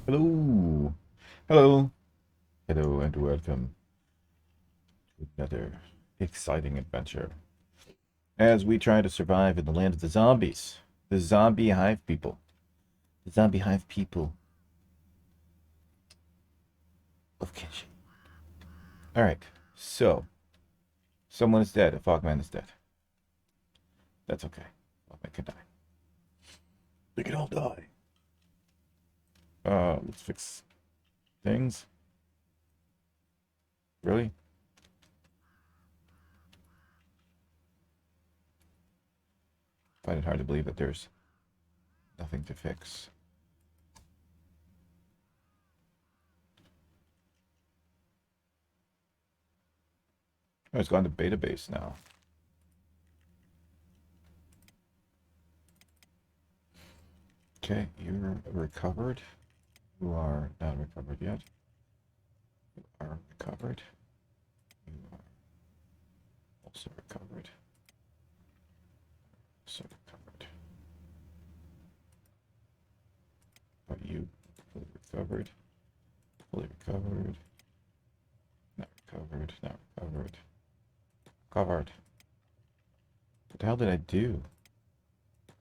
Hello. Hello. Hello and welcome to another exciting adventure as we try to survive in the land of the zombies. The zombie hive people. The zombie hive people of Kenshi. Alright, so someone is dead. A fogman is dead. That's okay. Fogman can die. They can all die. Let's fix things. Really? Find it hard to believe that there's nothing to fix. Oh, it's gone to beta base now. Okay, you're recovered. You are not recovered yet. You are recovered. You are also recovered. Also recovered. But you fully recovered. Fully recovered. Not recovered. Not recovered. Covered. What the hell did I do?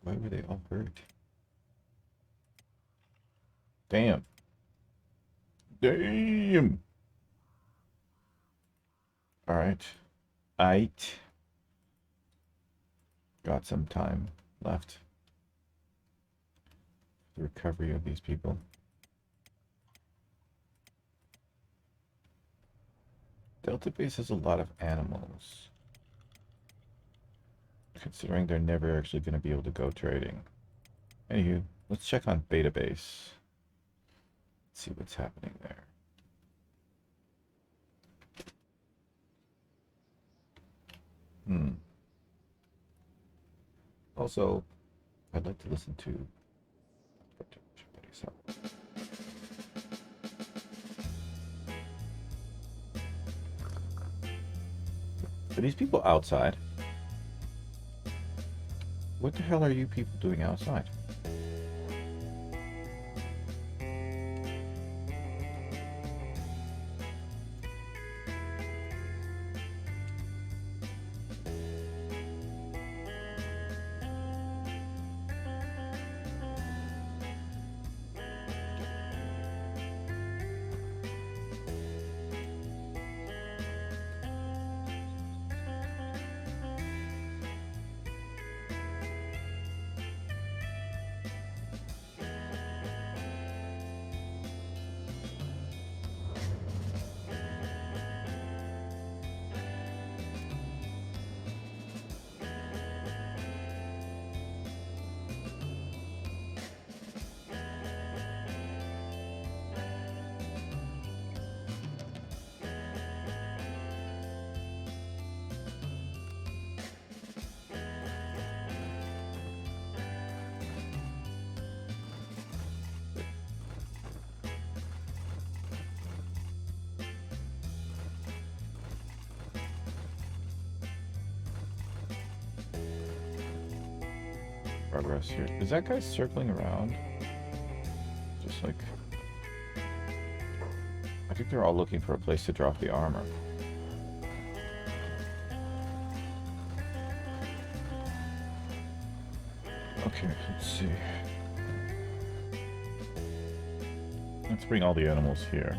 Why were they all hurt? Damn. Damn. Alright. Aight. Got some time left. The recovery of these people. Delta Base has a lot of animals. Considering they're never actually going to be able to go trading. Anywho, let's check on Beta Base. Let's see what's happening there. Also, I'd like to listen to Are these people outside? What the hell are you people doing outside? Progress here. Is that guy circling around? Just like... I think they're all looking for a place to drop the armor. Okay, let's see. Let's bring all the animals here.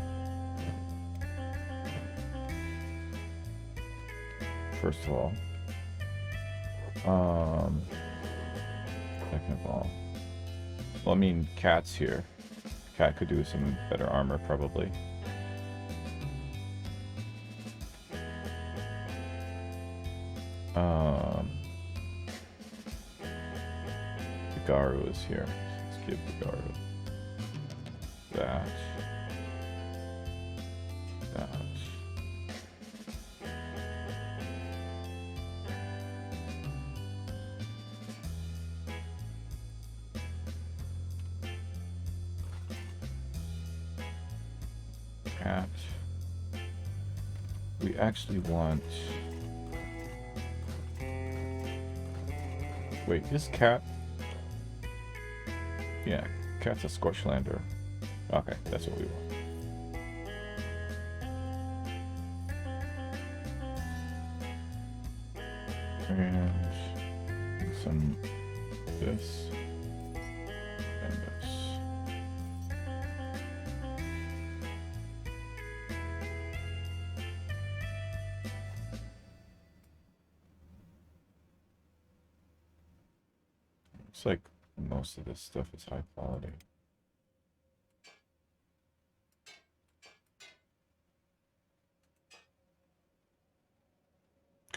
First of all. Second of all. Well, I mean, Cat's here. Cat could do some better armor, probably. The Garu is here. Let's give the Garu that. That. Cat. We actually want... Wait, is Cat... Yeah, Cat's a Scorchlander. Okay, that's what we want. And some this and this. Looks like most of this stuff is high quality.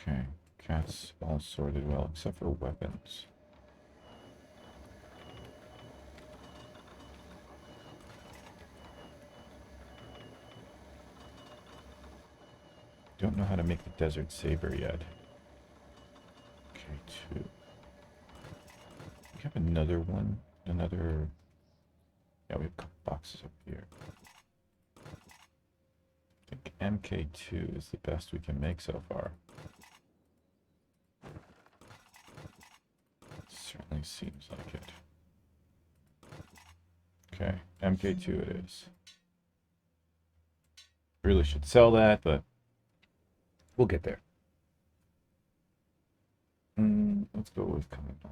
Okay, cats all sorted well except for weapons. Don't know how to make the desert saber yet. Okay, 2. We have another one. Another. Yeah, we have a couple boxes up here. I think MK2 is the best we can make so far. Certainly seems like it. Okay, MK2 it is. Really should sell that, but we'll get there. Let's go with coming on.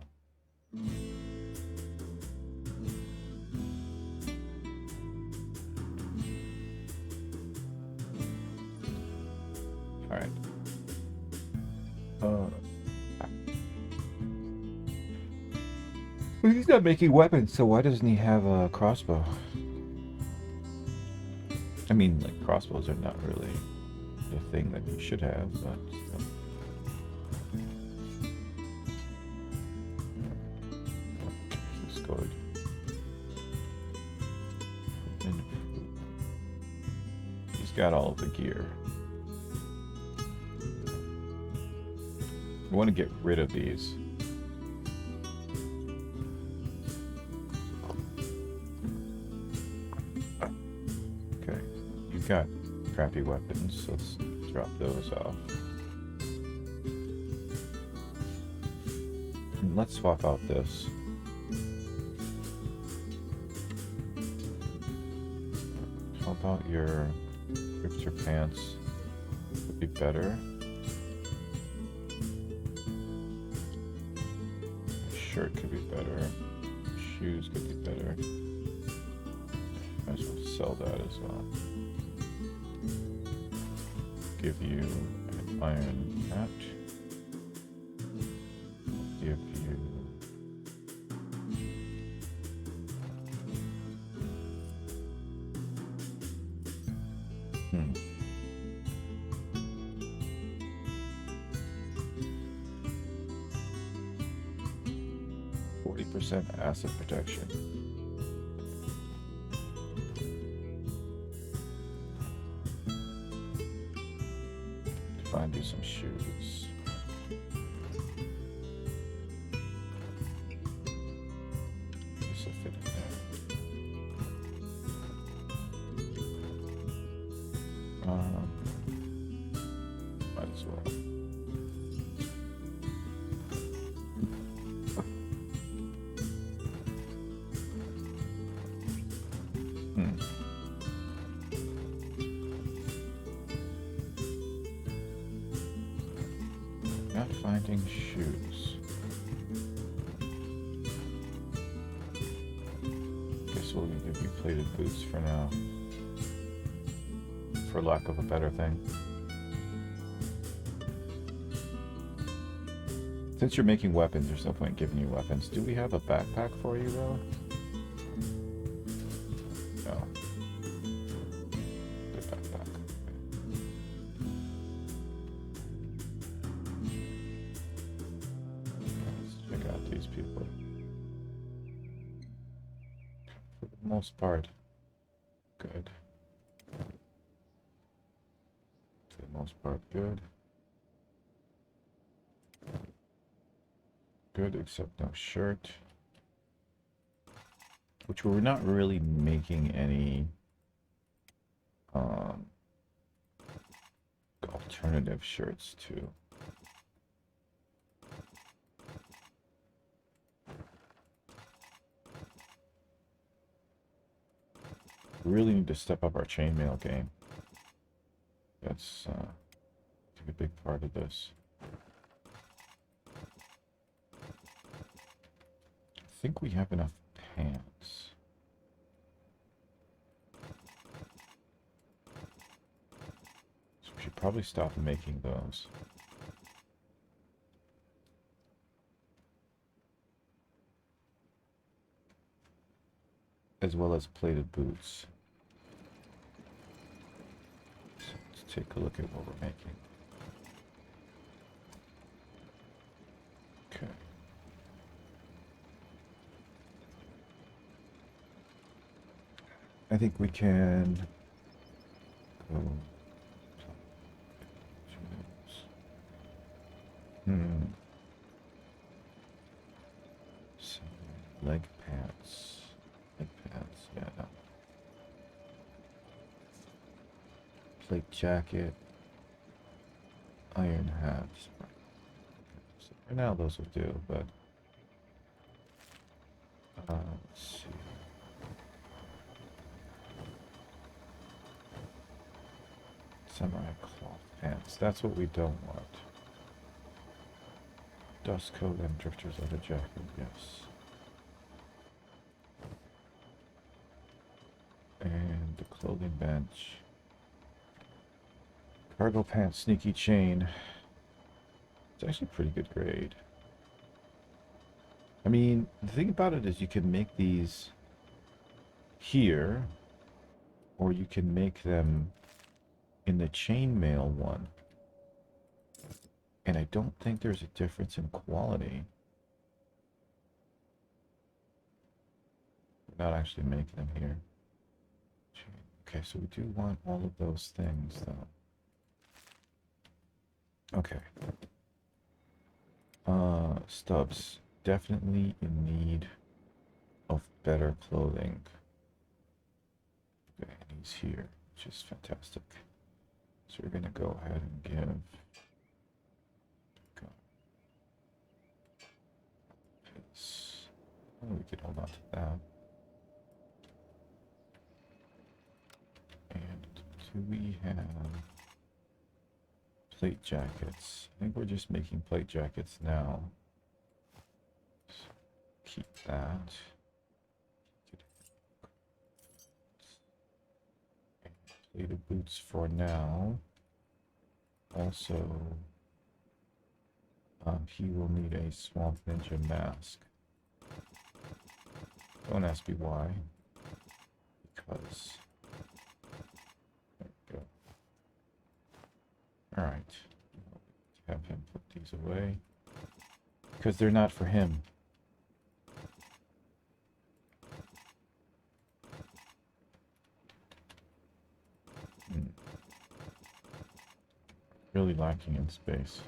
All right. Well, he's not making weapons, so why doesn't he have a crossbow? I mean, like, crossbows are not really the thing that you should have, but still. This is good. He's got all of the gear. We want to get rid of these. Okay, you've got crappy weapons, so let's drop those off. And let's swap out this. How about your rips or pants? Would be better. Shirt could be better. Shoes could be better. Might as well sell that as well. Give you an iron hat. Give you... Hmm. 40% acid protection. Find you some shoes. This will fit in there. Might as well. Not finding shoes. Guess we'll give you plated boots for now. For lack of a better thing. Since you're making weapons, there's no point giving you weapons. Do we have a backpack for you, though? No. The backpack. Let's check out these people. For the most part, good. For the most part, good. Good, except no shirt. Which we're not really making any alternative shirts to. We really need to step up our chainmail game. That's a big part of this. I think we have enough pants. So we should probably stop making those. As well as plated boots. So let's take a look at what we're making. Okay. I think we can go. So, leg pants. Leg pants, yeah. Plate jacket. Iron hats. So for now, those will do, but let's see. Semi-cloth pants. That's what we don't want. Dust coat and drifter's leather jacket, yes. And the clothing bench. Cargo pants, sneaky chain. It's actually pretty good grade. I mean, the thing about it is you can make these here, or you can make them in the chainmail one. And I don't think there's a difference in quality. We're not actually making them here. Okay, so we do want all of those things, though. Okay. Stubbs. Definitely in need of better clothing. Okay, and he's here, which is fantastic. So we're gonna go ahead and give his, oh, we could hold on to that. And do we have plate jackets? I think we're just making plate jackets now. So keep that. And plated boots for now. Also, he will need a Swamp Ninja mask. Don't ask me why. Because... there we go. Alright. Have him put these away. Because they're not for him. Really lacking in space.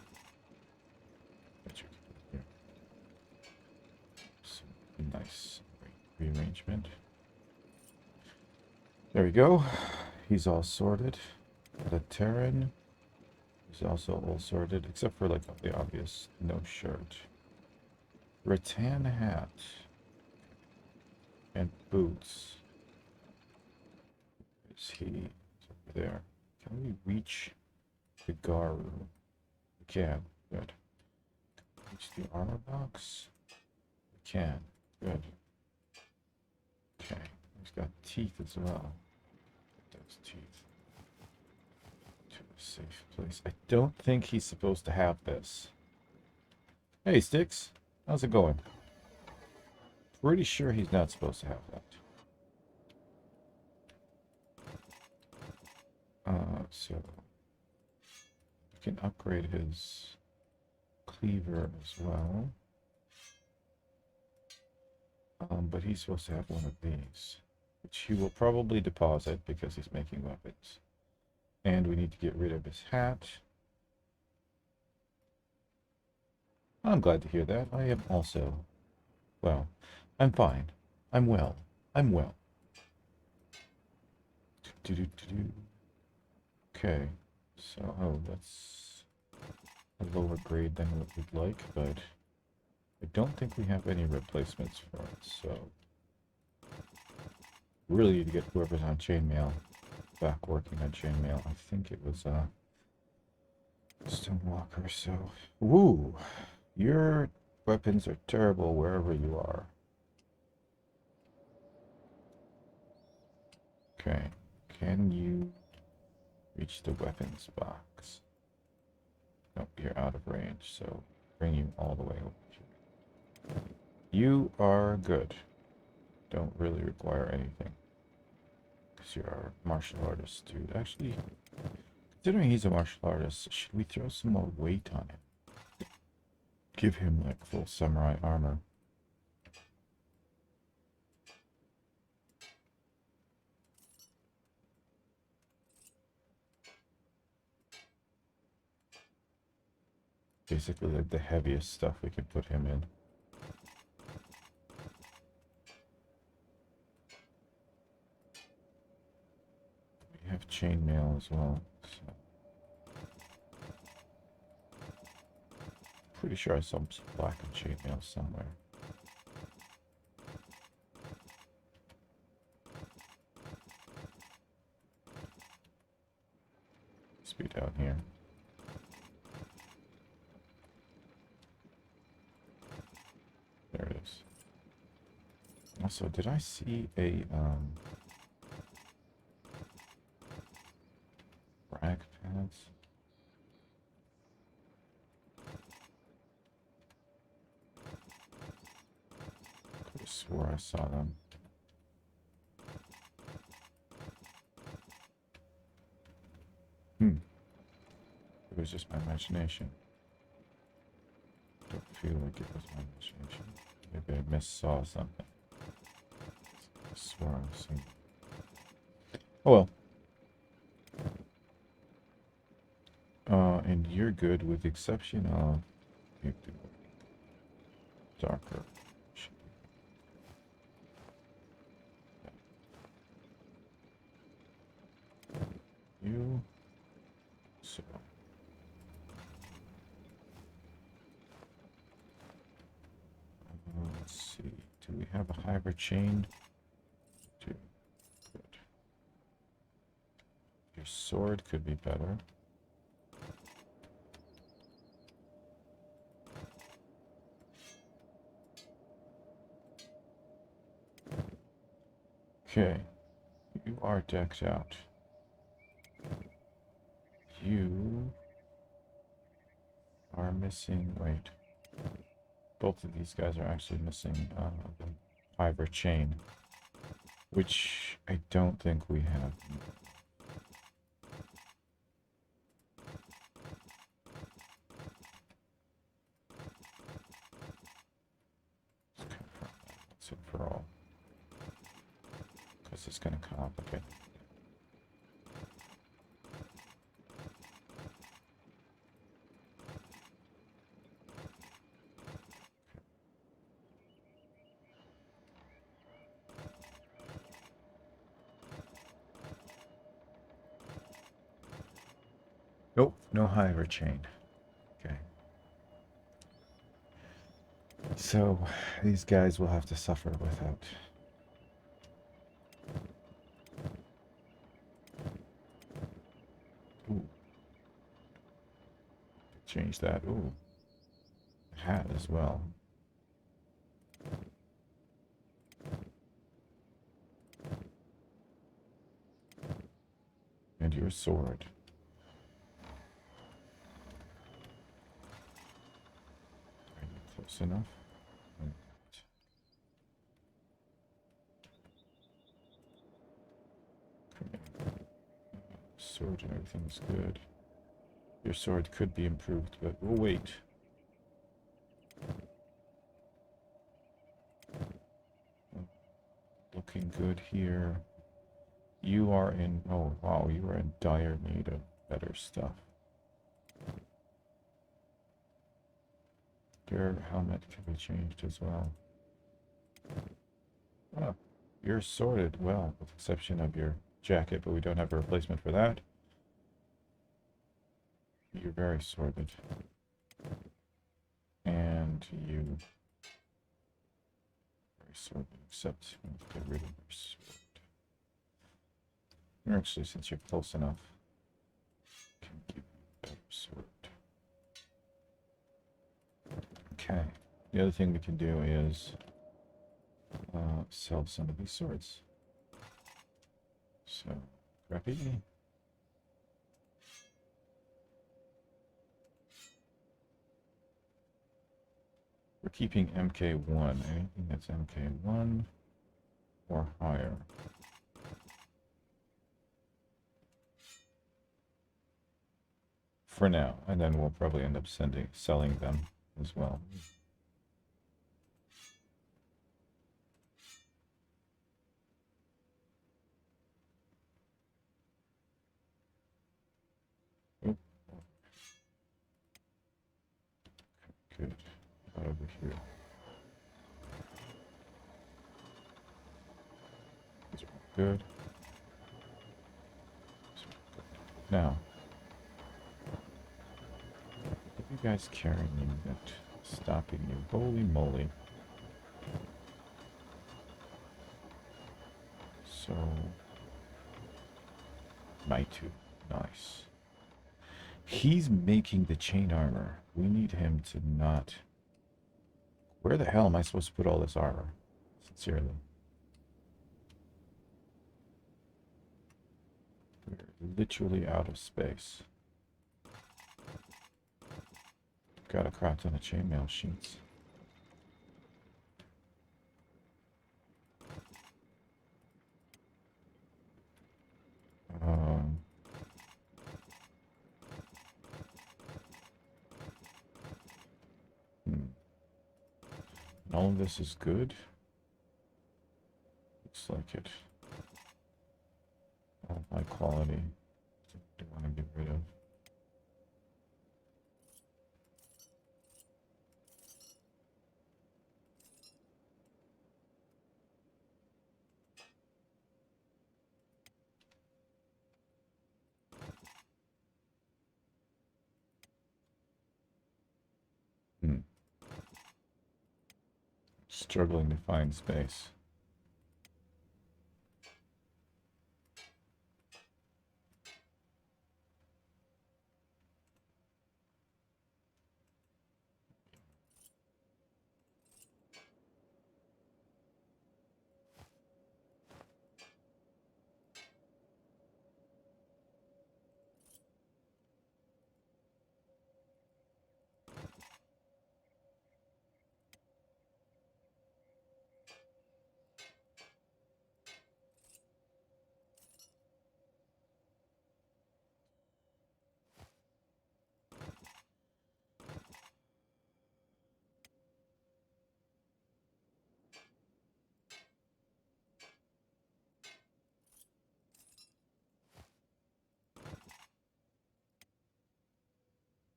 Some nice rearrangement. There we go. He's all sorted. Got a Terran. He's also all sorted, except for like the obvious no shirt. Rattan hat. And boots. Is he over there? Can we reach the Garu? We can. Good. Reach the armor box? We can. Good. Okay. He's got teeth as well. Those teeth. To a safe place. I don't think he's supposed to have this. Hey, Sticks. How's it going? Pretty sure he's not supposed to have that. So we can upgrade his cleaver as well. But he's supposed to have one of these, which he will probably deposit because he's making weapons. And we need to get rid of his hat. I'm glad to hear that. I am also, well, I'm fine. I'm well. I'm well. Okay, so, oh, that's a lower grade than what we'd like, but I don't think we have any replacements for it, so Really need to get whoever's on chainmail back working on chainmail. I think it was Stonewalker. So, woo, your weapons are terrible wherever you are. Okay, can you reach the weapons box? Nope, you're out of range, so bring you all the way over here. You are good. Don't really require anything. Because you're a martial artist, dude. Actually, considering he's a martial artist, should we throw some more weight on him? Give him, like, full samurai armor. Basically, like, the heaviest stuff we can put him in. We have chainmail as well, so. Pretty sure I saw some black and chainmail somewhere. Let's be down here. There it is. Also, did I see a frag pads? Could have swore I saw them. It was just my imagination. Don't feel like it was my imagination. Maybe I missaw something. I swore I was seeing. Oh well. And you're good with the exception of you do darker. You so let's see. Do we have a hybrid chain? Do good. Your sword could be better. Okay, you are decked out. You are missing, wait. Both of these guys are actually missing the fiber chain, which I don't think we have. Let's confirm that once and for all, because it's going to complicate. Nope, no hiver chain. Okay. So, these guys will have to suffer without. Ooh. Change that. Ooh. Hat as well. And your sword. Close enough. Sword and everything's good. Your sword could be improved, but we'll wait. Looking good here. You are in, oh wow, you are in dire need of better stuff. Your helmet can be changed as well. Oh, you're sorted well, with the exception of your jacket, but we don't have a replacement for that. You're very sorted. And you... very sorted, except we have to get rid of your sword. Actually, since you're close enough, can give you a better sword. Okay. The other thing we can do is sell some of these swords. So, crappy. We're keeping MK1. Anything that's MK1 or higher. For now, and then we'll probably end up selling them as well. Oop. Good. Over here. These are good. Now, what are you guys carrying that stopping you? Holy moly. So, Maitu. Nice. He's making the chain armor. We need him to not... Where the hell am I supposed to put all this armor? Sincerely. We're literally out of space. Got a crap ton of chainmail sheets. All of this is good. Looks like it. All high quality. Do want to get rid of. Struggling to find space.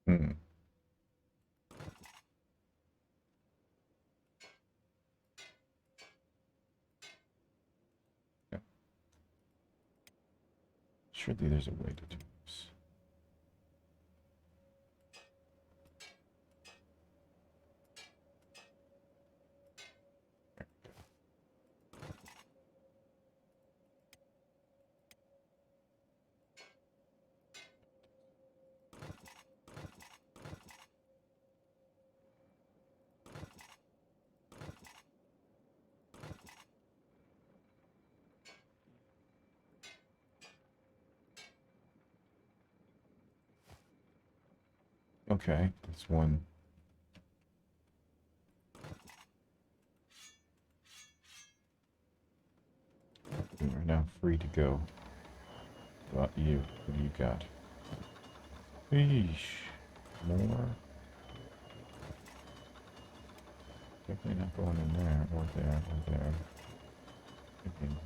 Hmm. Yeah. Surely there's a way to do this. Okay, that's one. We are now free to go. What about you? What do you got? Eesh. More? Definitely not going in there, or there, or there. Maybe in here.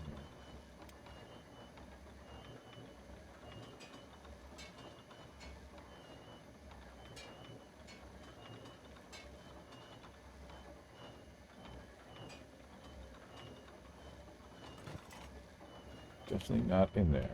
Definitely not in there.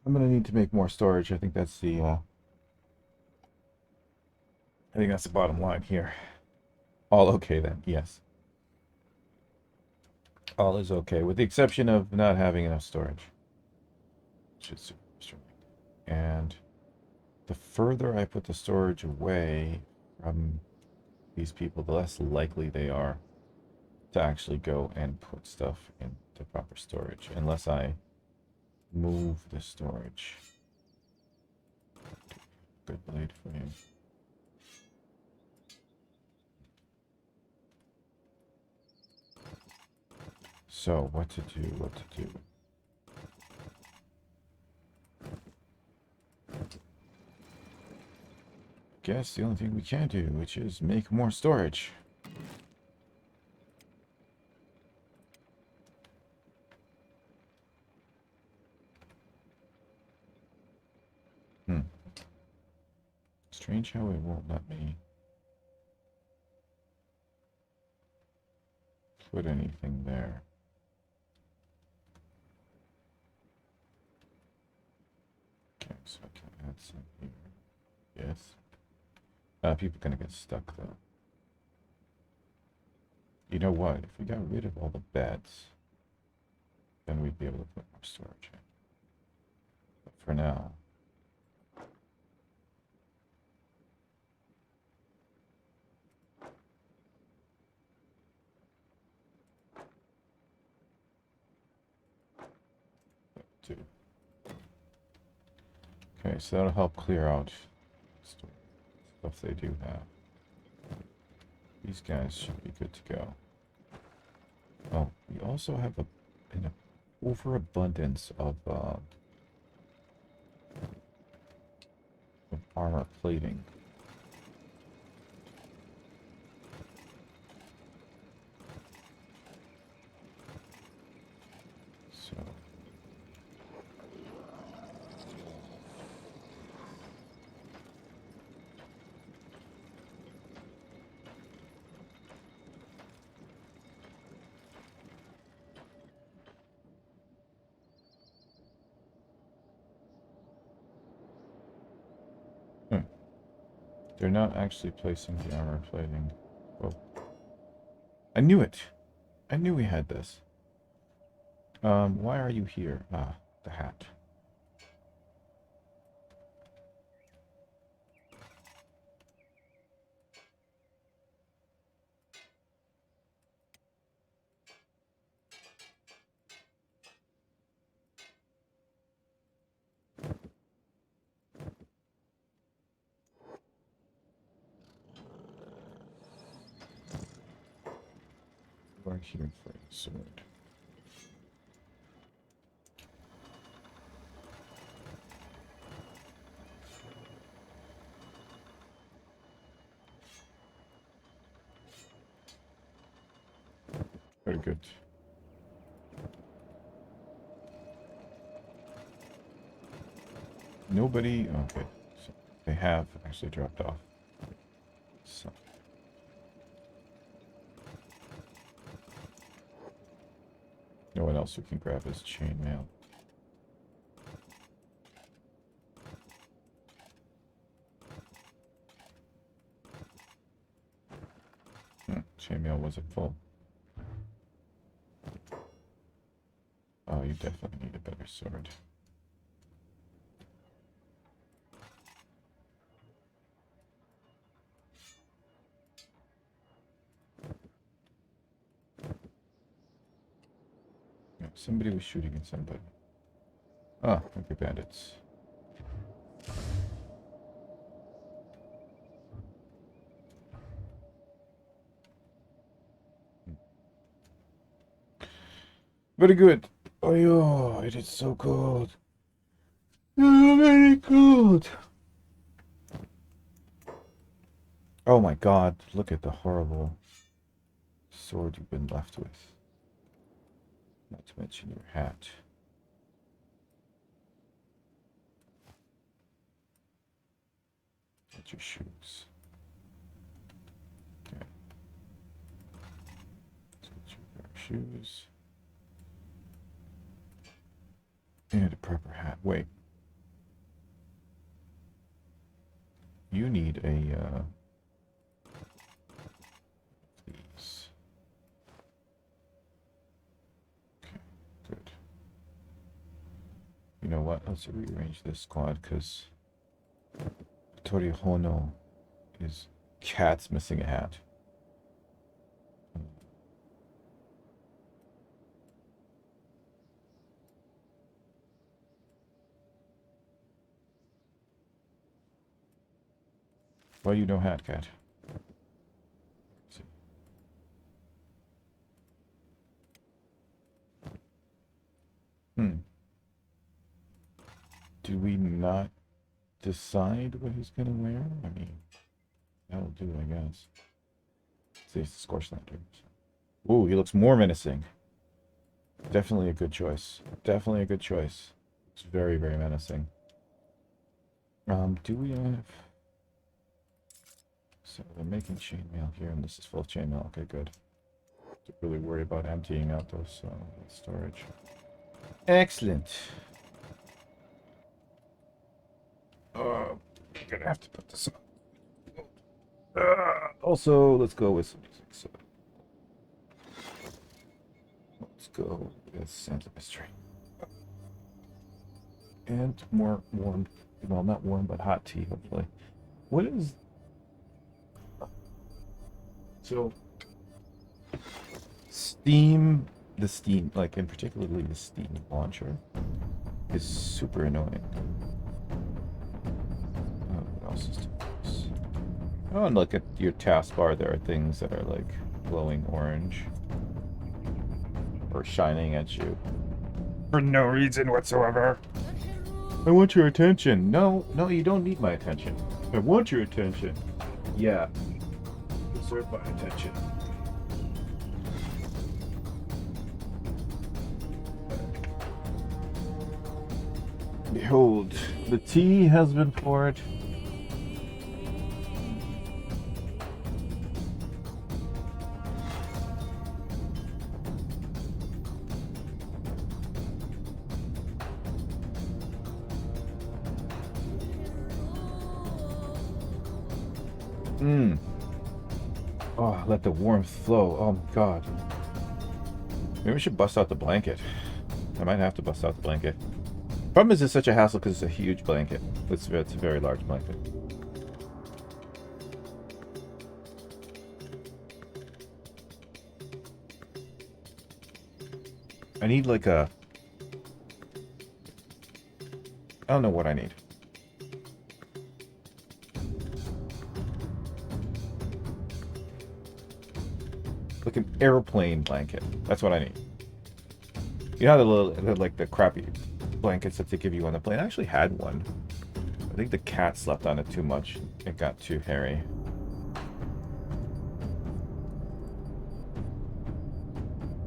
I'm gonna need to make more storage. I think that's the bottom line here. All okay then, yes. All is okay, with the exception of not having enough storage. Which is super frustrating. And the further I put the storage away from these people, the less likely they are to actually go and put stuff into proper storage, unless I move the storage. Good blade for you. So, what to do? Guess the only thing we can do, which is make more storage. Strange how it won't let me put anything there. Okay, so I can add some here. Yes. People are gonna get stuck though. You know what? If we got rid of all the beds, then we'd be able to put more storage in. But for now, two. Okay, so that'll help clear out stuff they do have. These guys should be good to go. Oh, we also have an overabundance of armor plating. So they're not actually placing the armor plating. Oh. I knew it! I knew we had this. Why are you here? Ah, the hat. You are here for a sword. Very good. Nobody? Okay. So they have actually dropped off. So. No one else who can grab his chainmail. Chainmail wasn't full. Oh, you definitely need a better sword. Yeah, somebody was shooting at somebody. Ah, okay, bandits. Very good. Oh, it is so cold. Oh, very cold. Oh my god, look at the horrible sword you've been left with. Not to mention your hat. And your shoes. Okay. Let's get you a pair of shoes. And a proper hat. Wait, You need a, these. Okay, good. You know what? Let's rearrange this squad, because Torihono is cat's missing a hat. Why you no hat, cat? Do we not decide what he's gonna wear? I mean, that'll do, I guess. See, it's the Scorch Lanterns. Ooh, he looks more menacing. Definitely a good choice. Definitely a good choice. It's very, very menacing. Do we have... So they're making chainmail here, and this is full of chainmail. Okay, good. Don't really worry about emptying out those storage. Excellent. I'm gonna have to put this on. Also, let's go with some music. So let's go with Santa Mystery. And more warm, well, not warm, but hot tea, hopefully. What is... So, Steam, like, in particularly the Steam launcher, is super annoying. What else is this? Oh, and look at your taskbar. There are things that are, like, glowing orange. Or shining at you. For no reason whatsoever. I want your attention. No, you don't need my attention. I want your attention. Yeah. Deserve my attention. Behold, the tea has been poured. Oh, let the warmth flow. Oh my god. Maybe we should bust out the blanket. I might have to bust out the blanket. Problem is, it's such a hassle because it's a huge blanket. It's a very large blanket. I need like a... I don't know what I need. Like an airplane blanket. That's what I need. You know the little, like the crappy blankets that they give you on the plane? I actually had one. I think the cat slept on it too much. It got too hairy.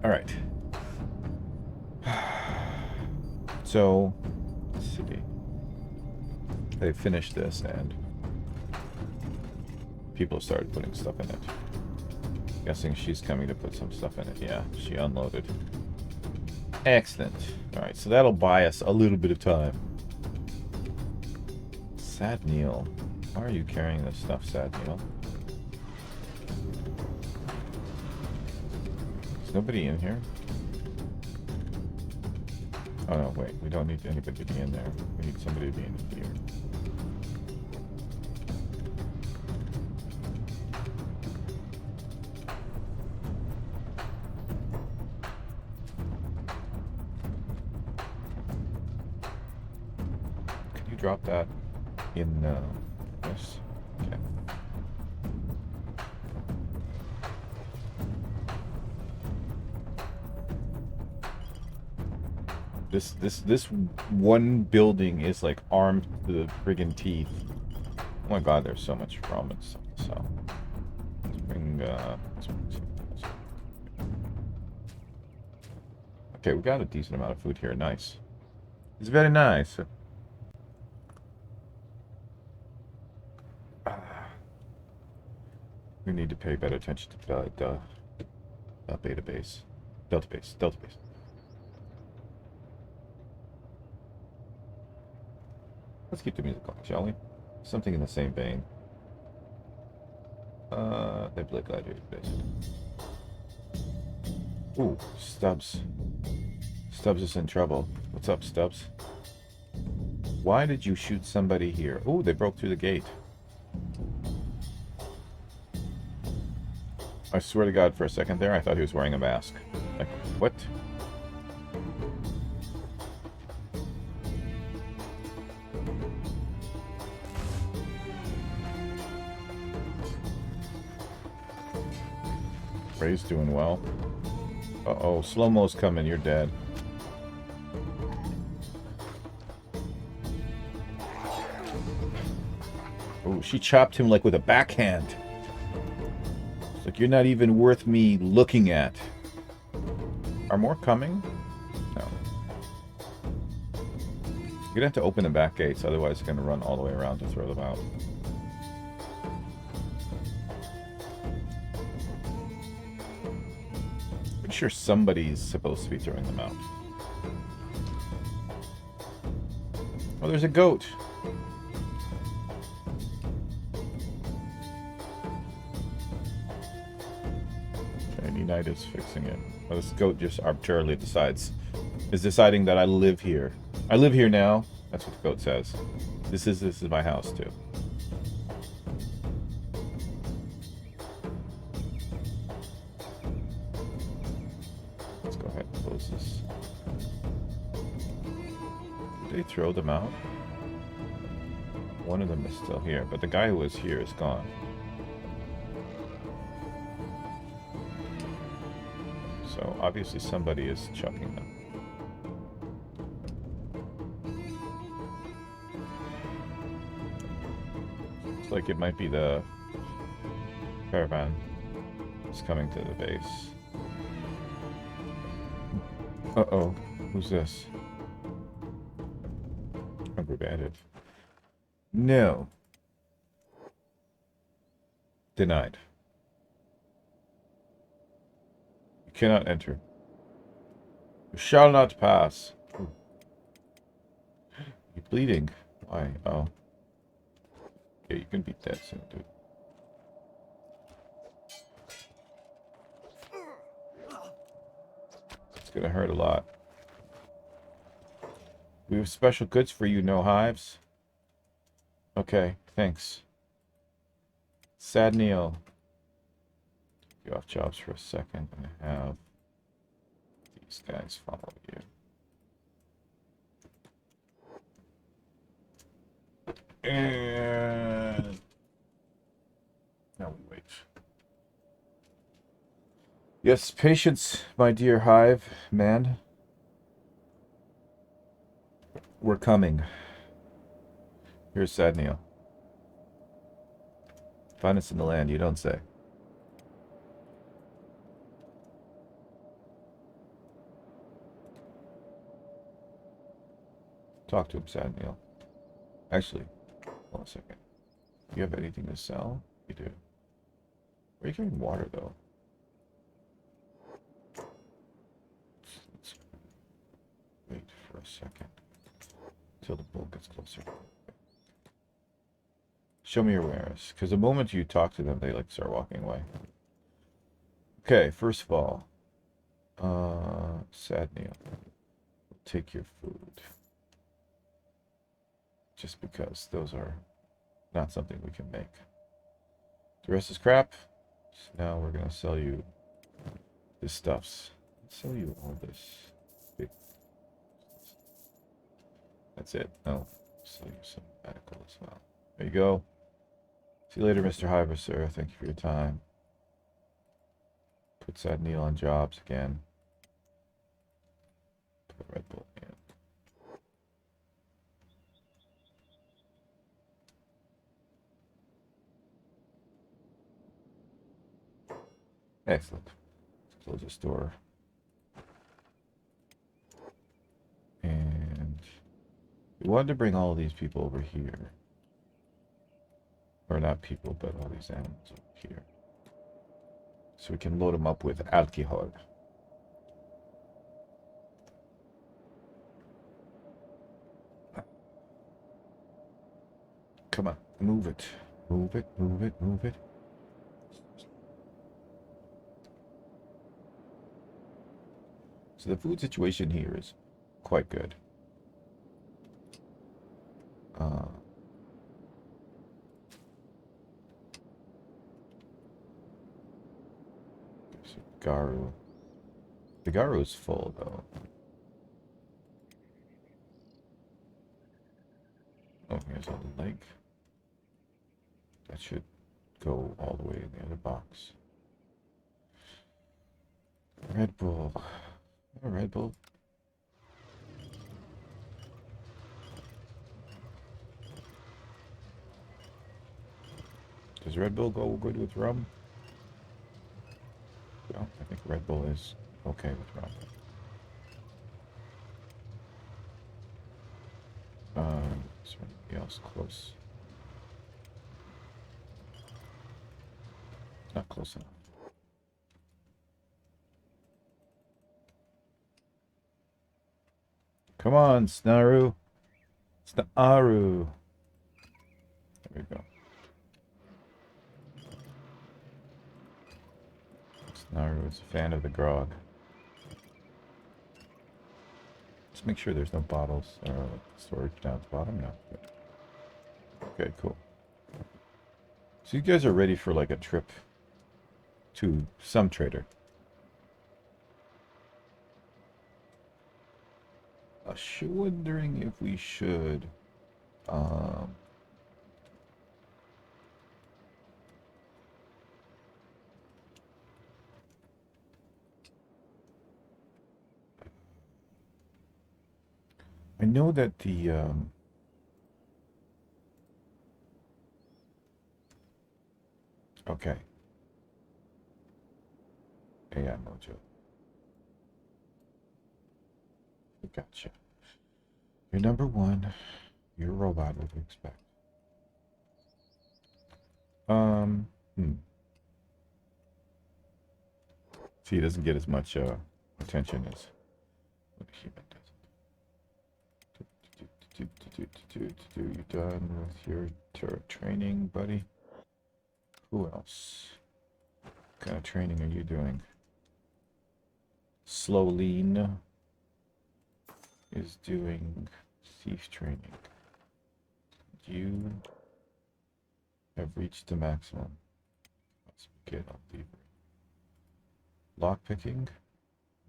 All right. So, let's see. They finished this and people started putting stuff in it. Guessing she's coming to put some stuff in it. Yeah, she unloaded. Excellent. Alright, so that'll buy us a little bit of time. Sad Neil. Why are you carrying this stuff, Sad Neil? Is nobody in here? Oh no, wait. We don't need anybody to be in there. We need somebody to be in here. Drop that in this. Okay. This one building is like armed to the friggin' teeth. Oh my god, there's so much ramen stuff. So let's bring okay, we got a decent amount of food here. Nice. It's very nice. We need to pay better attention to beta base. Delta base. Let's keep the music going, shall we? Something in the same vein. They play gladiator based. Ooh, Stubbs. Stubbs is in trouble. What's up, Stubbs? Why did you shoot somebody here? Ooh, they broke through the gate. I swear to God, for a second there, I thought he was wearing a mask. Like, what? Ray's doing well. Uh-oh, slow-mo's coming. You're dead. Oh, she chopped him like with a backhand. It's like, you're not even worth me looking at. Are more coming? No. You're gonna have to open the back gates, otherwise it's gonna run all the way around to throw them out. Pretty sure somebody's supposed to be throwing them out. Oh, there's a goat. Shiny Knight is fixing it. Oh, this goat just arbitrarily is deciding that I live here. I live here now. That's what the goat says. This is my house too. Let's go ahead and close this. Did they throw them out? One of them is still here, but the guy who was here is gone. So obviously somebody is chucking them. Looks like it might be the caravan that's coming to the base. Uh-oh. Who's this? Combative. No. Denied. You cannot enter. You shall not pass. Ooh. You're bleeding. Why? Oh. Yeah, you can beat that soon, dude. It's gonna hurt a lot. We have special goods for you, no hives. Okay, thanks. Sad Neil. Get off jobs for a second and have these guys follow you. And now we wait. Yes, patience, my dear hive man. We're coming. Here's Sad Neil. Finest in the land, you don't say. Talk to him, Sad Neil. Actually, hold on a second. Do you have anything to sell? You do. Where are you getting water, though? Let's wait for a second. Until the bull gets closer. Show me your wares. Because the moment you talk to them, they like start walking away. Okay, first of all. Sad Neil. Take your food. Just because those are not something we can make. The rest is crap. So now we're gonna sell you this stuffs. Sell you all this. That's it. Oh, sell you some medical as well. There you go. See you later, Mr. Hiver, sir. Thank you for your time. Put Sad Neil on jobs again. Put a Red Bull in. Excellent. Let's close this door. And we wanted to bring all of these people over here. Or not people, but all these animals over here. So we can load them up with alcohol. Come on, move it. Move it, move it, move it. So the food situation here is quite good. Garu. The Garu is full, though. Oh, here's a lake. That should go all the way in the other box. Red Bull. Oh, Red Bull. Does Red Bull go good with rum? No, I think Red Bull is okay with rum. Is there anything else close? Not close enough. Come on, Snaru. Snaru. There we go. Snaru is a fan of the grog. Just make sure there's no bottles or storage down at the bottom. No. Okay, cool. So you guys are ready for like a trip to some trader. I was wondering if we should I know that the okay. AI Mojo. Gotcha. You're number one. You're a robot, what do you expect? See, he doesn't get as much attention as what a human does. You done with your training, buddy? Who else? What kind of training are you doing? Slow Lean is doing thief training. You have reached the maximum. Let's get on thievery. Lockpicking,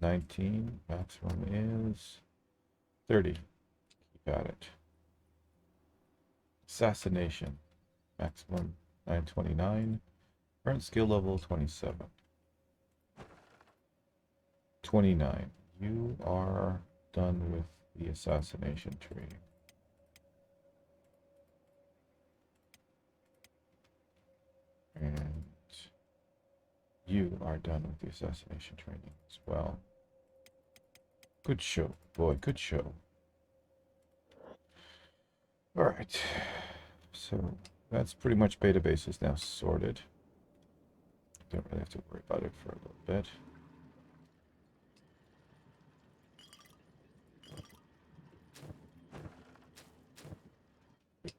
19. Maximum is 30. Keep at it. Assassination, maximum 929. Current skill level 27. 29. You are done with the assassination training. And you are done with the assassination training as well. Good show, boy, good show. Alright, so that's pretty much beta base is now sorted. Don't really have to worry about it for a little bit.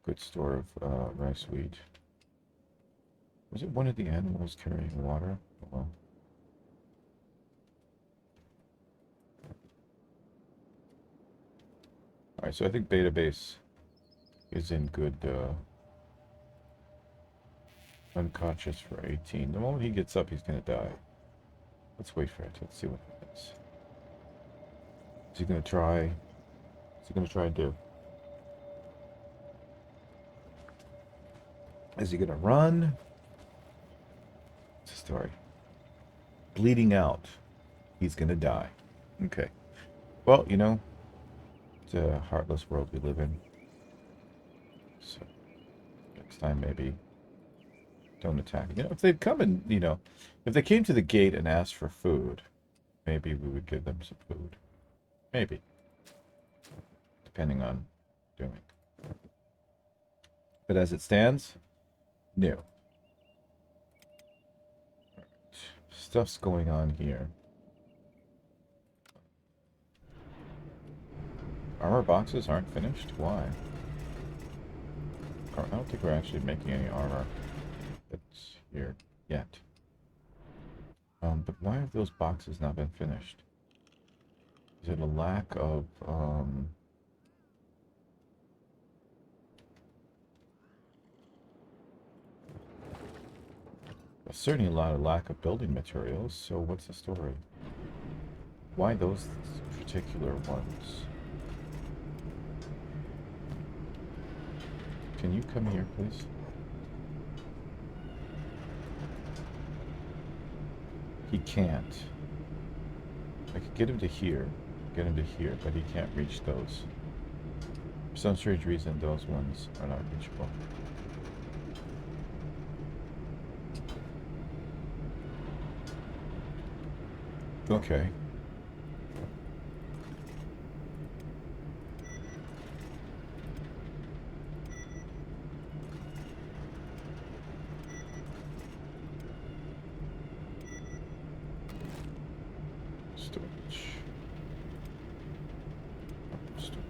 Good store of rice wheat. Was it one of the animals carrying water? Oh, well. Alright, so I think beta base is in good unconscious for 18. The moment he gets up, he's gonna die. Let's wait for it. Let's see what happens. Is he gonna try? What's he gonna try and do? Is he gonna run? It's a story. Bleeding out. He's gonna die. Okay. Well, you know, it's a heartless world we live in. So next time maybe don't attack. You know, if they'd come and, you know, if they came to the gate and asked for food, maybe we would give them some food. Maybe. Depending on doing. But as it stands, no. Stuff's going on here. Armor boxes aren't finished? Why? I don't think we're actually making any armor that's here yet. But why have those boxes not been finished? Is it a lack of, certainly a lot of lack of building materials, so what's the story? Why those particular ones? Can you come here, please? He can't. I could get him to here, but he can't reach those. For some strange reason, those ones are not reachable. Okay. Storage. Storage.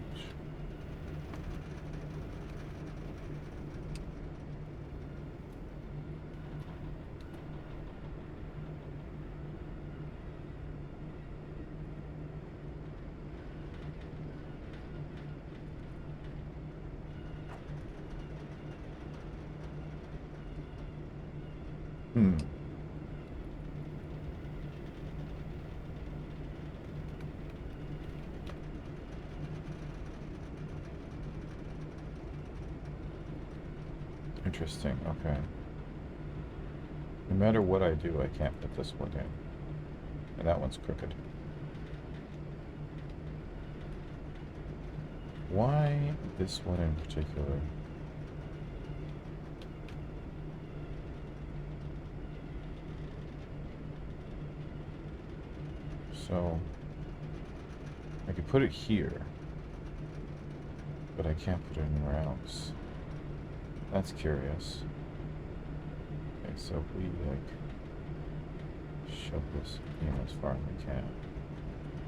Interesting, okay. No matter what I do, I can't put this one in. And that one's crooked. Why this one in particular? So, I could put it here, but I can't put it anywhere else. That's curious. Okay, so if we, like, shove this in as far as we can.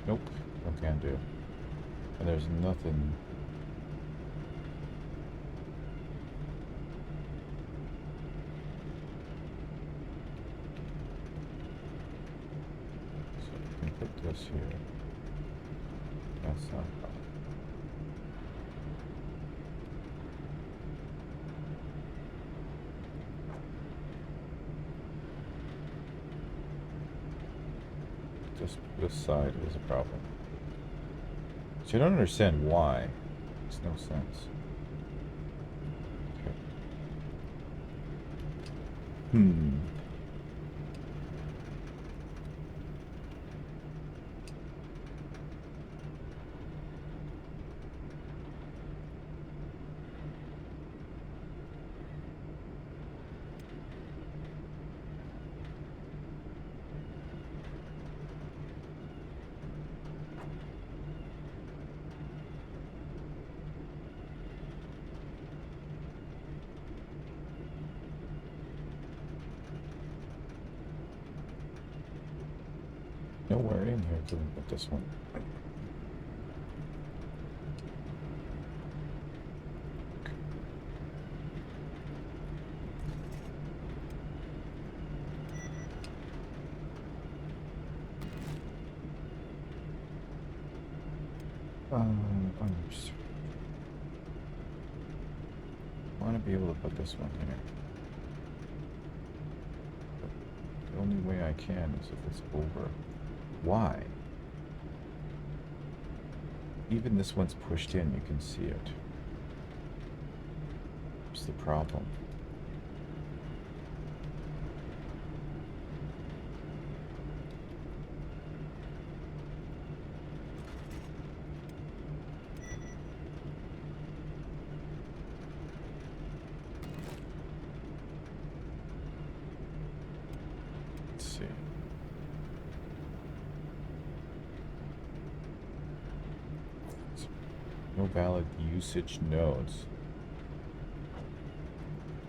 Nope, no can do. And there's nothing... So we can put this here. That's not a problem. This side is a problem. So I don't understand why. Makes no sense. Okay. Nowhere in here to put this one. I want to be able to put this one here. But the only way I can is if it's over. Why? Even this one's pushed in, you can see it. What's the problem? Let's see. No valid usage nodes.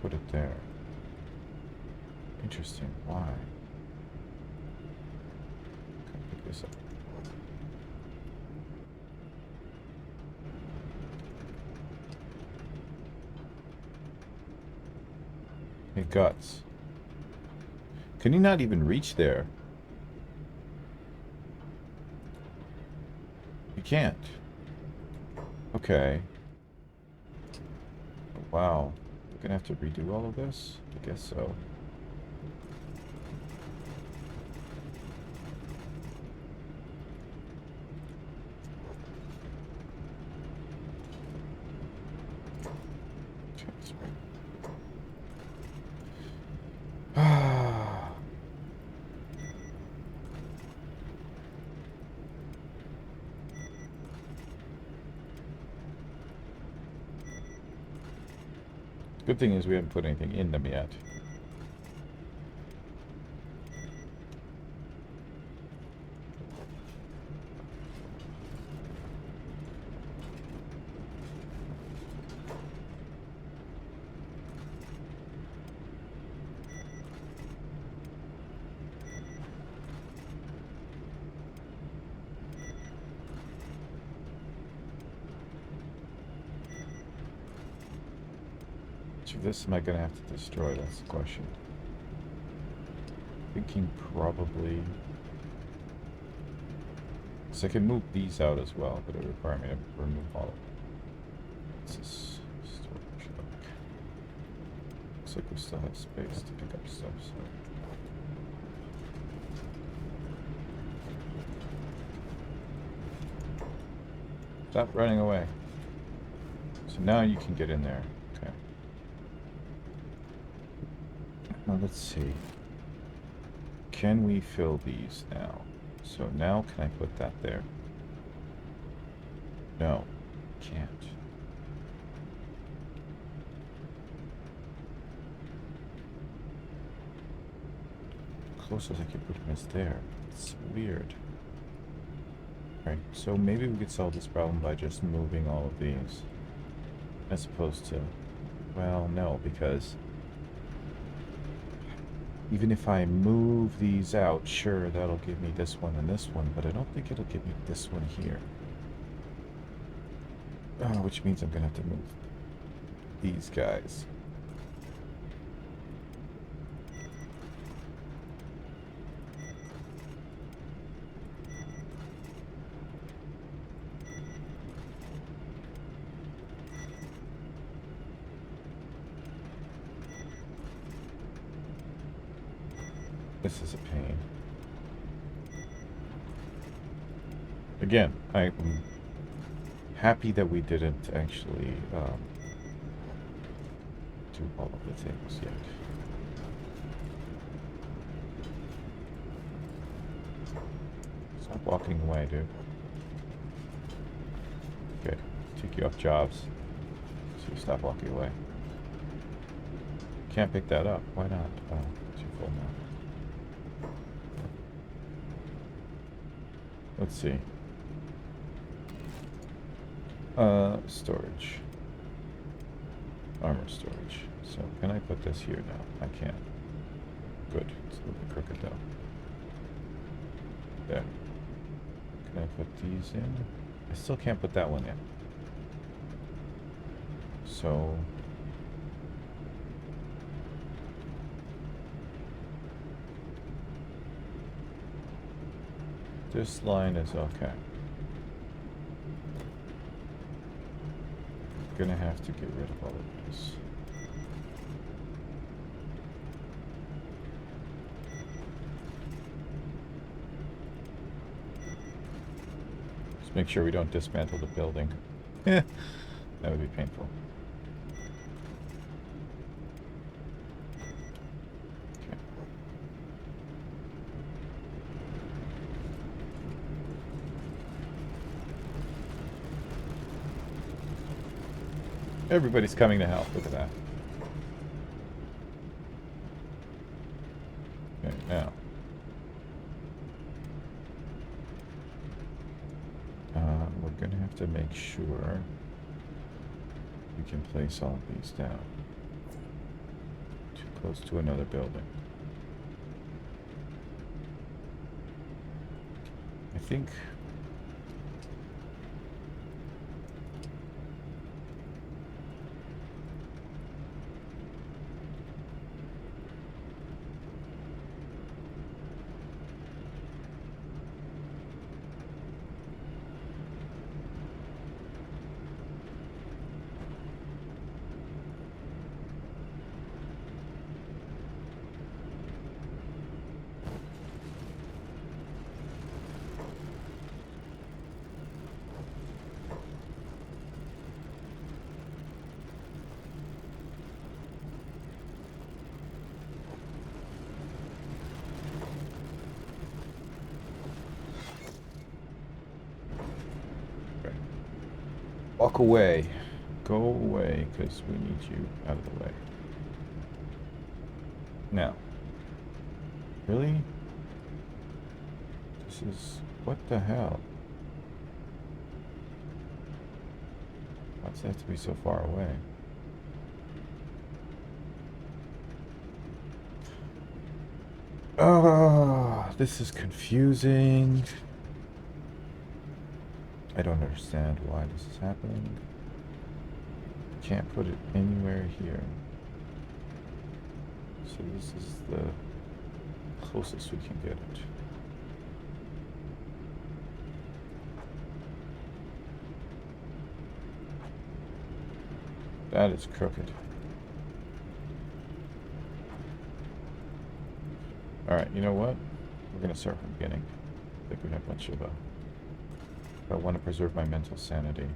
Put it there. Interesting. Why? Pick this up. Hey, Guts. Can you not even reach there? You can't. Okay. Wow. We're gonna have to redo all of this? I guess so. Good thing is we haven't put anything in them yet. This am I gonna have to destroy? That's the question. Thinking probably. So I can move these out as well, but it would require me to remove all of them. What's this storage look? Looks like we still have space to pick up stuff, so. Stop running away. So now you can get in there. Now let's see. Can we fill these now? So now can I put that there? No, can't. Closest I can put them is there. It's weird. Right, so maybe we could solve this problem by just moving all of these. As opposed to... Well, no, because... Even if I move these out, sure, that'll give me this one and this one, but I don't think it'll give me this one here. Which means I'm gonna have to move these guys. This is a pain. Again, I'm happy that we didn't actually do all of the things yet. Stop walking away, dude. Okay, take you off jobs. So you stop walking away. Can't pick that up. Why not? Oh, too full now. Let's see. Storage. Armor storage. So, can I put this here now? I can. Good. It's a little bit crooked though. There. Can I put these in? I still can't put that one in. So... This line is okay. Gonna have to get rid of all of this. Just make sure we don't dismantle the building. That would be painful. Everybody's coming to help. Look at that. Okay, now. We're going to have to make sure we can place all of these down. Too close to another building. I think... Walk away. Go away, because we need you out of the way. Now. Really? This is... What the hell? Why does it have to be so far away? Oh, this is confusing. I don't understand why this is happening. Can't put it anywhere here. So this is the closest we can get it. That is crooked. Alright, you know what? We're gonna start from the beginning. I think we have a bunch of I want to preserve my mental sanity.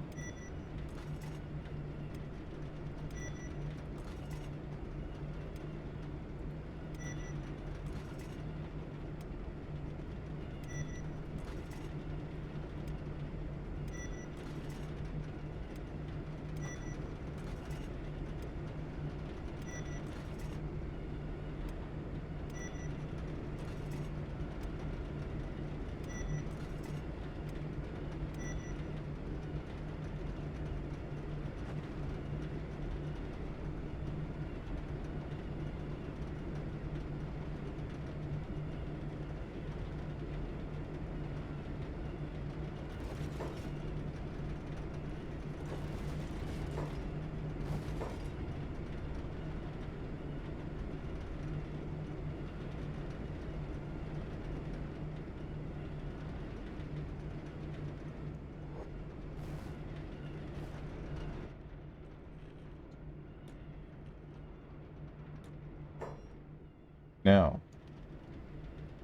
Now,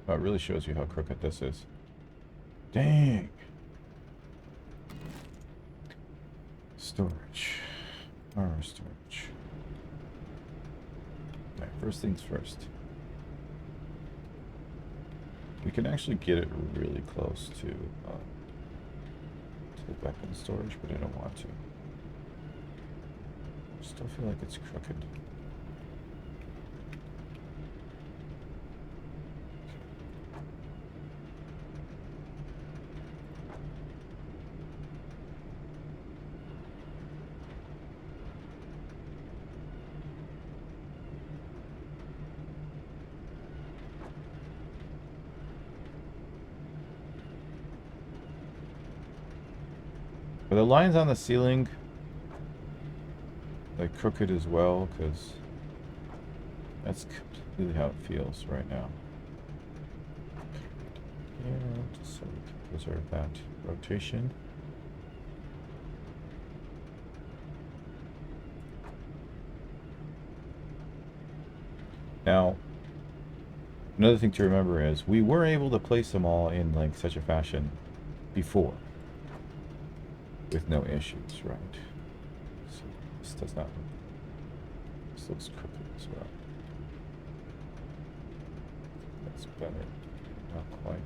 that really shows you how crooked this is. Dang. Storage. Our storage. Alright, first things first. We can actually get it really close to the weapon storage, but I don't want to. Still feel like it's crooked. But the lines on the ceiling, like, crooked as well, because that's completely how it feels right now. Yeah, just so we can preserve that rotation. Now, another thing to remember is we were able to place them all in like such a fashion before. With no issues, right? So this does not look, this looks crooked as well. That's better. Not quite.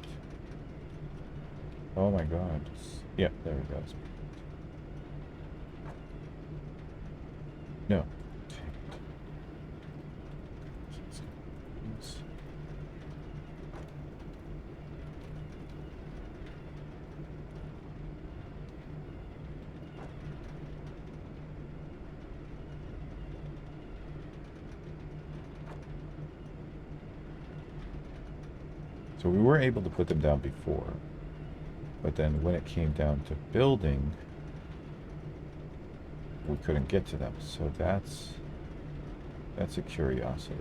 Oh my god. Yeah, there it goes. No. So we were able to put them down before, but then when it came down to building, we couldn't get to them. So that's a curiosity.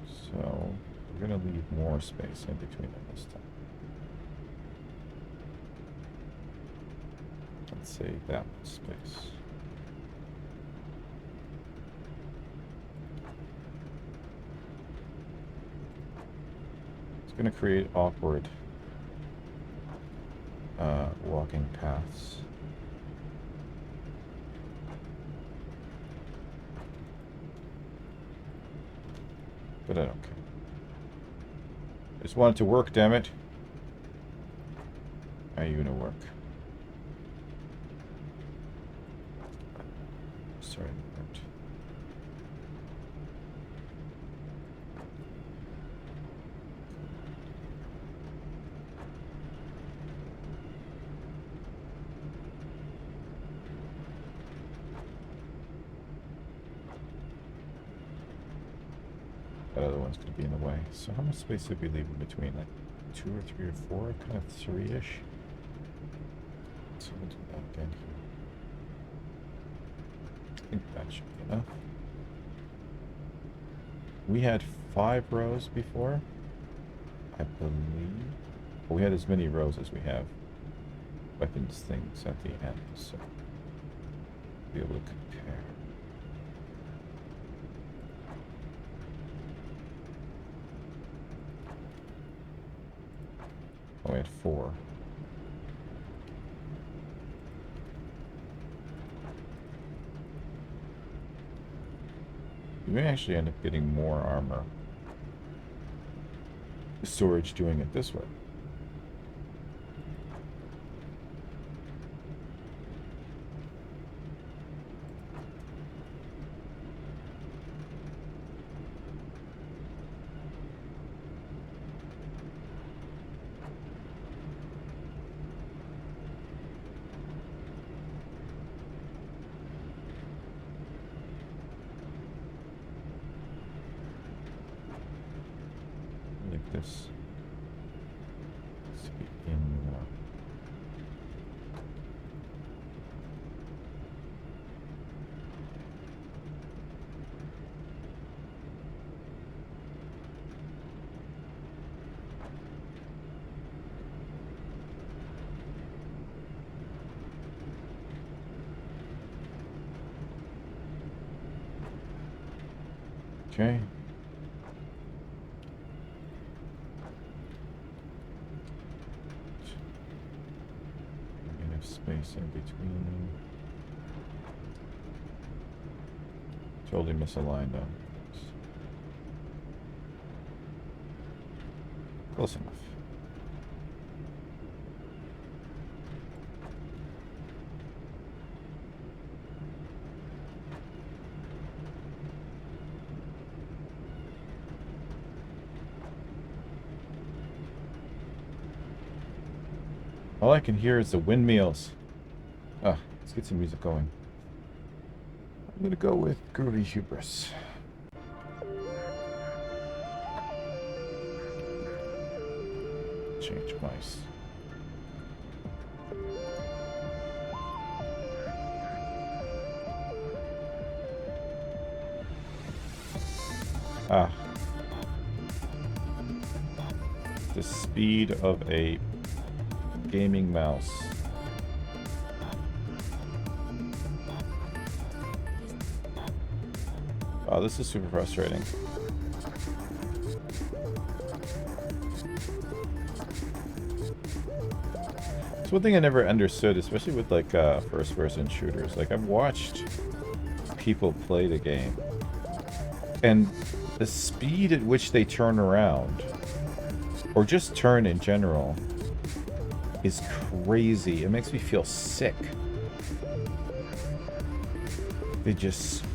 So we're gonna leave more space in between them this time. Let's say that much space. Going to create awkward walking paths. But I don't care. I just want it to work, damn it. How are you gonna work? Sorry. That other one's going to be in the way. So how much space did we leave in between? Like 2 or 3 or 4? Kind of 3-ish. So we'll do that again here. I think that should be enough. We had 5 rows before, I believe. But we had as many rows as we have weapons things at the end, so we'll be able to compare. Oh, we had 4. We may actually end up getting more armor storage doing it this way. This to be in more. Okay. Space in between. Totally misaligned on this. Close enough. All I can hear is the windmills. Ah, let's get some music going. I'm gonna go with Groovy Hubris. Change mice. Ah. The speed of a gaming mouse. Oh, this is super frustrating. It's one thing I never understood, especially with like first-person shooters. Like I've watched people play the game, and the speed at which they turn around, or just turn in general, is crazy. It makes me feel sick. They just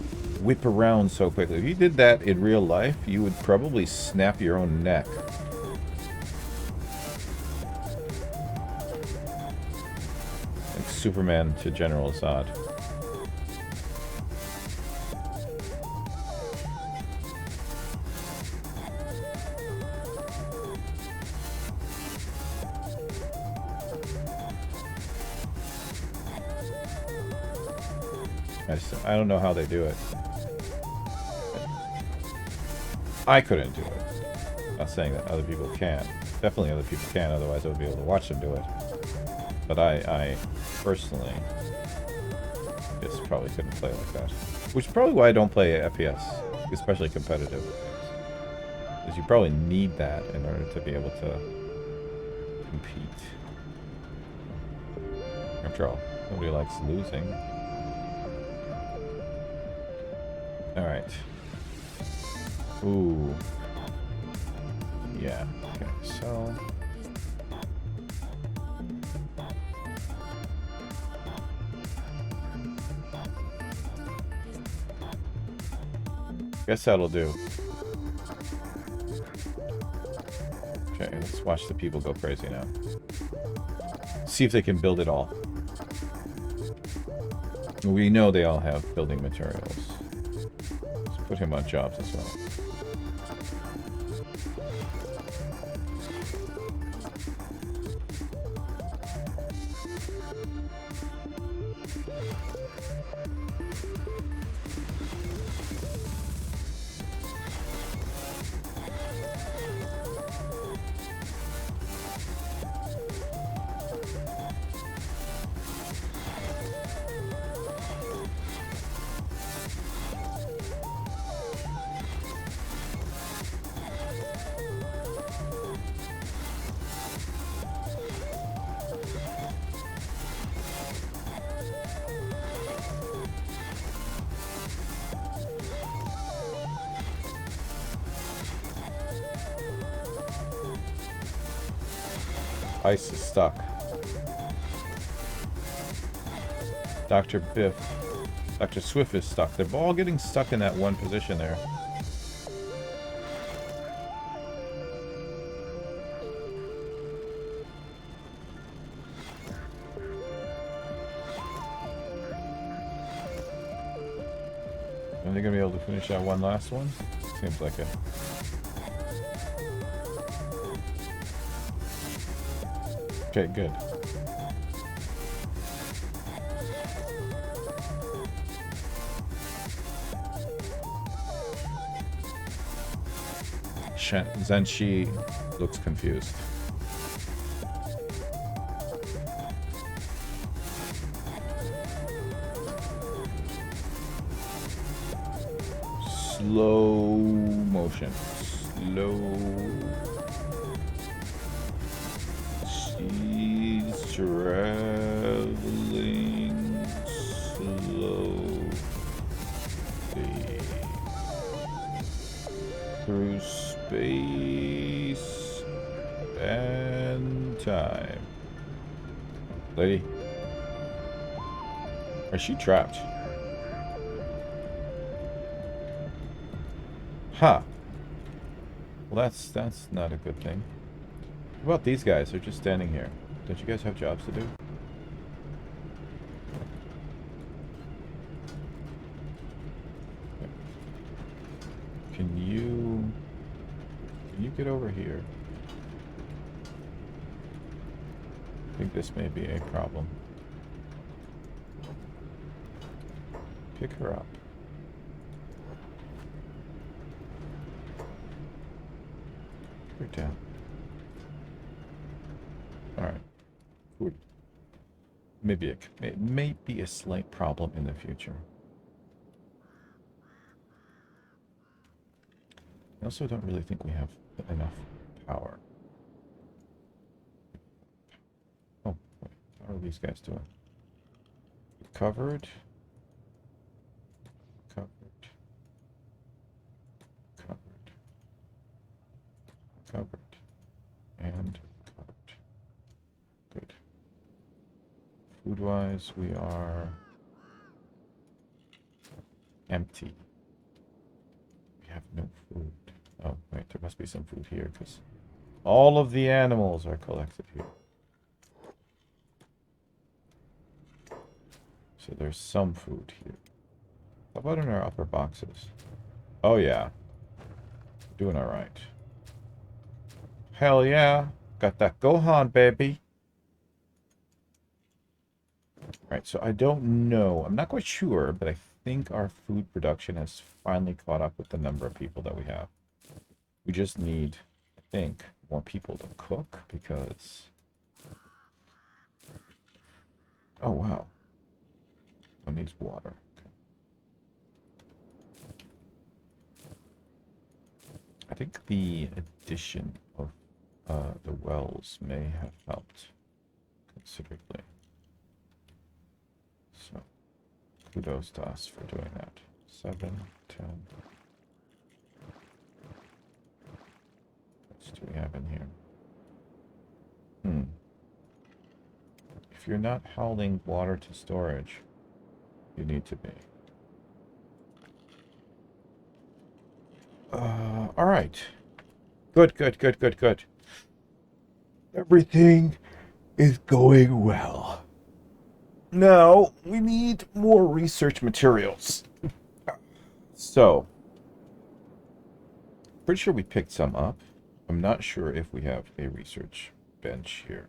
whip around so quickly. If you did that in real life, you would probably snap your own neck. Like Superman to General Zod. I don't know how they do it. I couldn't do it. Not saying that other people can. Definitely other people can, otherwise I would be able to watch them do it. But I personally just probably couldn't play like that. Which is probably why I don't play FPS, especially competitive. Because you probably need that in order to be able to compete. After all, nobody likes losing. Alright. Ooh. Yeah. Okay, so... Guess that'll do. Okay, let's watch the people go crazy now. See if they can build it all. We know they all have building materials. Let's put him on jobs as well. Ice is stuck. Dr. Biff. Dr. Swift is stuck. They're all getting stuck in that one position there. Are they going to be able to finish that one last one? Seems like it. Okay, good. Zenshi looks confused. Slow motion. Slow. She's traveling slowly through space and time. Lady? Is she trapped? Huh. Well, that's not a good thing. What about these guys? They're just standing here. Don't you guys have jobs to do? Can you get over here? I think this may be a problem. Pick her up. Put her down. Alright. Good. It may be a slight problem in the future. I also don't really think we have enough power. Oh, wait. How are these guys doing? Covered. Covered. Covered. Covered. And covered. Good. Food-wise, we are empty. We have no food. Oh, wait, there must be some food here, because all of the animals are collected here. So there's some food here. How about in our upper boxes? Oh, yeah. Doing all right. Hell yeah. Got that Gohan, baby. Alright, so I don't know. I'm not quite sure, but I think our food production has finally caught up with the number of people that we have. We just need, I think, more people to cook, because... Oh, wow. One needs water. Okay. I think the addition of the wells may have helped considerably. So, kudos to us for doing that. 7, 10. What do we have in here? If you're not hauling water to storage, you need to be. All right. Good, good, good, good, good. Everything is going well. Now, we need more research materials. So, pretty sure we picked some up. I'm not sure if we have a research bench here.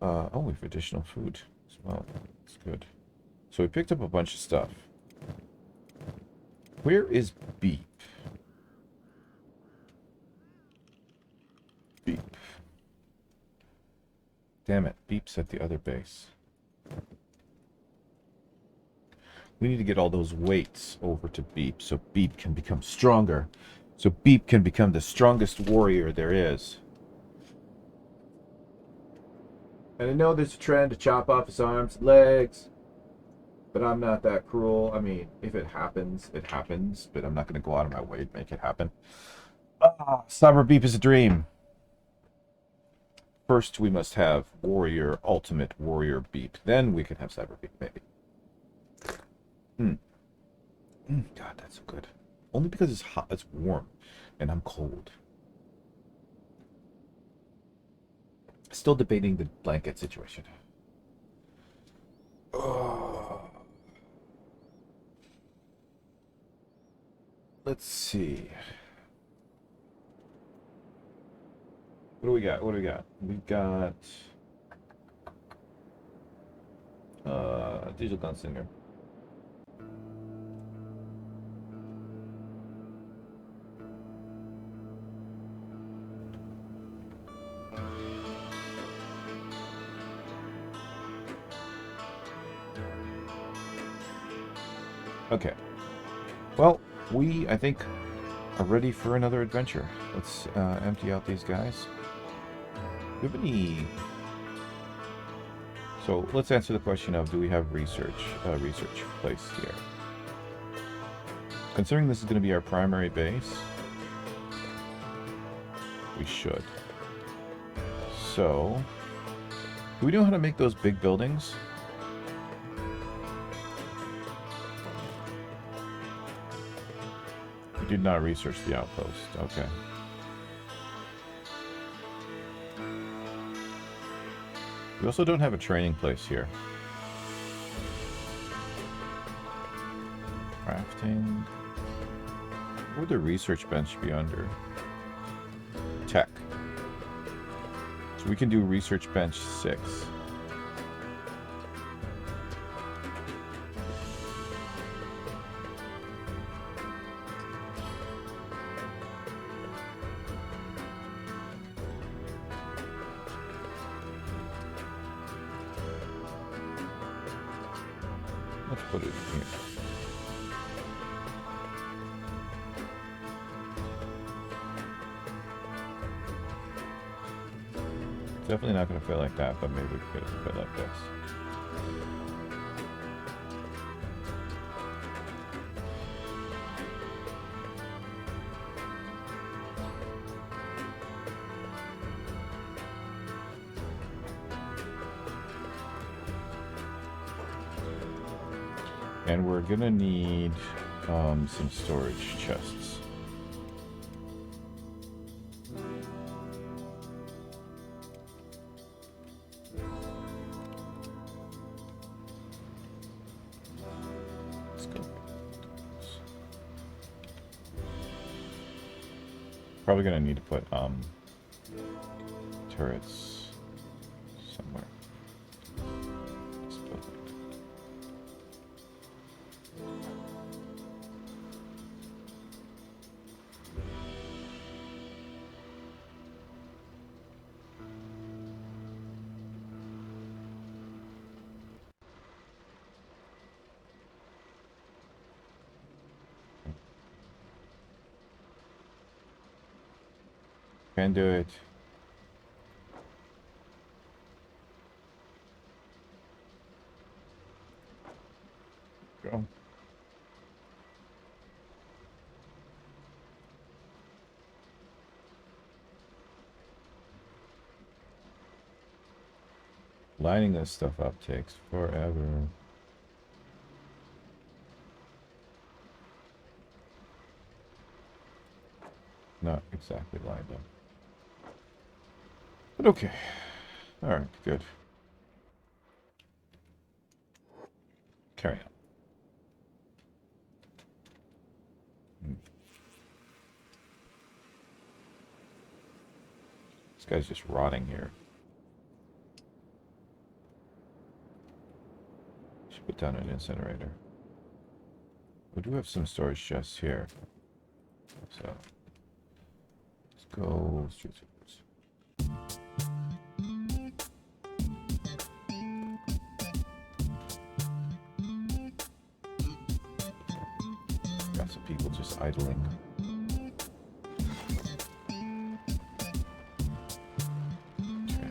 Oh, we have additional food as well. That's good. So we picked up a bunch of stuff. Where is Beep? Beep. Damn it, Beep's at the other base. We need to get all those weights over to Beep so Beep can become stronger. So Beep can become the strongest warrior there is. And I know there's a trend to chop off his arms and legs, but I'm not that cruel. I mean, if it happens, it happens, but I'm not going to go out of my way to make it happen. Cyber Beep is a dream. First, we must have Warrior, Ultimate Warrior Beep. Then we can have Cyber Beep, maybe. God, that's so good. Only because it's hot, it's warm, and I'm cold. Still debating the blanket situation. Let's see. What do we got? What do we got? We've got Digital Gunslinger. Okay. Well, we, I think, are ready for another adventure. Let's empty out these guys. Do we have any... So, let's answer the question of, do we have research place here? Considering this is going to be our primary base, we should. So, do we know how to make those big buildings? We did not research the outpost. Okay. We also don't have a training place here. Crafting. What would the research bench be under? Tech. So we can do research bench 6. Let's put it here. Definitely not going to fit like that, but maybe we could fit like this. And we're gonna need some storage chests. Let's go. Probably gonna need to put turrets somewhere. Let's build it. Can do it. Go. Lining this stuff up takes forever. not exactly lined up. But okay. Alright, good. Carry on. This guy's just rotting here. Should put down an incinerator. We do have some storage chests here. So let's go straight to this. Got some people just idling. Okay.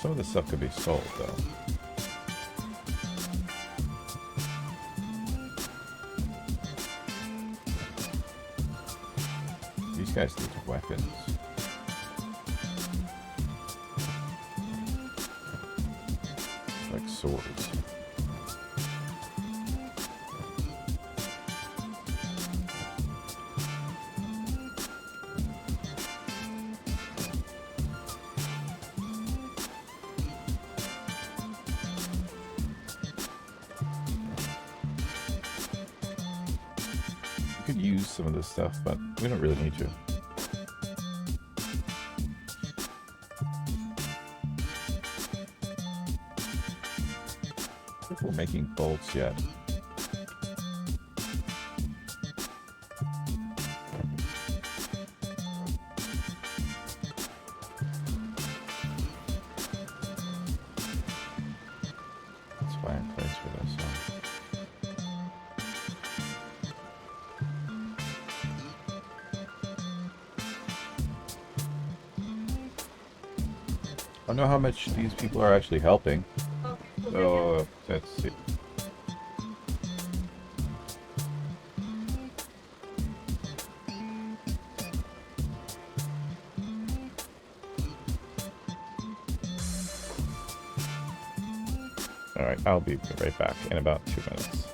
Some of this stuff could be sold, though. These guys need weapons. Like swords. We could use some of this stuff, but we don't really need to. If we're making bolts yet. Let's find a place for this. I don't know how much these people are actually helping. So let's see. Alright, I'll be right back in about 2 minutes.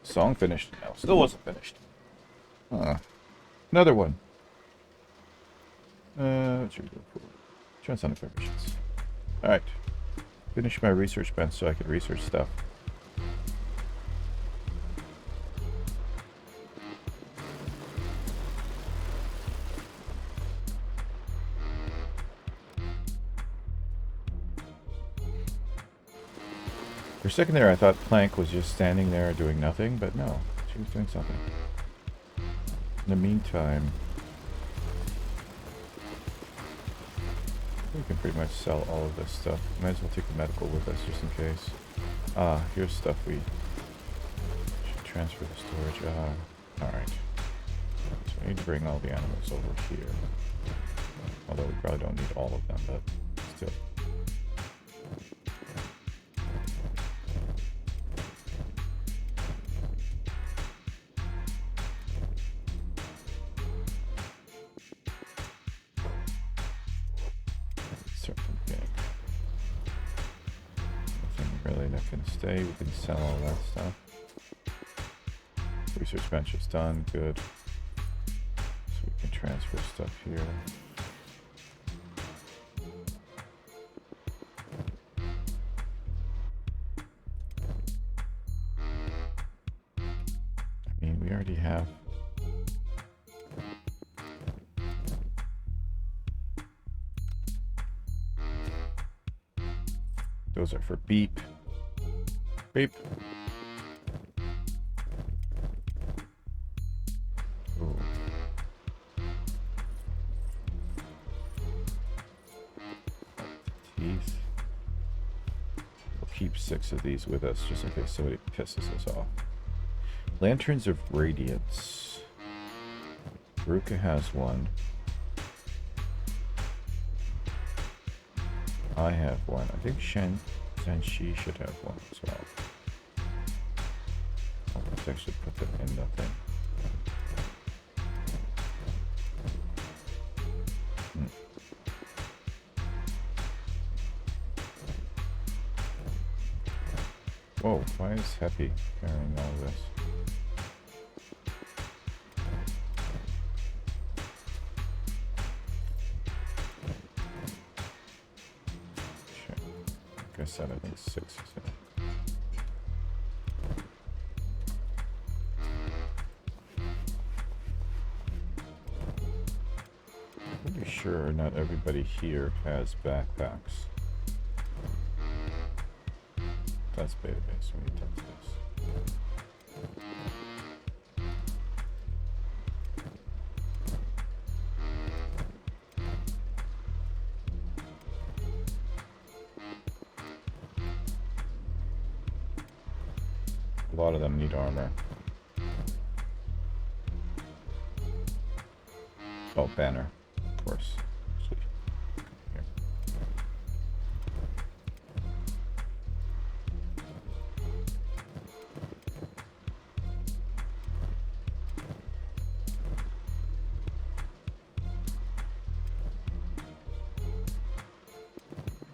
Song finished. No, still wasn't finished. Another one. What should we go for? Transonic vibrations. Alright. Finish my research bench so I can research stuff. For a second there, I thought Plank was just standing there doing nothing, but no, she was doing something. In the meantime, we can pretty much sell all of this stuff. Might as well take the medical with us just in case. Here's stuff we should transfer the storage. Alright. So we need to bring all the animals over here. Although we probably don't need all of them, but still. Stay, we can sell all that stuff. Research bench is done, good. So we can transfer stuff here. I mean, we already have those are for beep. Beep. Ooh. Teeth. We'll keep 6 of these with us just in case somebody pisses us off. Lanterns of Radiance. Ruka has one. I have one. I think Kenshi should have one as well. Let's actually put them in the thing. Whoa, why is Happy carrying all this? Shit. Like I said, I think 6 is it. Pretty sure not everybody here has backpacks. That's beta base. We need to touch this. A lot of them need armor. Oh, banner, of course. Sweet. Here.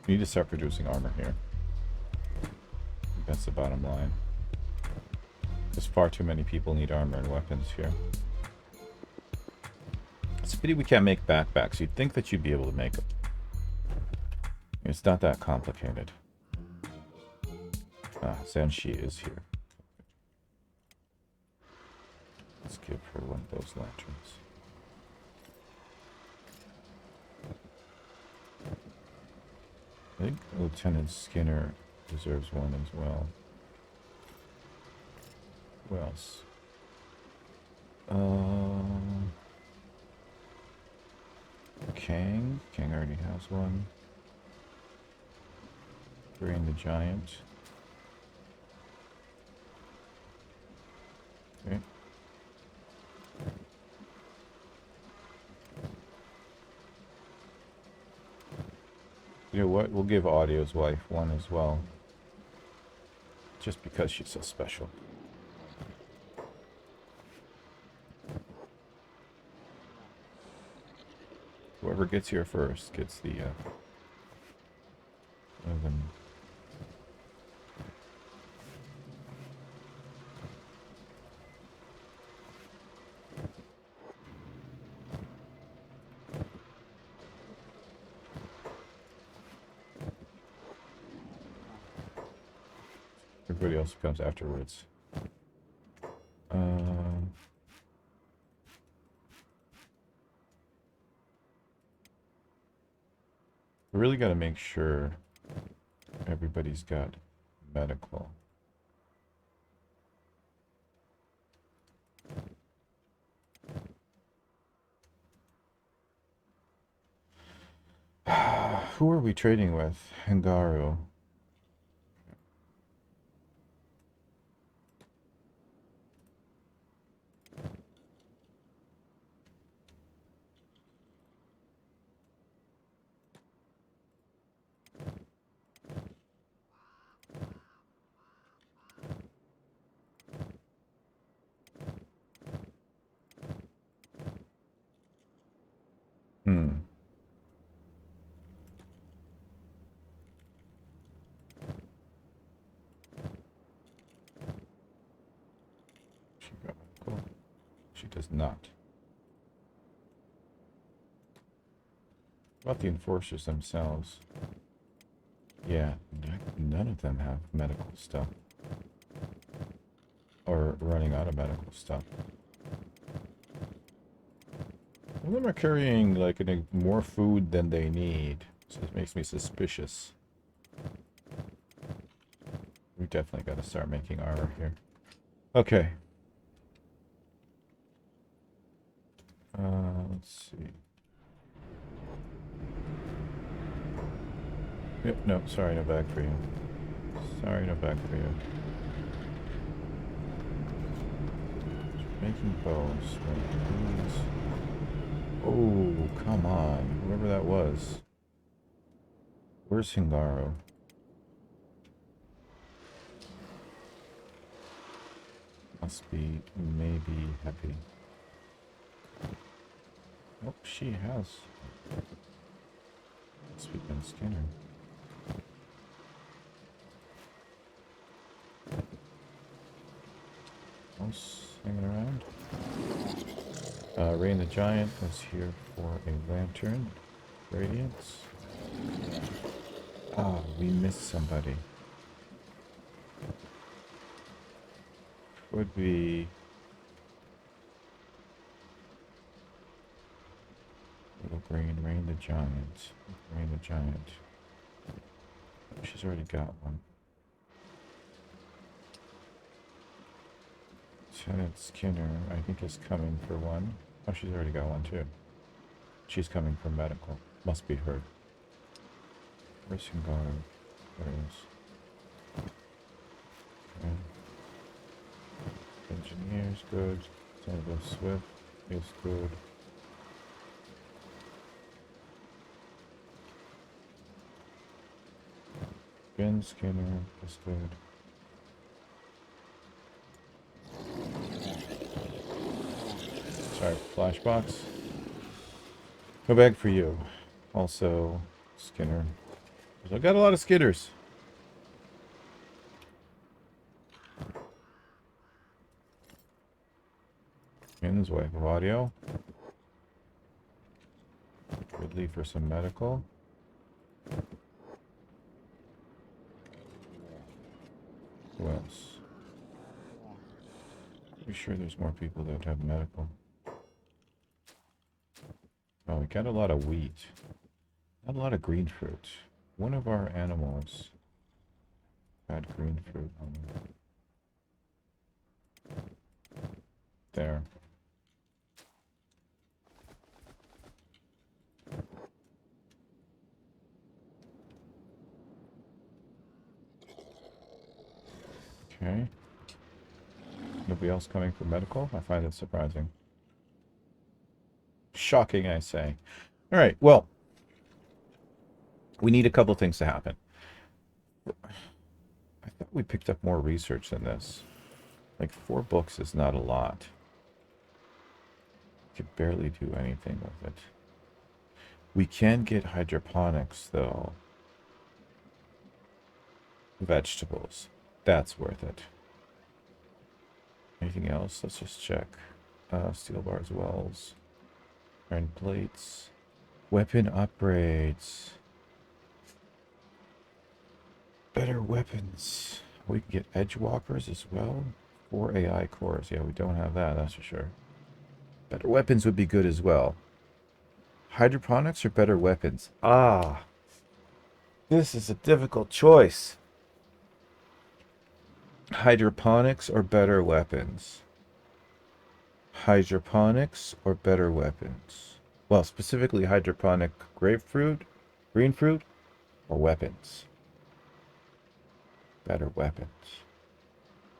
We need to start producing armor here. That's the bottom line. There's far too many people need armor and weapons here. It's a pity we can't make backpacks. You'd think that you'd be able to make them. It's not that complicated. Senshi is here. Let's give her one of those lanterns. I think Lieutenant Skinner deserves one as well. Who else? Kang. Kang already has one. Brain the Giant. Okay. You know what? We'll give Audio's wife one as well. Just because she's so special. Whoever gets here first gets the one of them. Everybody else comes afterwards. We really got to make sure everybody's got medical. Who are we trading with? Hangaru. She does not. What about the enforcers themselves? Yeah, none of them have medical stuff. Or running out of medical stuff. Some of them are carrying like more food than they need. So it makes me suspicious. We definitely got to start making armor here. Okay. Let's see. Yep, no, sorry, no bag for you. Sorry, no bag for you. Making bows. Oh, come on. Whoever that was. Where's Hingaru? Must be maybe heavy. Oh, she has. Sweet and Skinner. Else hanging around? Rain the Giant is here for a lantern. Radiance. Ah, we missed somebody. Would be... Little green, Rain the Giant. Rain the Giant. She's already got one. Lieutenant Skinner, I think, is coming for one. Oh, she's already got one too. She's coming for medical. Must be her. Where's Hingaru? There it is. Okay. Engineer's good. Senator Swift is good. Ben Skinner is good. Sorry, flashbox. No bag for you. Also, Skinner. I got a lot of Skinners. Ken's wife of audio. Ridley for some medical. Who else? Pretty sure there's more people that have medical. Oh, we got a lot of wheat. Not a lot of green fruit. One of our animals had green fruit on it. There. Okay. Nobody else coming for medical? I find it surprising. Shocking, I say. All right, well, we need a couple things to happen. I thought we picked up more research than this. Like 4 books is not a lot. Could barely do anything with it. We can get hydroponics, though. Vegetables. That's worth it. Anything else? Let's just check. Steel bars, wells. Iron plates. Weapon upgrades. Better weapons. We can get edge walkers as well. 4 AI cores. Yeah, we don't have that, that's for sure. Better weapons would be good as well. Hydroponics or better weapons? Ah, this is a difficult choice. Hydroponics or better weapons? Hydroponics or better weapons? Well, specifically hydroponic grapefruit, green fruit, or weapons? Better weapons.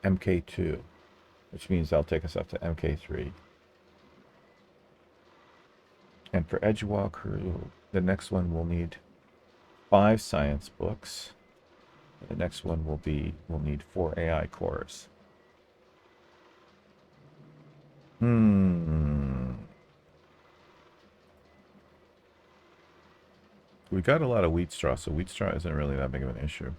MK2, which means that'll take us up to MK3. And for Edgewalker, the next one will need 5 science books. The next one we'll need 4 AI cores. We got a lot of wheat straw, so wheat straw isn't really that big of an issue.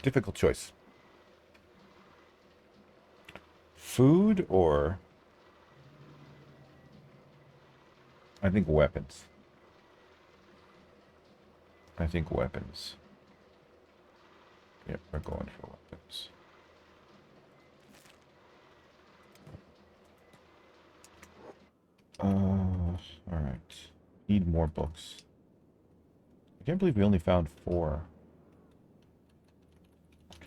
Difficult choice. Food or... I think weapons. I think weapons. Yep, we're going for weapons. Alright. Need more books. I can't believe we only found 4.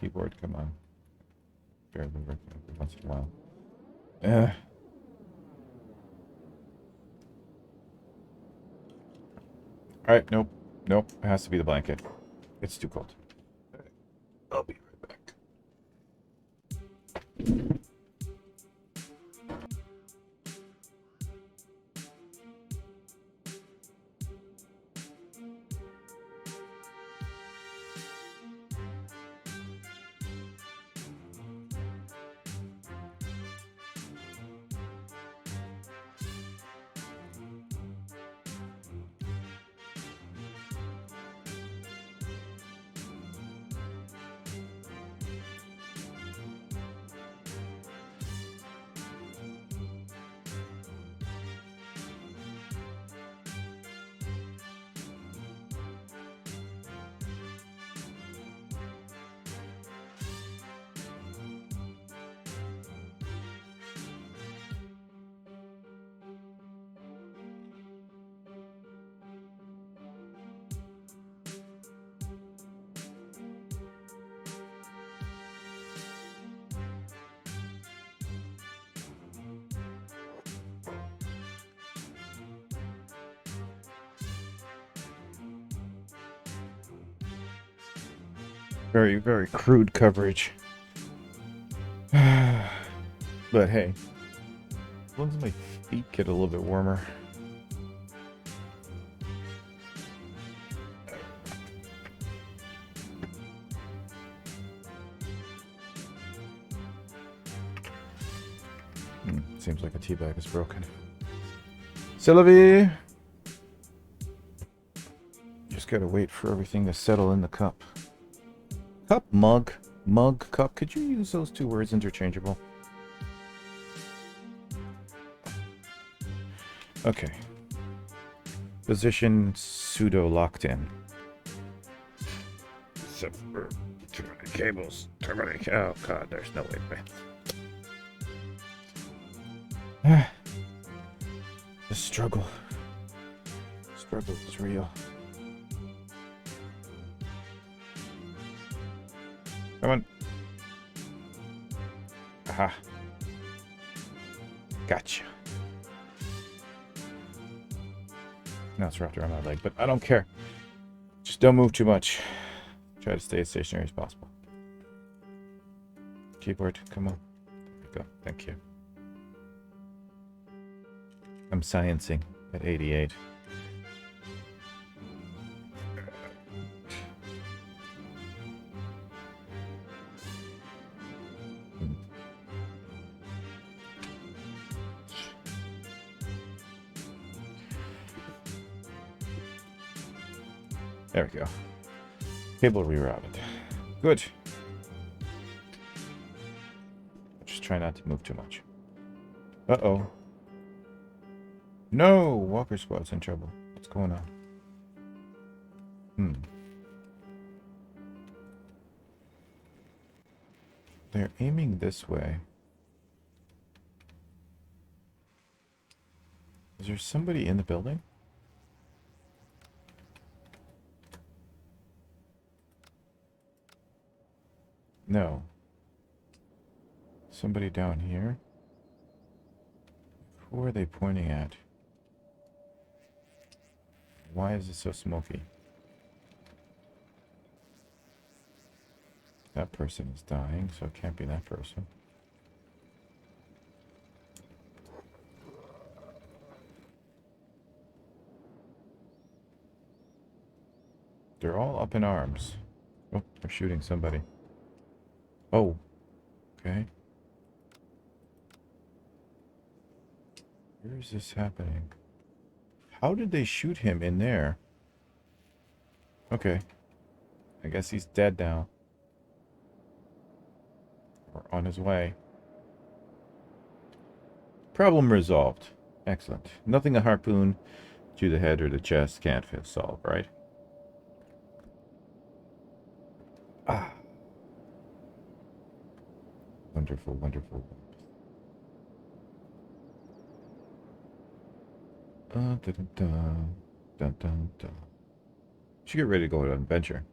Keyboard, come on. Barely working every once in a while. Alright, nope. Nope, it has to be the blanket. It's too cold. I'll be right back. Very, very crude coverage. But hey, as long as my feet get a little bit warmer. Seems like a tea bag is broken. Sylvie! Just gotta wait for everything to settle in the cup. Cup, mug, cup. Could you use those 2 words interchangeable? Okay. Position pseudo locked in. Except for too many cables. Too many. Oh god, there's no way, man. The struggle. Struggle is real. Come on. Aha. Gotcha. Now it's wrapped around my leg, but I don't care. Just don't move too much. Try to stay as stationary as possible. Keyboard, come on. There we go. Thank you. I'm sciencing at 88. There we go. Cable rerouted. Good. Just try not to move too much. Uh-oh. No! Walker Squad's in trouble. What's going on? They're aiming this way. Is there somebody in the building? No. Somebody down here? Who are they pointing at? Why is it so smoky? That person is dying, so it can't be that person. They're all up in arms. Oh, they're shooting somebody. Oh, okay. Where is this happening? How did they shoot him in there? Okay. I guess he's dead now. Or on his way. Problem resolved. Excellent. Nothing a harpoon to the head or the chest can't solve, right? Ah. Wonderful, wonderful. Dun, dun, dun, dun, dun, dun. Should get ready to go on an adventure.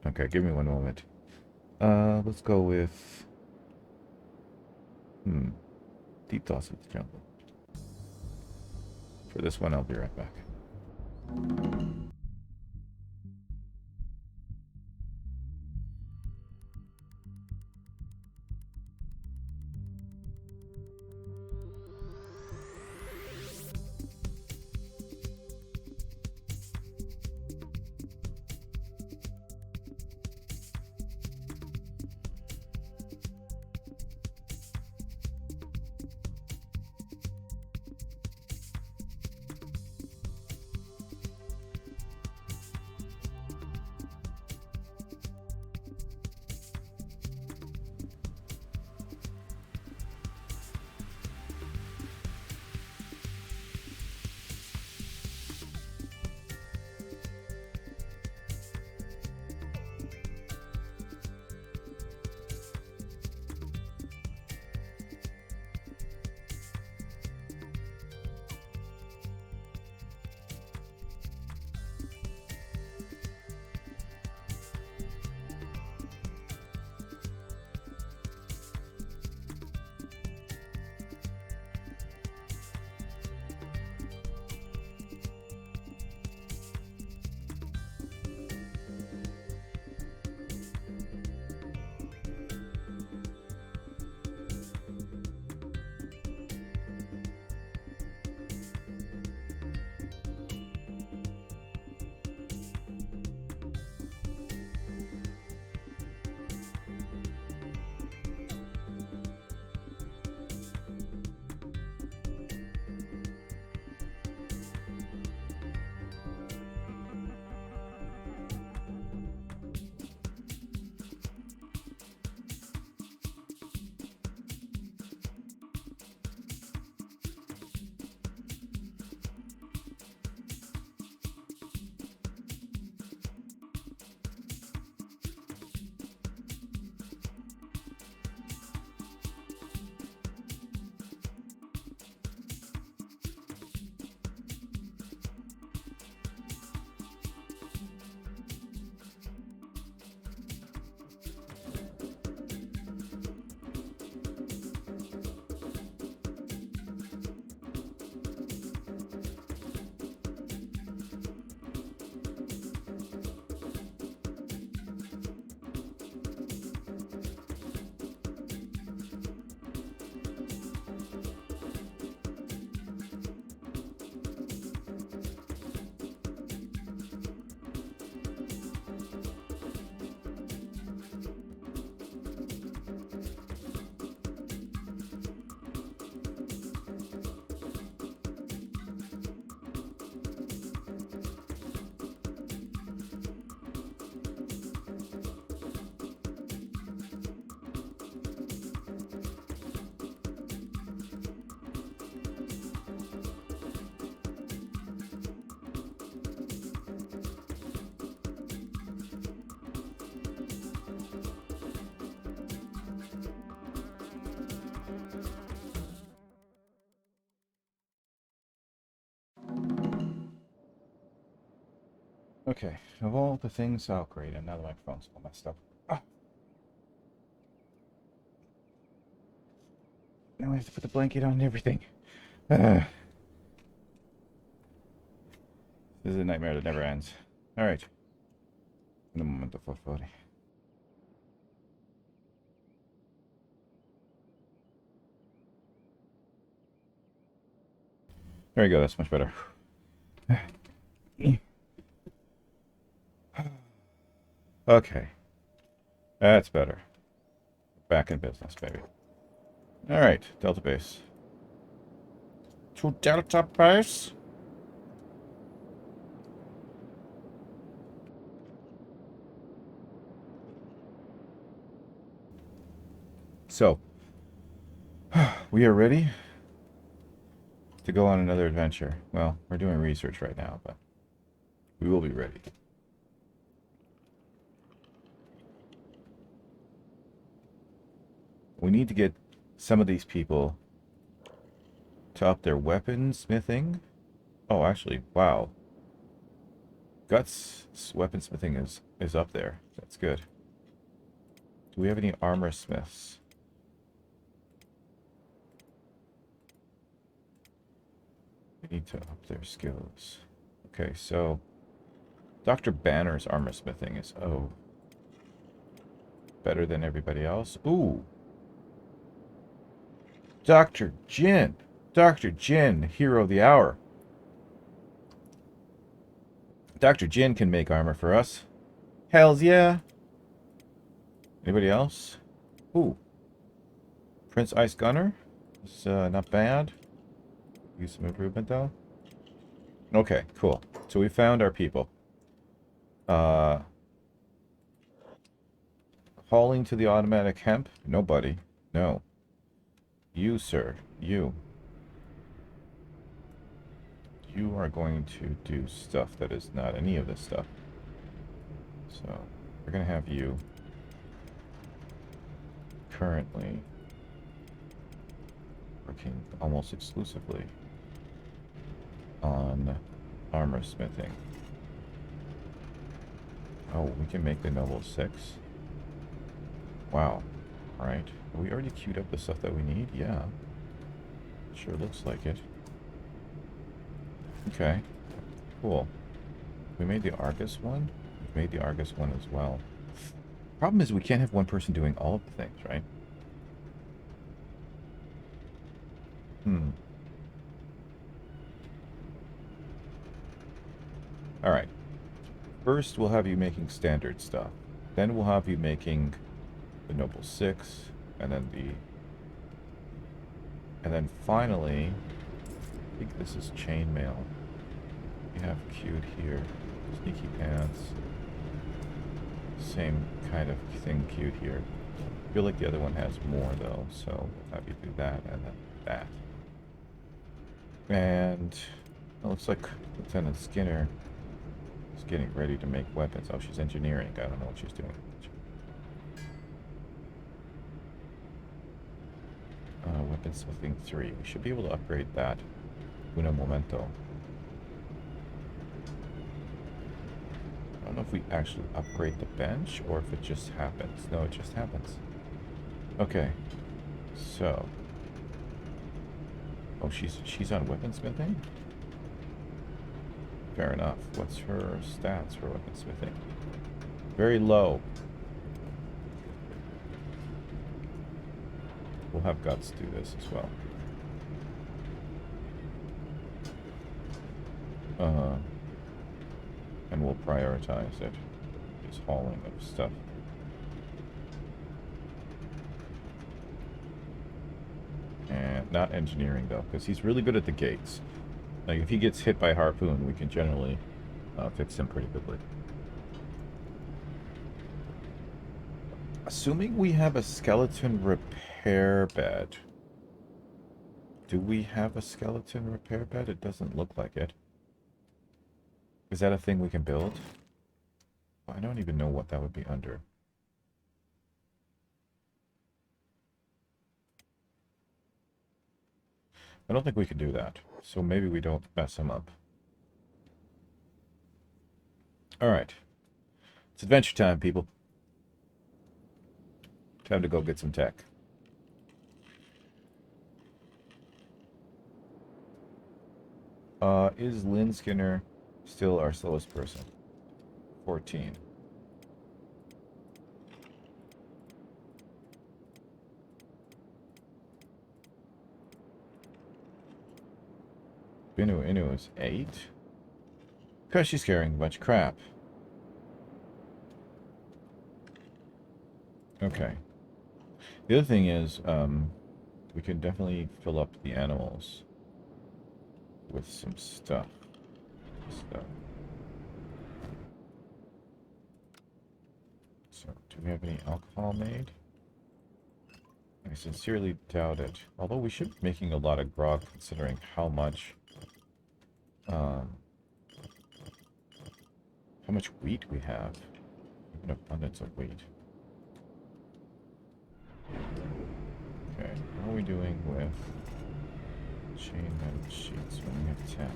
Okay, give me one moment. Let's go with... Deep Thoughts of the Jungle. For this one, I'll be right back. Okay, of all the things, oh great, and now the microphone's all messed up. Ah. Now I have to put the blanket on and everything. This is a nightmare that never ends. Alright. In a moment of body. There we go, that's much better. Okay. That's better. Back in business, baby. Alright, Delta Base. To Delta Base? So, we are ready to go on another adventure. Well, we're doing research right now, but we will be ready. We need to get some of these people to up their weaponsmithing. Oh, actually, wow. Guts weaponsmithing is up there. That's good. Do we have any armor smiths? We need to up their skills. Okay, so Dr. Banner's armor smithing is, oh, better than everybody else. Ooh. Dr. Jin. Dr. Jin, hero of the hour. Dr. Jin can make armor for us. Hells yeah. Anybody else? Ooh. Prince Ice Gunner. It's not bad. Use some improvement though. Okay, cool. So we found our people. Hauling to the automatic hemp? Nobody. No. You, sir. You. You are going to do stuff that is not any of this stuff. So, we're going to have you currently working almost exclusively on armor smithing. Oh, we can make the Noble 6. Wow. Alright. Have we already queued up the stuff that we need? Yeah. Sure looks like it. Okay. Cool. We made the Argus one? We made the Argus one as well. Problem is we can't have one person doing all of the things, right? Alright. First we'll have you making standard stuff. Then we'll have you making the Noble 6. And then finally, I think this is chainmail. We have queued here. Sneaky pants. Same kind of thing queued here. I feel like the other one has more though, so we'll have you do that and then that. And it looks like Lieutenant Skinner is getting ready to make weapons. Oh, she's engineering. I don't know what she's doing. Weaponsmithing 3. We should be able to upgrade that. Uno momento. I don't know if we actually upgrade the bench or if it just happens. No, it just happens. Okay. So. Oh, she's on weaponsmithing? Fair enough. What's her stats for weaponsmithing? Very low. We'll have Guts do this as well. And we'll prioritize it. This hauling of stuff. And not engineering though, because he's really good at the gates. Like if he gets hit by harpoon, we can generally fix him pretty quickly. Assuming we have a skeleton repair bed. Do we have a skeleton repair bed? It doesn't look like it. Is that a thing we can build? I don't even know what that would be under. I don't think we can do that. So maybe we don't mess him up. Alright. It's adventure time, people. Time to go get some tech. Is Lynn Skinner still our slowest person? 14. Inu is 8. Because she's carrying a bunch of crap. Okay. The other thing is, we can definitely fill up the animals with some stuff. So, do we have any alcohol made? I sincerely doubt it. Although we should be making a lot of grog considering how much wheat we have. An abundance of wheat. Okay, how are we doing with chain metal sheets? We only have 10.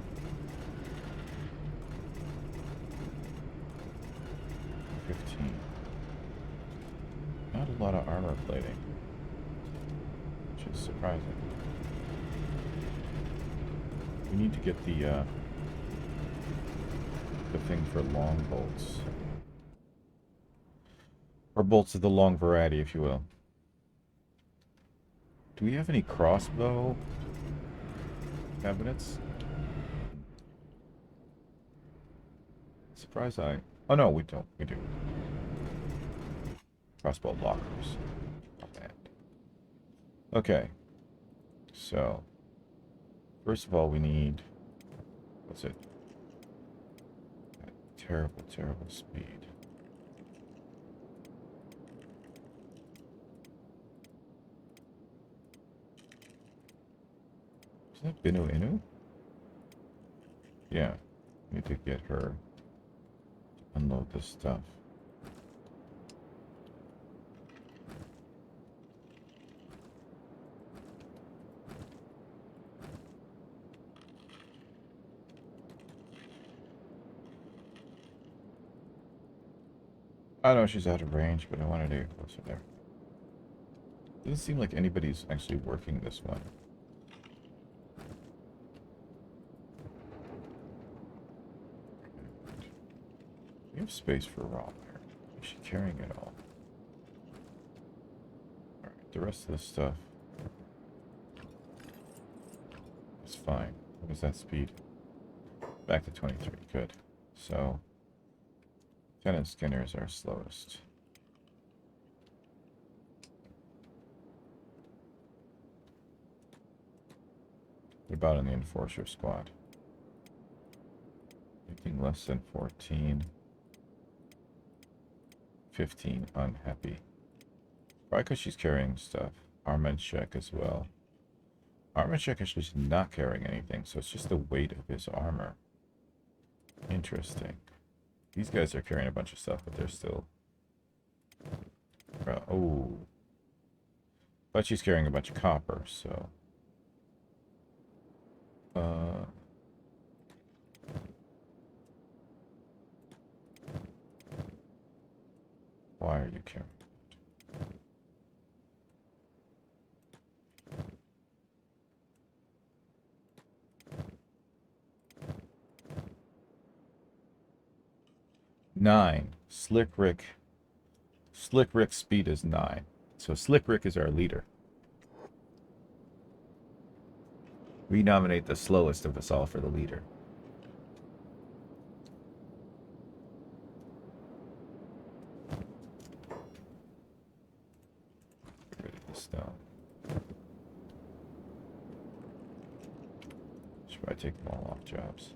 15. Not a lot of armor plating, which is surprising. We need to get the thing for long bolts. Or bolts of the long variety, if you will. Do we have any crossbow cabinets? Surprise I... Oh no, we don't. We do. Crossbow lockers. Not bad. Okay. So, first of all, we need... What's it? That terrible, terrible speed. Is that Inu? Yeah. We need to get her to unload this stuff. I know she's out of range, but I wanted to get closer there. Doesn't seem like anybody's actually working this one. We have space for raw there. Is she carrying it all? Alright, the rest of this stuff is fine. What was that speed? Back to 23. Good. So, Lieutenant Skinner is our slowest. What about in the Enforcer squad? Anything less than 14. 15. Unhappy. Probably because she's carrying stuff. Armament check as well. Armament check actually is not carrying anything, so it's just the weight of his armor. Interesting. These guys are carrying a bunch of stuff, but they're still... oh. But she's carrying a bunch of copper, so... Why are you carrying it? Nine. Slick Rick's speed is 9. So Slick Rick is our leader. We nominate the slowest of us all for the leader. Get rid of this stone. Should probably take them all off jobs.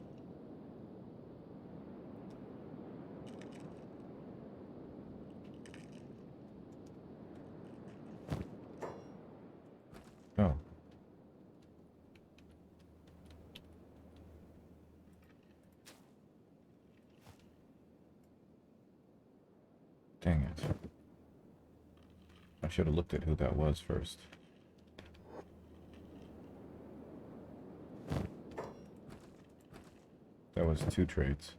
Oh. Dang it. I should have looked at who that was first. That was 2 trades.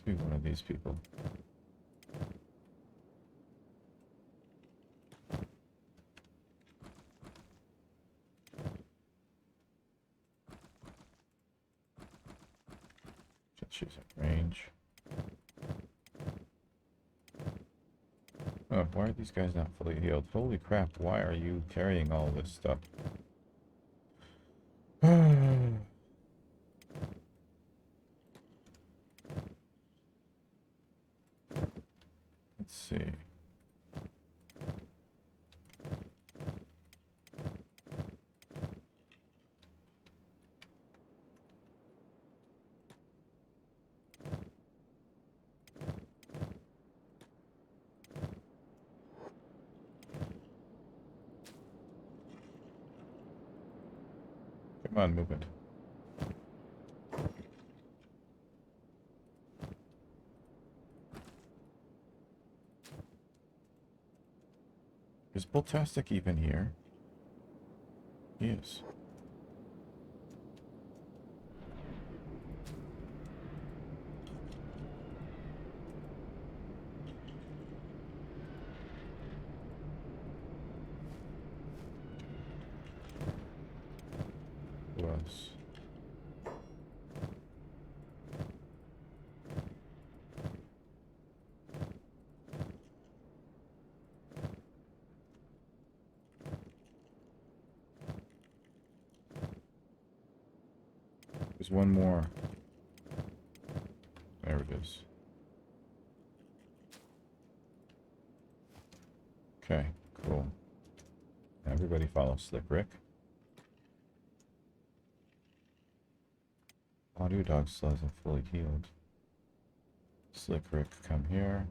be one of these people. Choose a range. Oh, why are these guys not fully healed? Holy crap, why are you carrying all this stuff? Let's see. Come on, movement. Is Boltastic even here? He is. Who else? There's one more. There it is. Okay, cool. Everybody follow Slick Rick. Audio Dog still hasn't fully healed. Slick Rick, come here.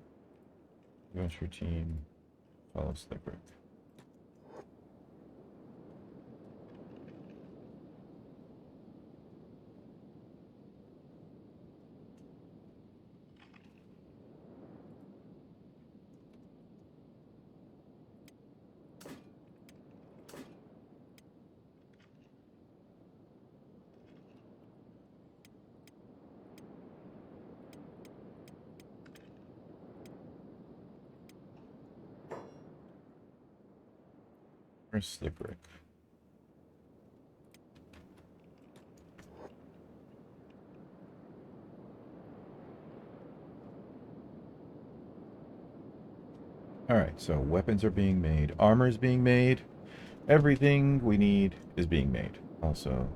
Adventure team, follow Slick Rick. Where's Slick Rick? Alright, so weapons are being made, armor is being made, everything we need is being made. Also,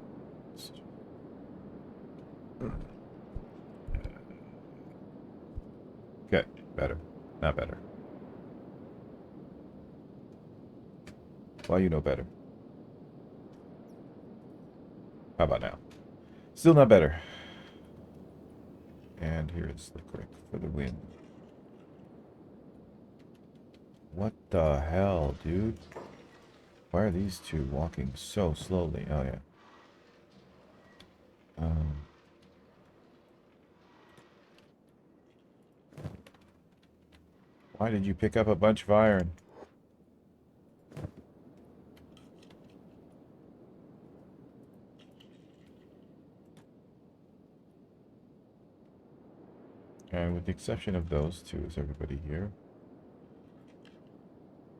okay, better, not better. Why you know better? How about now? Still not better. And here is the Crick for the win. What the hell, dude? Why are these two walking so slowly? Oh, yeah. Why did you pick up a bunch of iron? And with the exception of those two, is everybody here?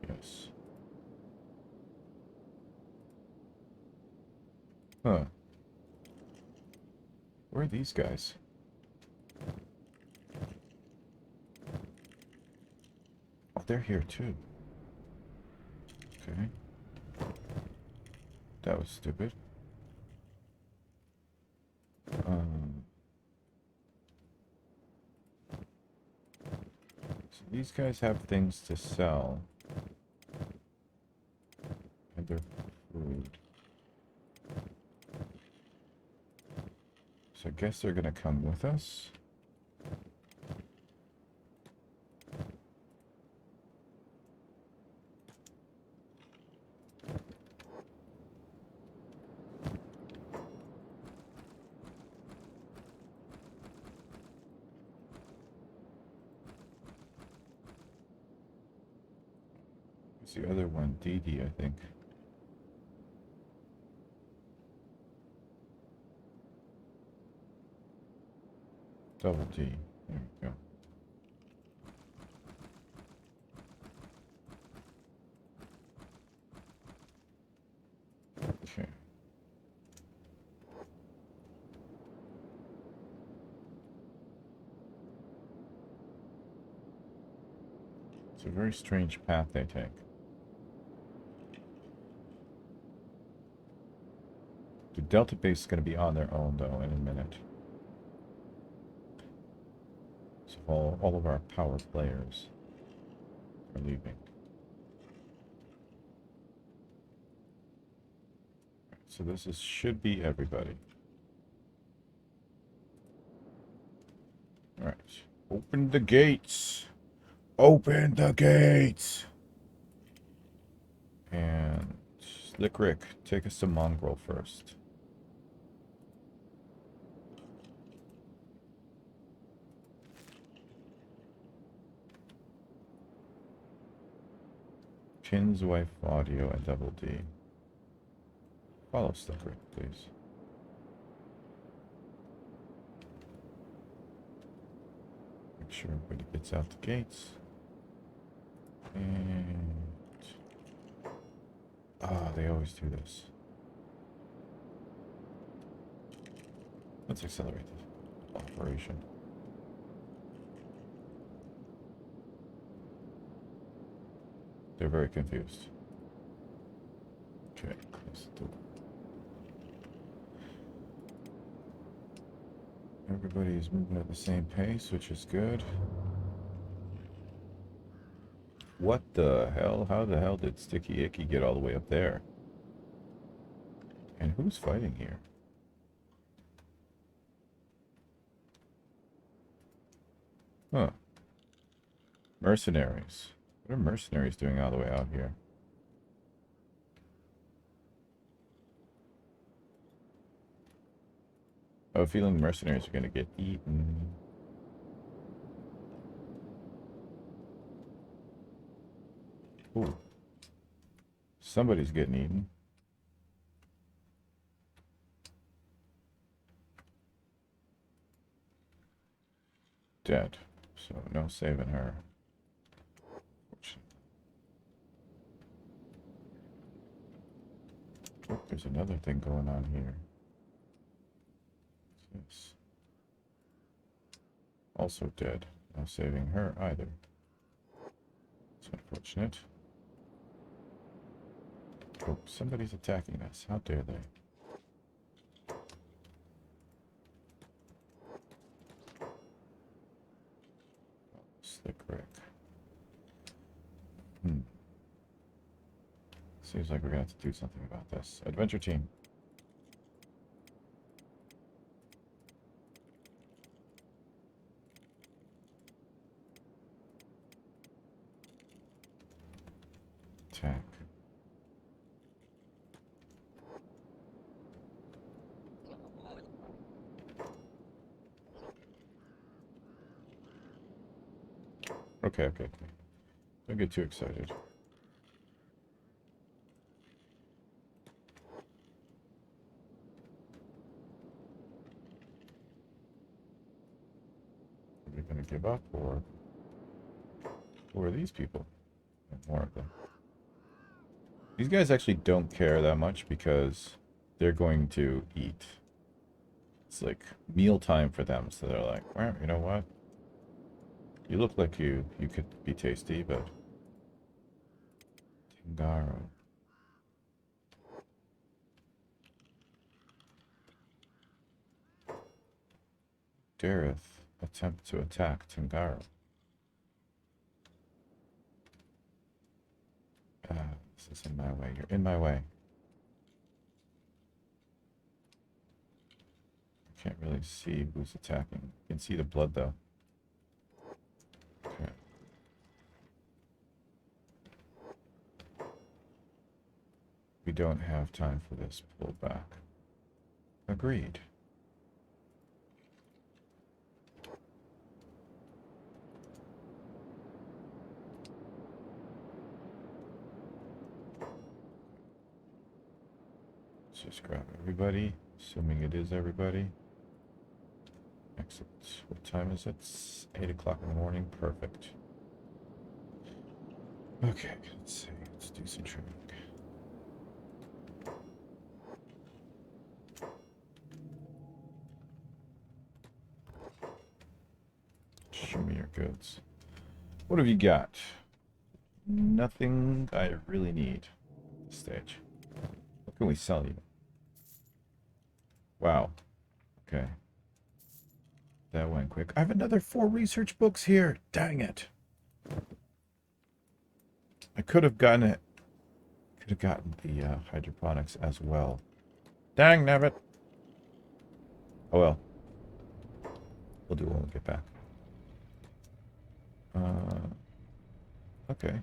Yes. Huh. Where are these guys? Oh, they're here too. Okay. That was stupid. So these guys have things to sell. And their food. So I guess they're gonna come with us. It's the other one, DD, I think. Double D. There we go. Okay. It's a very strange path they take. The Delta base is going to be on their own, though, in a minute. So all of our power players are leaving. So this should be everybody. All right. Open the gates. Open the gates. And Slick Rick, take us to Mongrel first. Chin's wife audio and Double D. Follow Slick Rick, please. Make sure everybody gets out the gates. And... they always do this. Let's accelerate this operation. They're very confused. Okay, let's do it. Everybody's moving at the same pace, which is good. What the hell? How the hell did Sticky Icky get all the way up there? And who's fighting here? Huh. Mercenaries. What are mercenaries doing all the way out here? I have a feeling mercenaries are going to get eaten. Ooh. Somebody's getting eaten. Dead. So no saving her. Oh, there's another thing going on here. Yes. Also dead. No saving her either. It's unfortunate. Oh, somebody's attacking us. How dare they? Slick Rick. Seems like we're gonna have to do something about this. Adventure team. Attack. Okay. Don't get too excited. Are we gonna give up, or who are these people? More of them. These guys actually don't care that much because they're going to eat. It's like mealtime for them, so they're like, well, you know what? You look like you could be tasty, but... Tangaro. Dareth attempt to attack Tangaro. This is in my way. You're in my way. I can't really see who's attacking. You can see the blood, though. Okay. We don't have time for this. Pull back. Agreed. Let's just grab everybody, assuming it is everybody. What time is it? It's 8 o'clock in the morning. Perfect. Okay, let's see. Let's do some trimming. Show me your goods. What have you got? Nothing I really need at this stage. What can we sell you? Wow. Okay. That went quick. I have another 4 research books here. Dang it. I could have gotten it. Could have gotten the hydroponics as well. Dang nabbit. Oh well. We'll do it when we get back. Okay.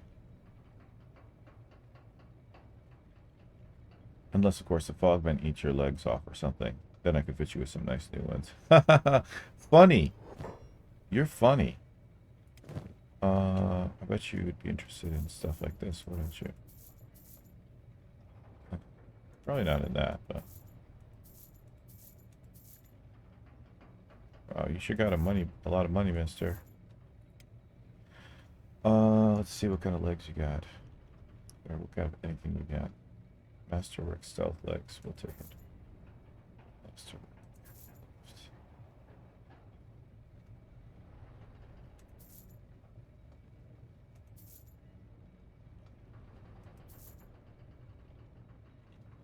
Unless, of course, the fogmen eat your legs off or something. Then I could fit you with some nice new ones. Funny. You're funny. I bet you would be interested in stuff like this, wouldn't you? Probably not in that, but... Wow, you sure got a lot of money, mister. Let's see what kind of legs you got. Or what kind of anything you got. Masterwork stealth legs. We'll take it. Masterwork.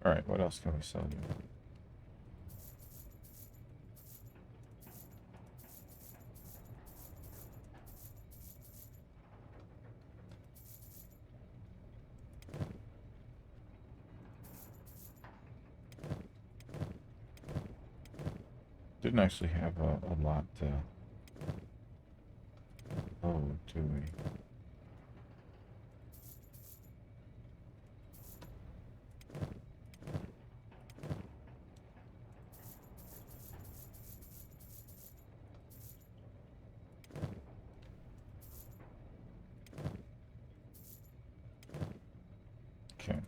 Alright, what else can we sell you? Didn't actually have a lot. Oh, do we? Okay.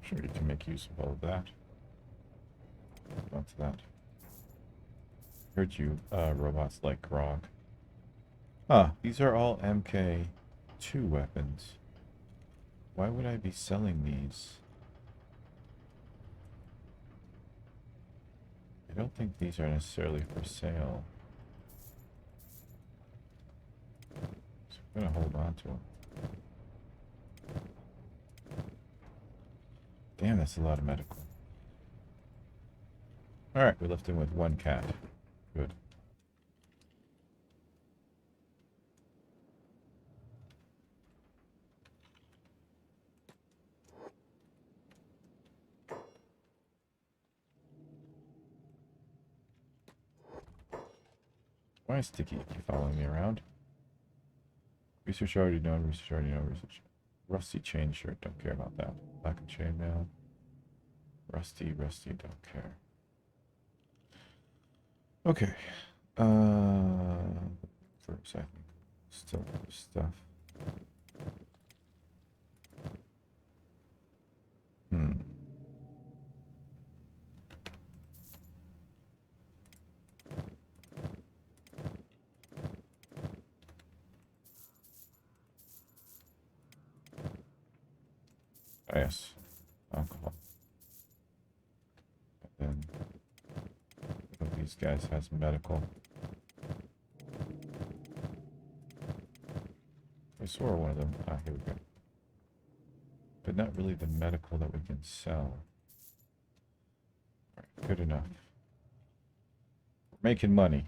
Sure, you can make use of all of that. What's that? Heard you, robots like grog. Huh, these are all MK2 weapons. Why would I be selling these? I don't think these are necessarily for sale. So I'm gonna hold on to them. Damn, that's a lot of medical. Alright, we left him with 1 cat. Good. Why is Sticky keep following me around? Research already known, research already known, research. Rusty chain shirt, don't care about that. Black and chain mail. Rusty, don't care. Okay. First, I think. Still stuff. Oh, yes. Alcohol. And then one of these guys has medical. I saw one of them. Ah, here we go. But not really the medical that we can sell. Alright, good enough. We're making money.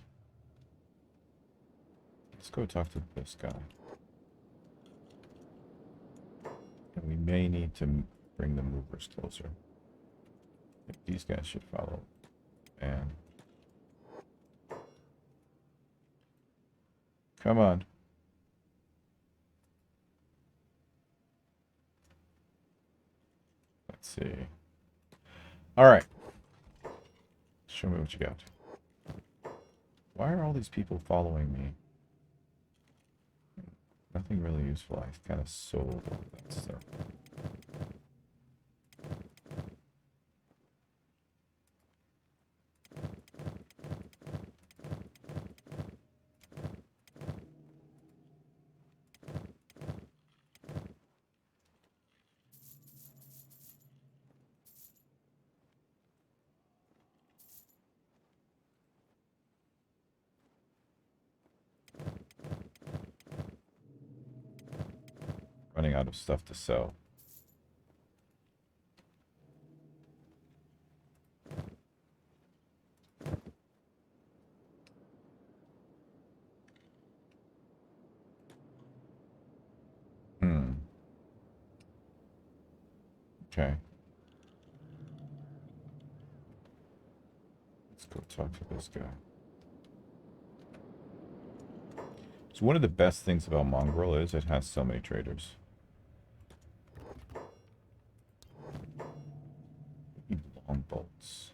Let's go talk to this guy. And we may need to bring the movers closer. These guys should follow. And come on. Let's see. All right. Show me what you got. Why are all these people following me? Nothing really useful. I kind of sold all that stuff. running out of stuff to sell. Okay. Let's go talk to this guy. So one of the best things about Mongrel is it has so many traders. Long bolts.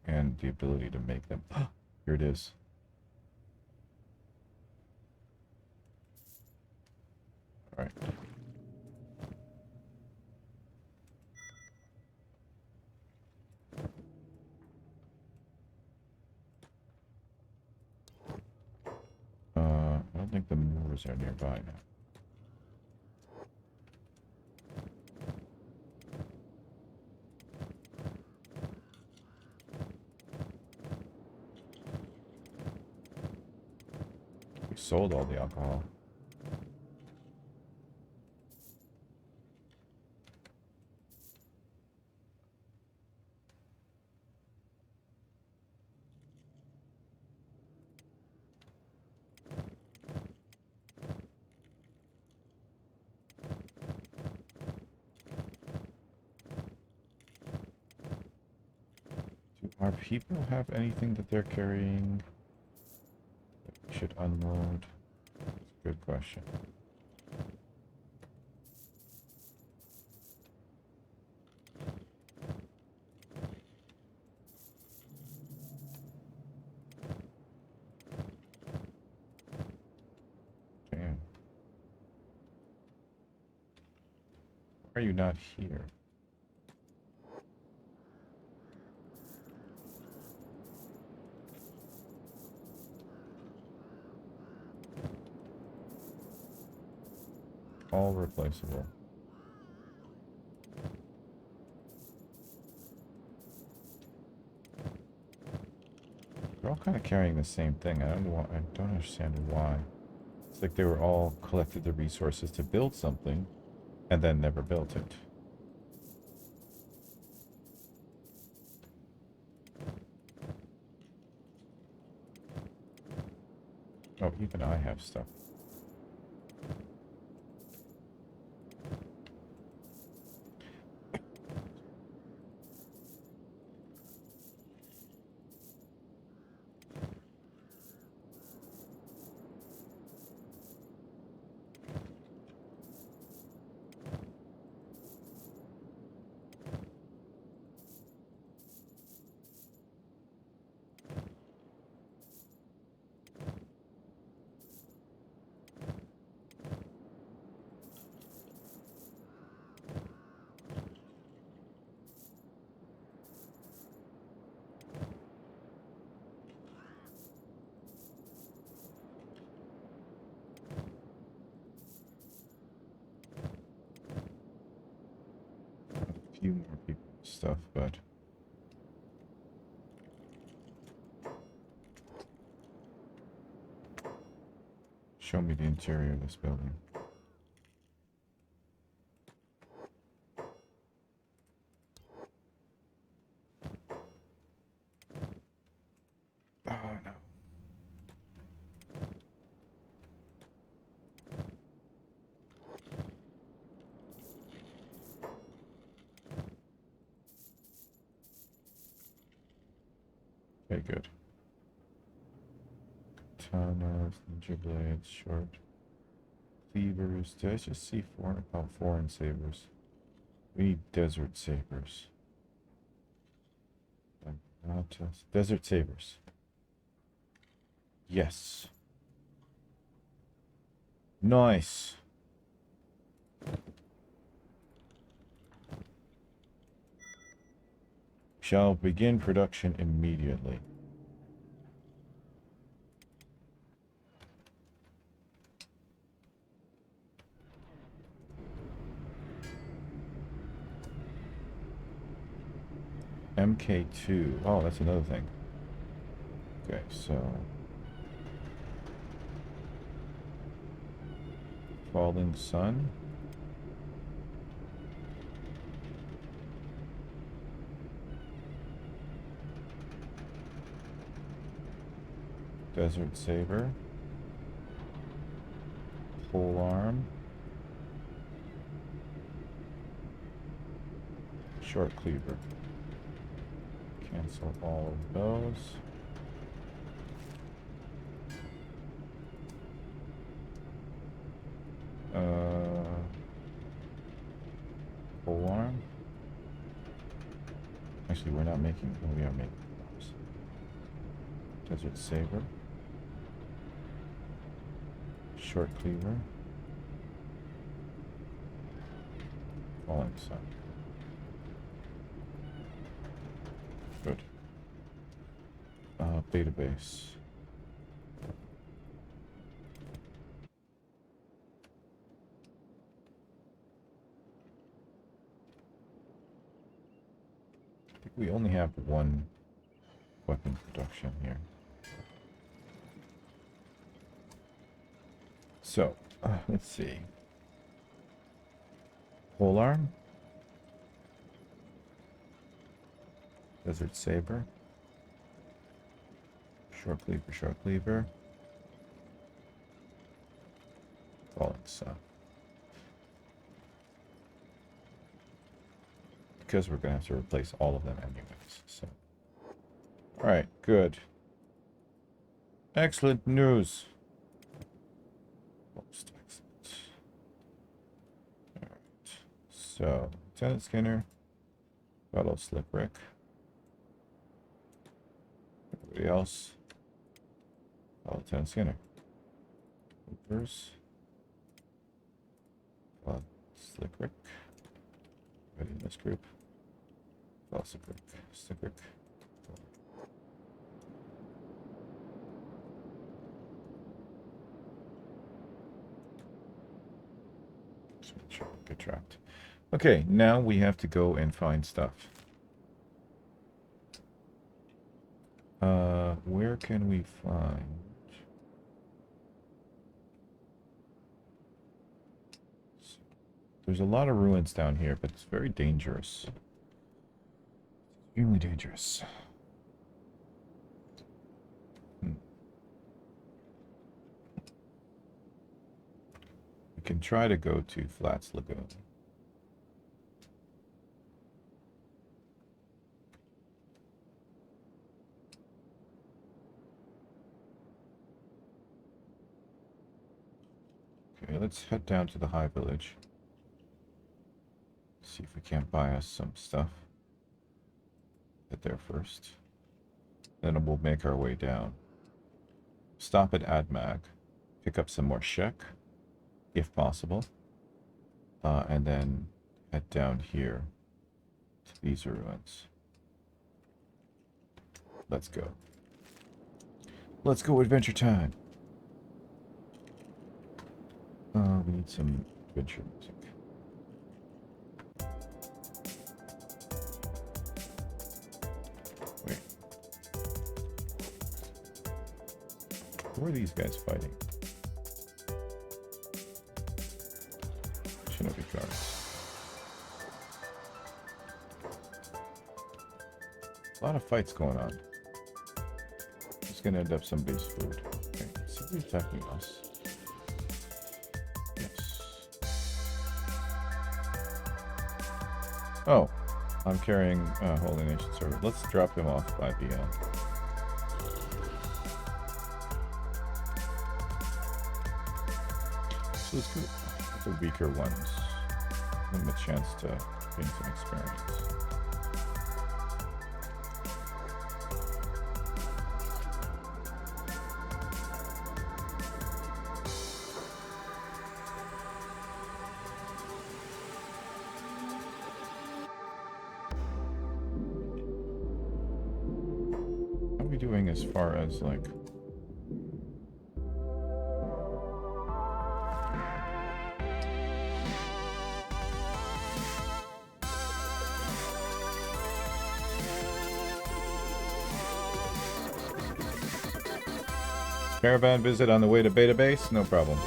And the ability to make them. Here it is. All right. I don't think the Moors are nearby now. We sold all the alcohol. Do our people have anything that they're carrying that we should unload? That's a good question. Damn. Why are you not here? All replaceable. They're all kind of carrying the same thing. I don't understand why. It's like they were all collected the resources to build something and then never built it. Oh, even I have stuff. A few more people stuff, but show me the interior of this building. Oh no. Okay, good. Katanas, ninja blades, short cleavers. Did I just see about foreign sabers? We need desert sabers. Desert sabers. Yes. Nice. Shall begin production immediately. MK2. Oh, that's another thing. Okay, so Falling sun. Desert saber. Pole arm. Short cleaver. Cancel all of those. Pole arm. Actually, we're not making. Oh, we are making those. Desert saber. Short cleaver. Falling sun. Good. Beta base. I think we only have one weapon production here. So, let's see. Pole arm. Desert saber. Short cleaver, short cleaver. Falling sun. Because we're going to have to replace all of them anyways. So, alright, good. Excellent news. Most excellent. Alright. So, Lieutenant Skinner. Fellow Slick-Rick. Everybody else. Lieutenant Skinner. Hoopers. Slick-Rick. Ready in this group. Slick-Rick. Slick-Rick. Just make sure we get tracked. Okay, now we have to go and find stuff. Where can we find... There's a lot of ruins down here, but it's very dangerous. Extremely dangerous. We can try to go to Flats Lagoon. Okay, let's head down to the High Village. See if we can't buy us some stuff. Get there first. Then we'll make our way down. Stop at Admag. Pick up some more Shek, if possible. And then head down here to these ruins. Let's go. Let's go, adventure time. We need some adventure music. Wait. Who are these guys fighting? Shinobi guards. A lot of fights going on. It's gonna end up somebody's food. Okay, let's see who's attacking us. Oh, I'm carrying Holy Nation server. Let's drop him off by the So let's go with the weaker ones. Give them a chance to gain some experience. Doing as far as like caravan visit on the way to beta base? No problem.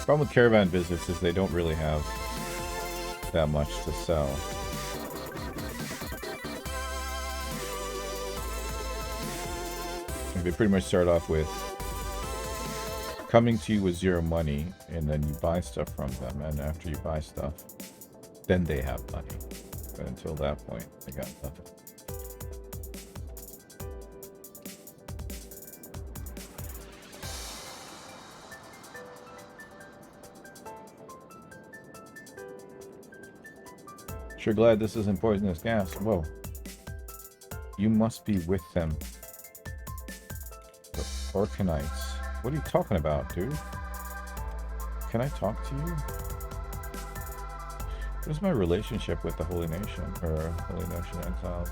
Problem with caravan visits is they don't really have that much to sell. They pretty much start off with coming to you with 0 money, and then you buy stuff from them, and after you buy stuff, then they have money. But until that point, they got nothing. Sure glad this isn't poisonous gas. Whoa. You must be with them. The Orkanites. What are you talking about, dude? Can I talk to you? What is my relationship with the Holy Nation? Or Holy Nation Exiles?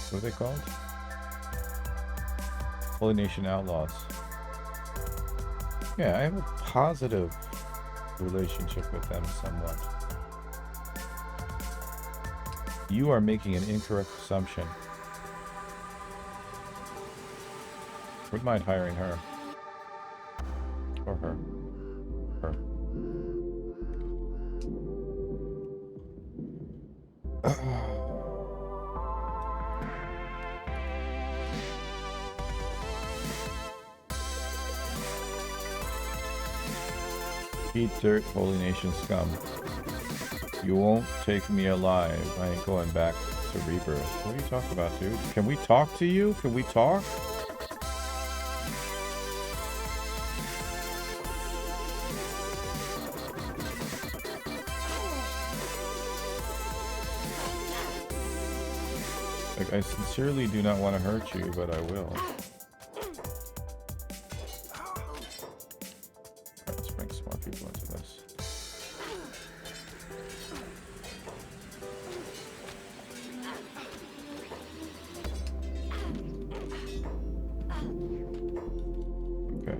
What are they called? Holy Nation Outlaws. Yeah, I have a positive relationship with them somewhat. You are making an incorrect assumption. Wouldn't mind hiring her. Or her. Her. Eat dirt, Holy Nation scum. You won't take me alive. I ain't going back to rebirth. What are you talking about, dude? Can we talk to you? Can we talk? Like, I sincerely do not want to hurt you, but I will. Let's bring some more people into this. Okay.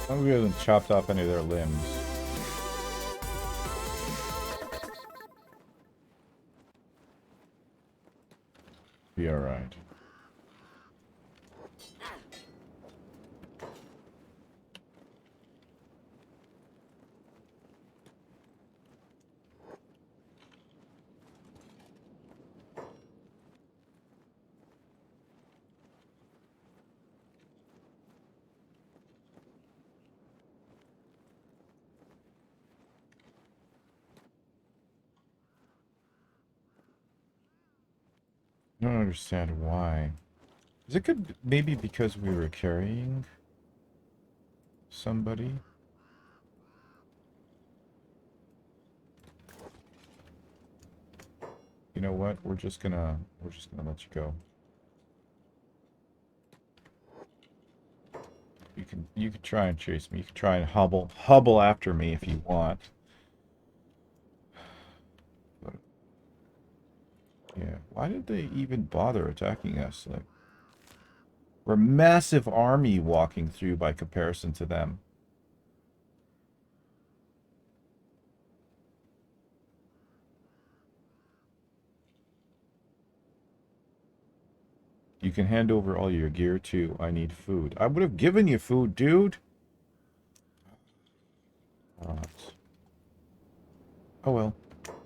I don't think we haven't chopped off any of their limbs. Be alright. I don't understand why. Is it good? Maybe because we were carrying somebody? You know what? We're just gonna let you go. You can try and chase me. You can try and hubble after me if you want. But, yeah, why did they even bother attacking us? Like, we're a massive army walking through by comparison to them. You can hand over all your gear too. I need food. I would have given you food, dude. Right. Oh well.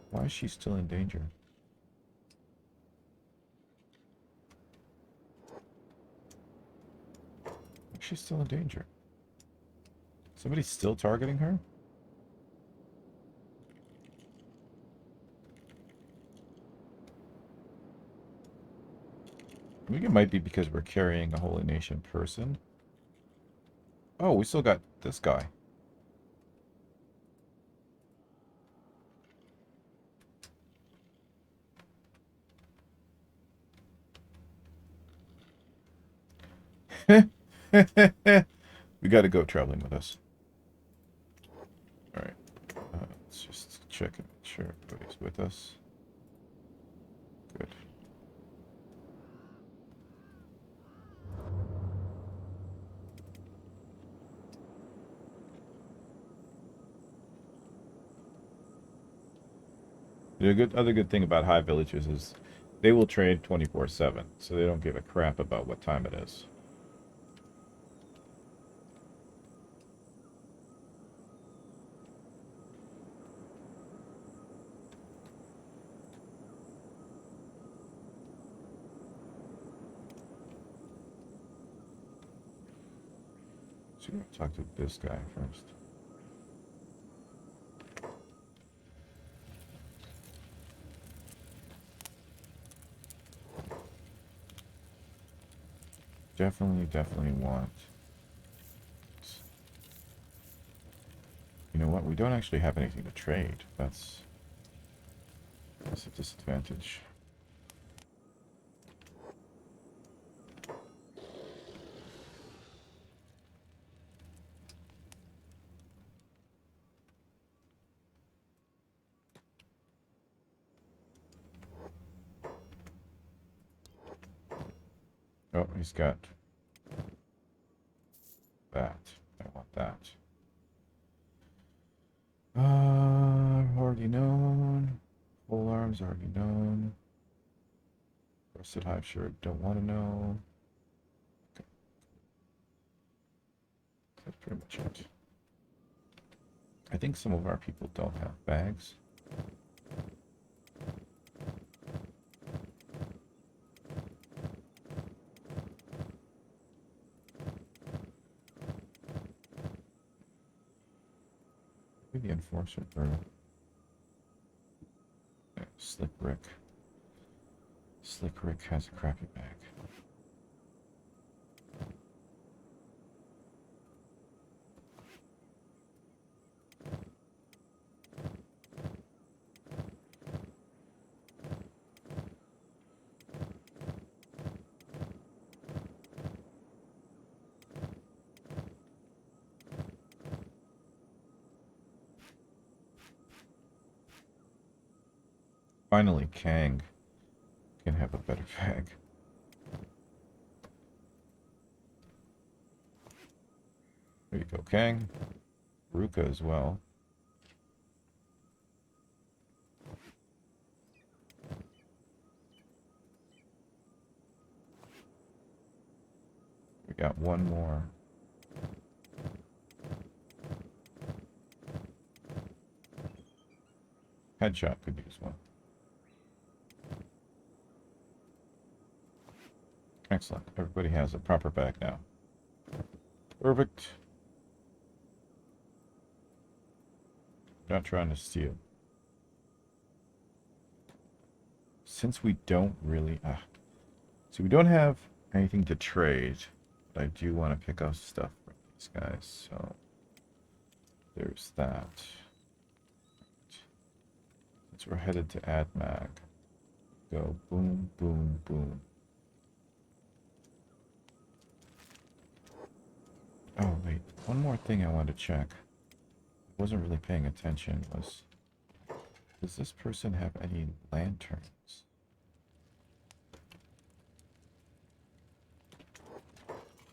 Why is she still in danger? She's still in danger. Somebody's still targeting her? I think it might be because we're carrying a Holy Nation person. Oh, we still got this guy. We got to go traveling with us. All right. Let's just check and make sure everybody's with us. Good. The other good thing about high villages is they will trade 24/7, so they don't give a crap about what time it is. So we're gonna talk to this guy first. Definitely want. You know what? We don't actually have anything to trade. That's a disadvantage. Oh, he's got that. I want that. Already known. Full arms already known. Rusted hive shirt, don't want to know. Okay. That's pretty much it. I think some of our people don't have bags. Maybe the enforcer bird. Slick Rick. Slick Rick has a crappy bag. Finally, Kang can have a better bag. There you go, Kang. Ruka as well. We got one more. Headshot could use one. Excellent. Everybody has a proper bag now. Perfect. Not trying to steal. Since we don't really... so we don't have anything to trade, but I do want to pick up stuff from these guys, so... There's that. Since we're headed to AdMag, go boom, boom, boom. Oh, wait. One more thing I wanted to check. I wasn't really paying attention was... Does this person have any lanterns?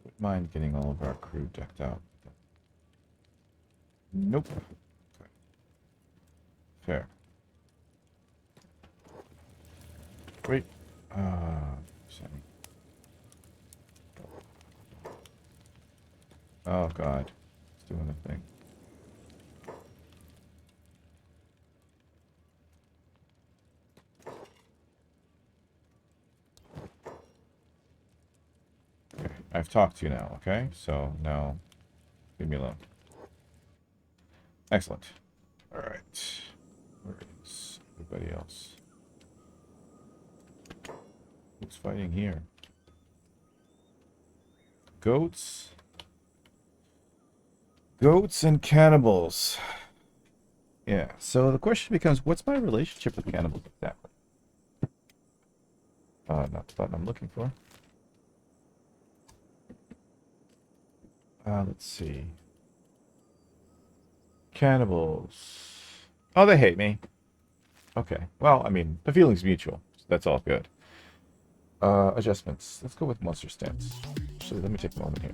Wouldn't mind getting all of our crew decked out. Nope. Okay. Fair. Wait. Sorry. Oh god. It's doing a thing. Okay. I've talked to you now, okay? So now leave me alone. Excellent. Alright. Where is everybody else? Who's fighting here? Goats? Goats and cannibals. Yeah, so the question becomes, what's my relationship with cannibals exactly? Not the button I'm looking for. Let's see. Cannibals. Oh, they hate me. Okay. Well, I mean, the feeling's mutual. So that's all good. Adjustments. Let's go with monster stance. Actually, let me take a moment here.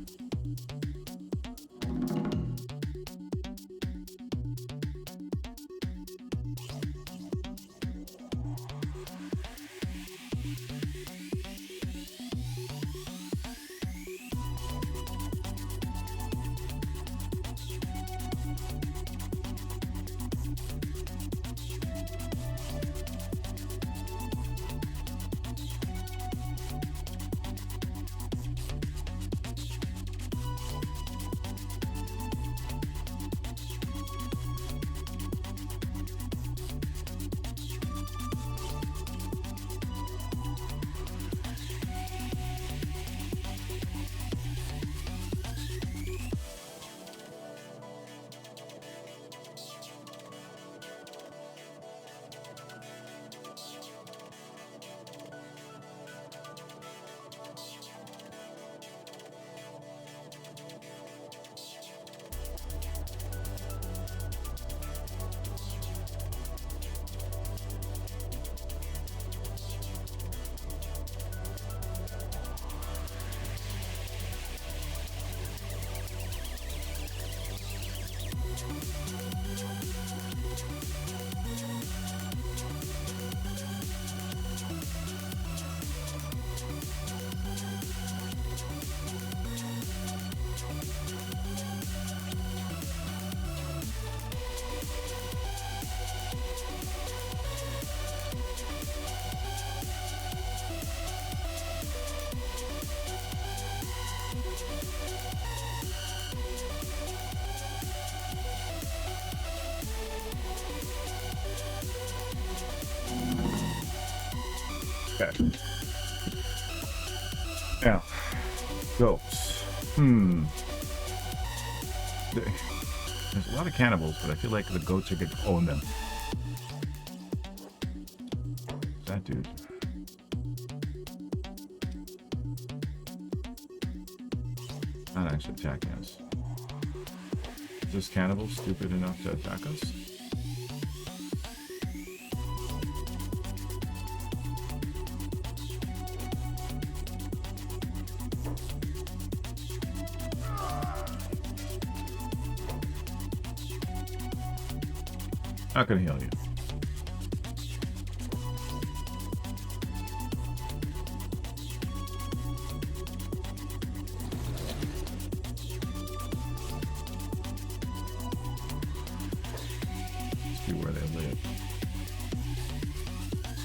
Okay. Now, goats. There's a lot of cannibals, but I feel like the goats are going to own them. That dude. Not actually attacking us. Is this cannibal stupid enough to attack us? Not gonna heal you. Let's see where they live.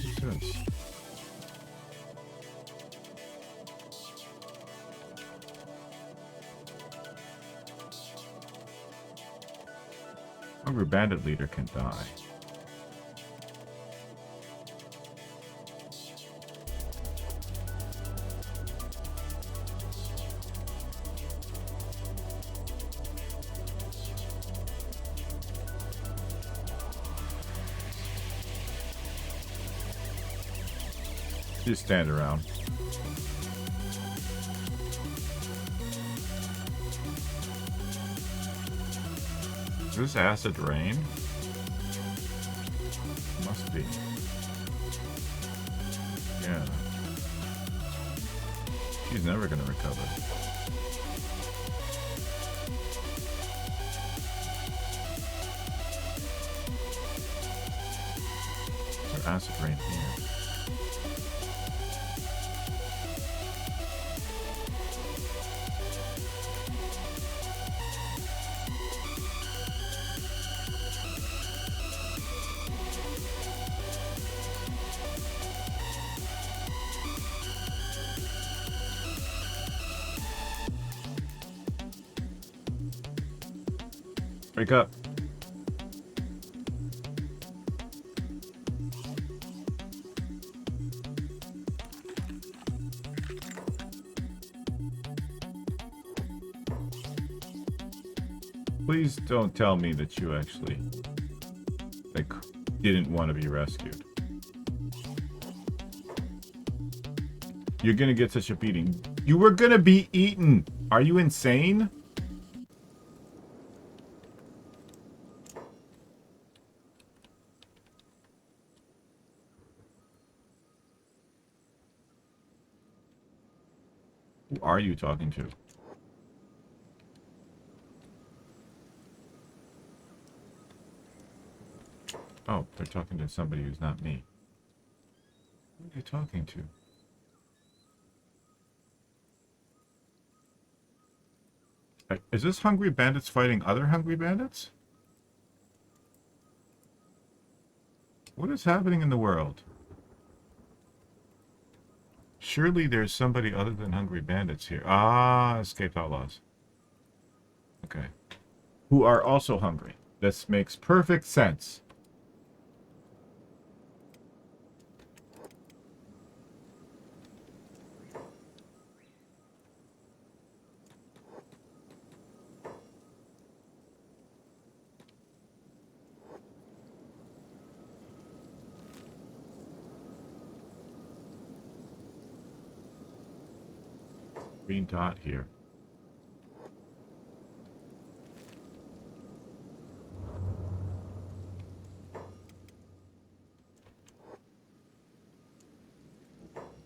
What's this? Hungry bandit leader can die. Just stand around. Is this acid rain? Must be. Yeah. She's never gonna recover. There's acid rain here. Wake up. Please don't tell me that you actually, like, didn't want to be rescued. You're gonna get such a beating. You were gonna be eaten. Are you insane? Who are you talking to? Oh, they're talking to somebody who's not me. Who are they talking to? Is this Hungry Bandits fighting other Hungry Bandits? What is happening in the world? Surely there's somebody other than Hungry Bandits here. Ah, escaped outlaws. Okay. Who are also hungry. This makes perfect sense. Green dot here.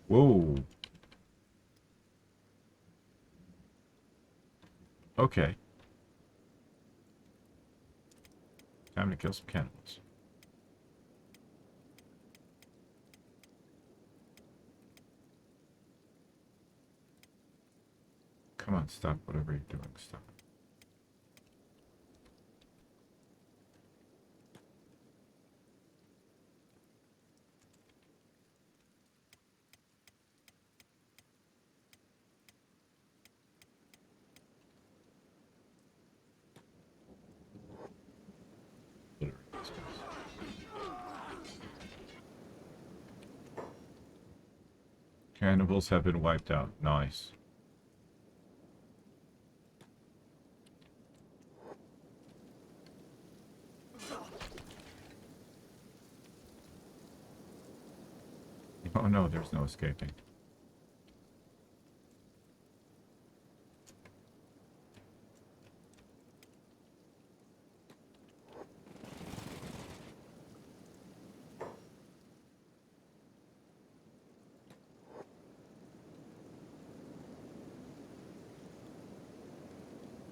Whoa. Okay. Time to kill some cannibals. Come on, stop whatever you're doing. Stop. Cannibals have been wiped out. Nice. Oh no, there's no escaping.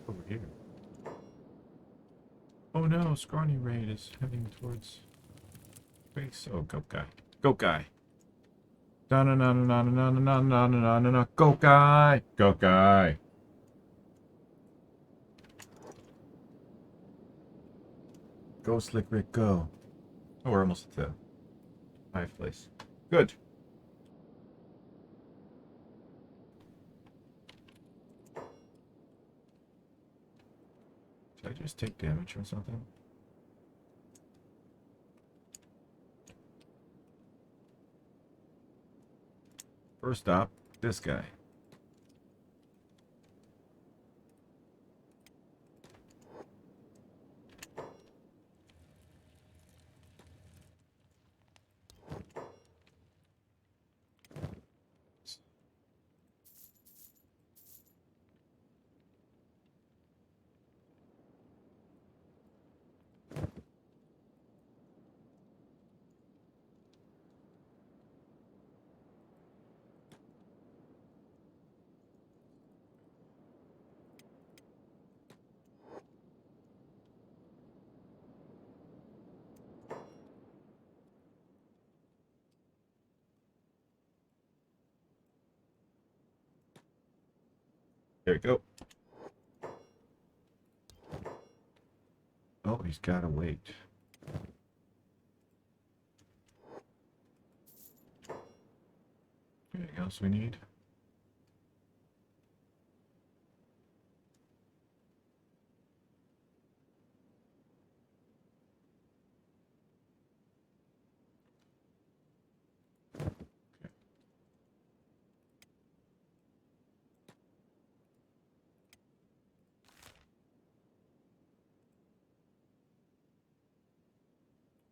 Over here. Oh no, Scrawny Raid is heading towards base. Oh, go guy. Go guy. Na na na na na na na na na na na. Go guy. Go guy. Go Slick Rick, go. Oh, we're almost at the hive place. Good. Did I just take damage or something? First stop, this guy. There you go. Oh, he's gotta wait. Anything else we need?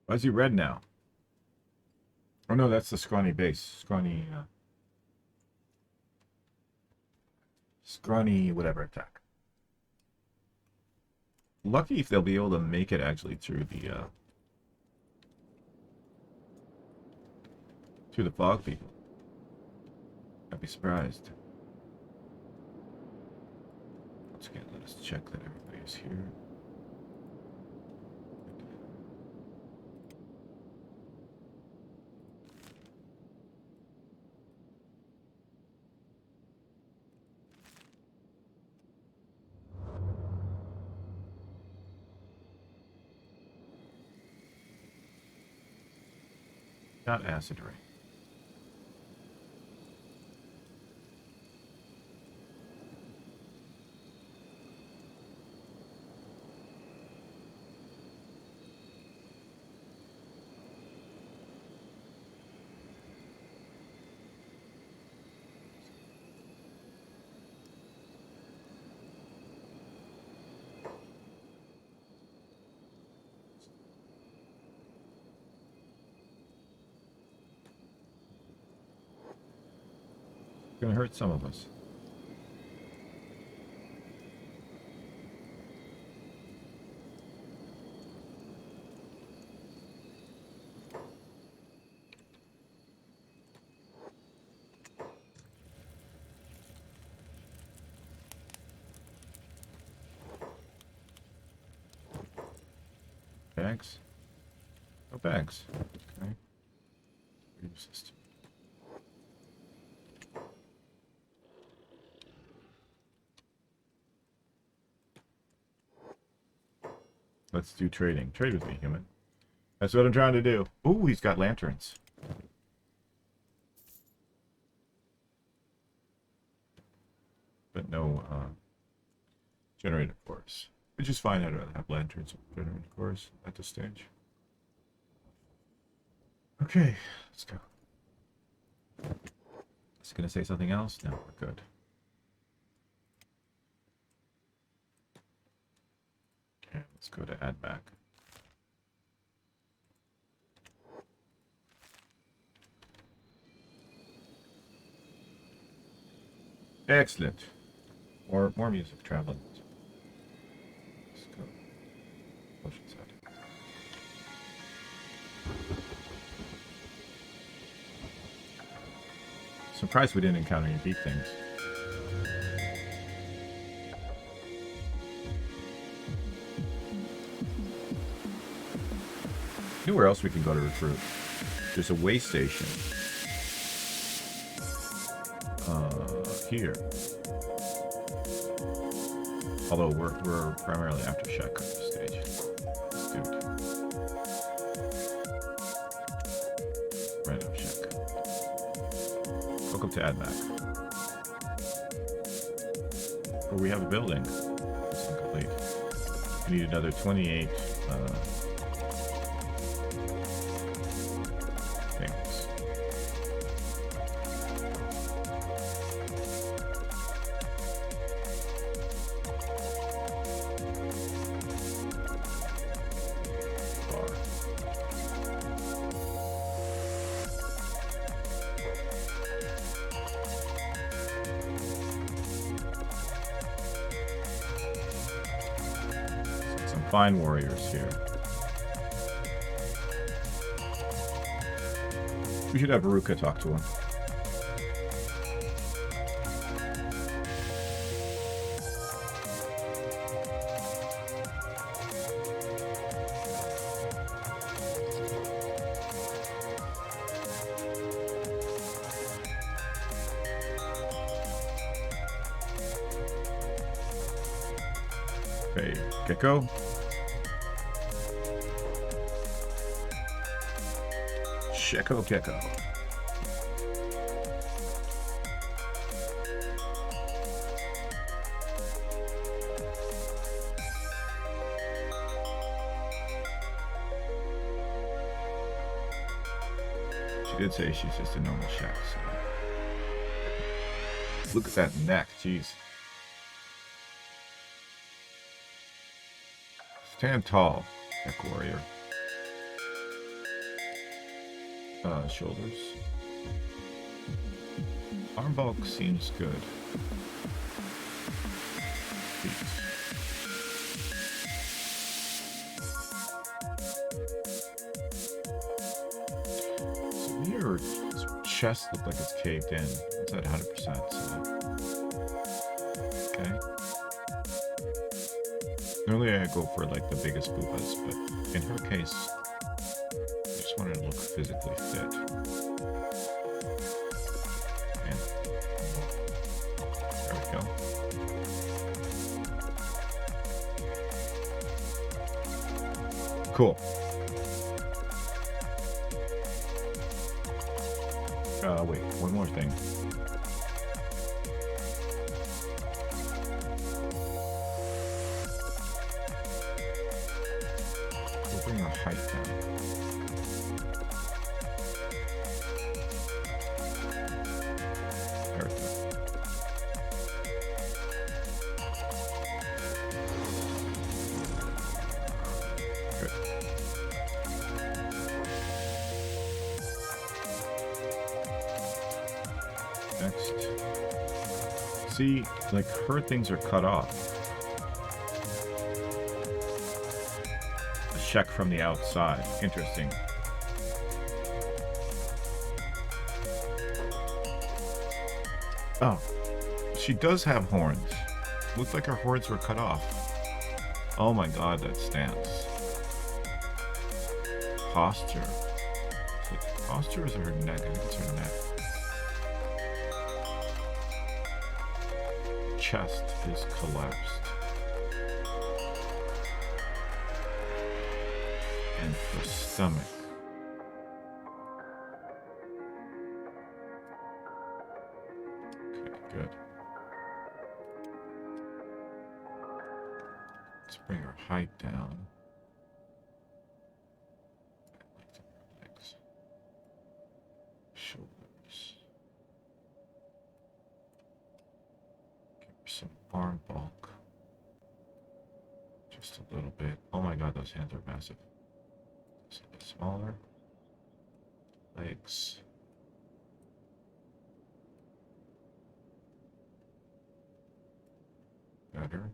Why is he red now? Oh no, that's the Scrawny base. Scrawny whatever attack. Lucky if they'll be able to make it actually through the fog people. I'd be surprised. Let's check that everybody's here. Not acid rain. Gonna hurt some of us. Bags? No bags. Okay. System. Let's do trading. Trade with me, human. That's what I'm trying to do. Ooh, he's got lanterns. But no generator cores. Which is fine. I'd rather have lanterns and generator cores at this stage. Okay, let's go. Is he going to say something else? No, we're good. Okay, let's go to add back. Excellent. More music traveling. Let's go. Potion set. Surprised we didn't encounter any deep things. You know where else we can go to recruit? There's a way station. Here. Although we're primarily after Shek at this stage. Dude. Random Shek. Welcome to AdMac. Where we have a building. It's incomplete. We need another 28 things. Fine warriors here. We should have Ruka talk to him. Okay, Gecko. Gecko. She did say she's just a normal Shek, so. Look at that neck, jeez. Stand tall, neck warrior. Shoulders. Arm bulk seems good. Feet. So your chest looks like it's caved in. It's at 100%. So. Okay. Normally I go for like the biggest boobas, but in her case, I just wanted to look physically fit. And there we go. Cool. Wait, one more thing. We'll bring our height down. There we go. Good. Next. See, like her things are cut off. A check from the outside. Interesting. Oh, she does have horns. Looks like her horns were cut off. Oh my god, that stance. Posture. Posture is her neck. I think it's her neck. Chest is collapsed. And her stomach. Okay, good. Let's bring her height down. Legs. Shoulders. Some arm bulk. Just a little bit. Oh my god, those hands are massive. Just a bit smaller. Legs. Better.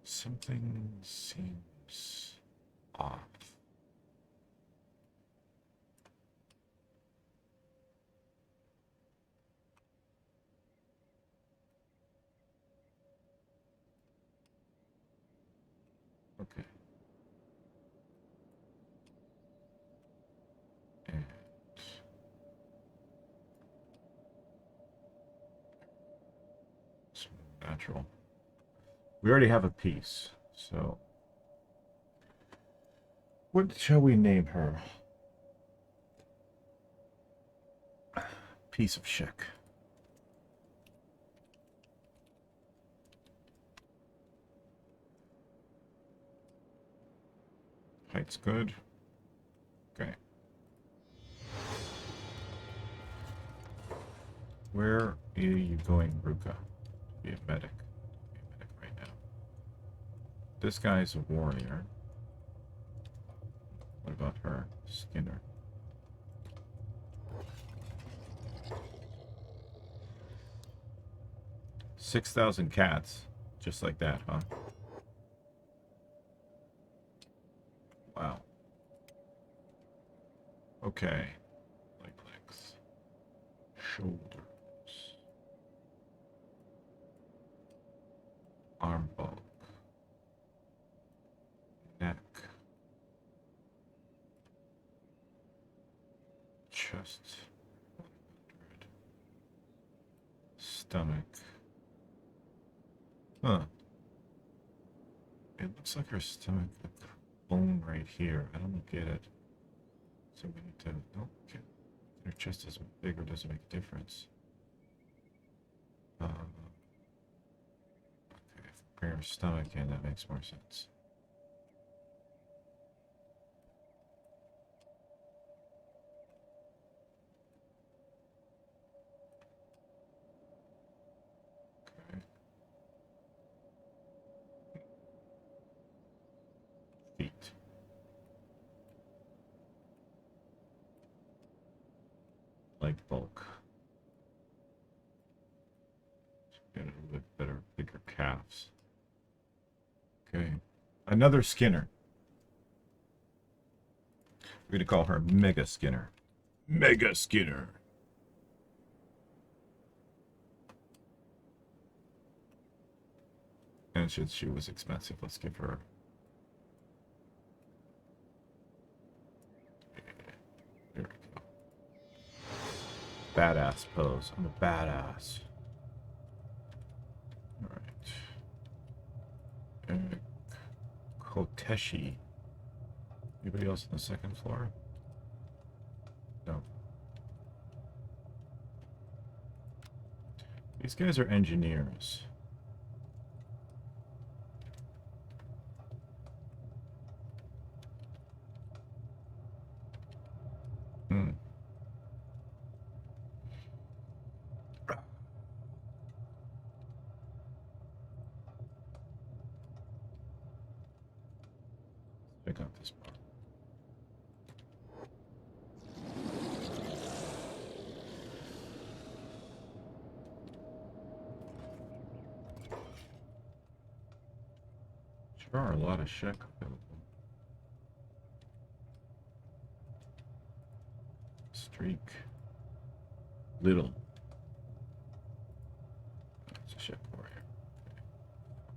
Something seems off. Okay. And it's natural. We already have a piece, so what shall we name her? Piece of chic. Height's good. Okay. Where are you going, Ruka? Be a medic. Be a medic right now. This guy's a warrior. What about her? Skinner. $6,000 cats. Just like that, huh? Wow. Okay. Leg length. Shoulders. Arm bulk. Neck. Chest. 100. Stomach. Huh. It looks like her stomach, the bone right here. I don't get it. So we need to, nope, okay. Her chest is big or doesn't make a difference. Okay, if we bring her stomach in, that makes more sense. Okay. Feet. Leg bulk. Get a little bit better, bigger calves. Okay. Another Skinner. We're going to call her Mega Skinner. Mega Skinner. And mentioned she was expensive. Let's give her. There we go. Badass pose. I'm a badass. Alright. Koteshi. Anybody else on the second floor? No. These guys are engineers. Check out this part. Sure are a lot of Shek available. Streak. Little. That's a Shek warrior.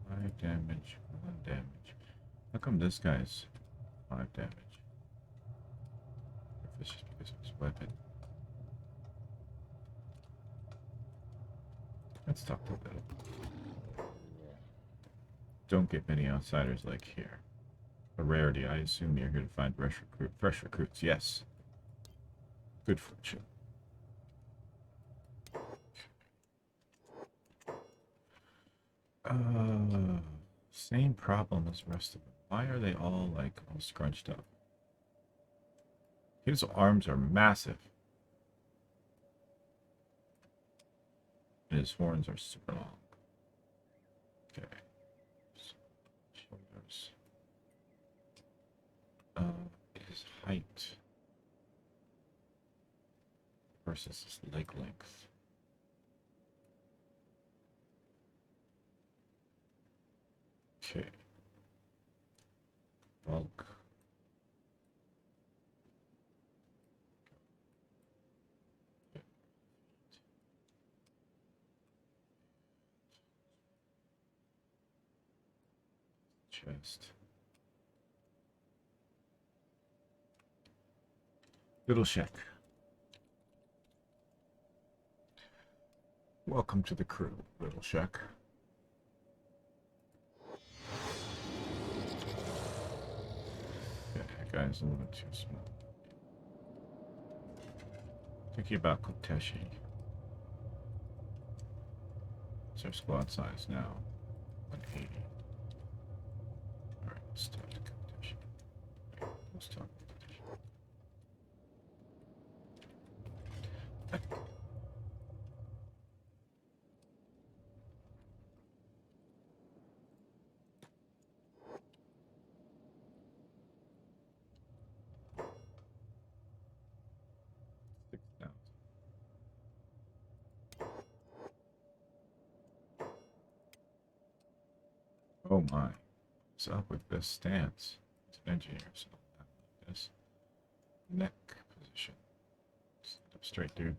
5 damage, 1 damage. How come this guy's 5 damage? If it's just because of his weapon. Let's talk a little. Don't get many outsiders like here. A rarity. I assume you're here to find fresh recruits. Yes. Good fortune. Same problem as the rest of them. Why are they all like all scrunched up? His arms are massive. And his horns are super long. Okay. Shoulders. His height versus his leg length. Okay. Bulk. Chest. Little Shek. Welcome to the crew, Little Shek. Okay, that guy's a little bit too small. Thinking about Koteshi. What's our squad size now? 180. Alright, let's talk to Koteshi. Let's talk to Koteshi. Oh my. What's up with this stance? It's an engineer, so not like this. Neck position. Stand up straight, dude.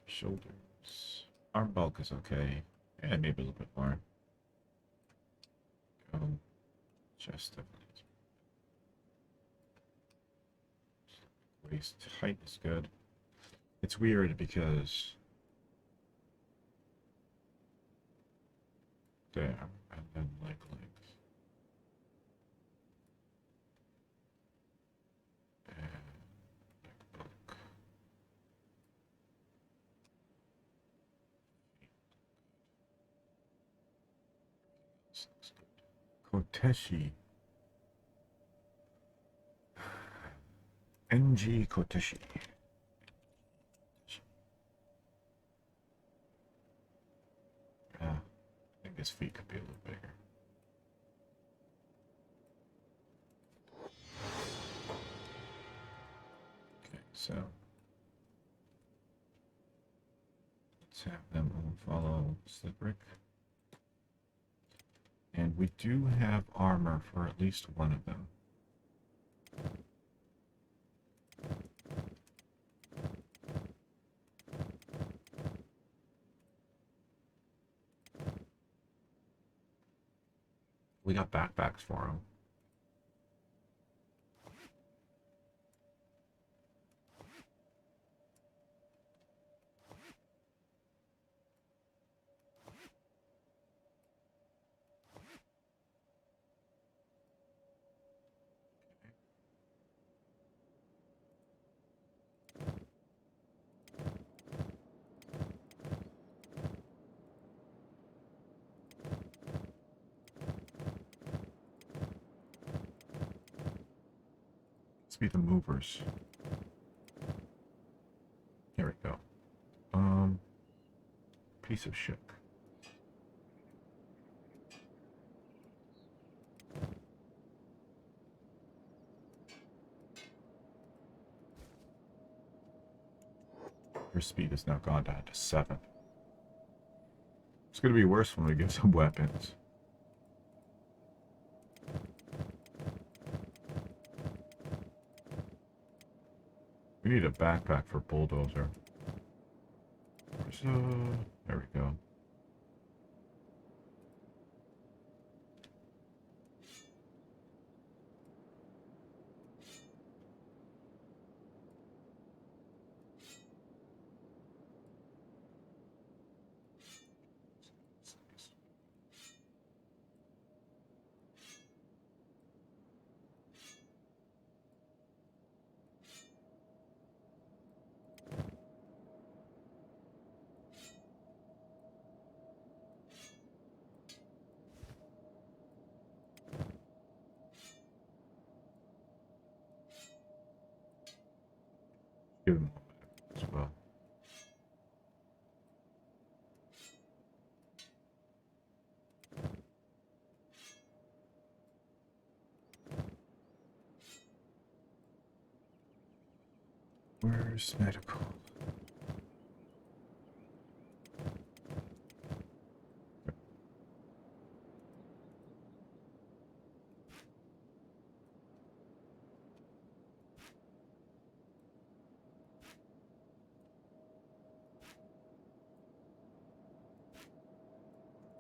Shoulders. Arm bulk is okay. And maybe a little bit more. Go. Chest definitely. Waist height is good. It's weird because there, and then leg length. And leg bulk. This looks good. Koteshi. NG Koteshi. I think his feet could be a little bigger. Okay, so let's have them all follow Slibrick. And we do have armor for at least one of them. We got backpacks for him. Be the movers. Here we go. Piece of shit. Her speed has now gone down to 7. It's gonna be worse when we get some weapons. We need a backpack for bulldozer. There we go. Give him as well. Where's medical?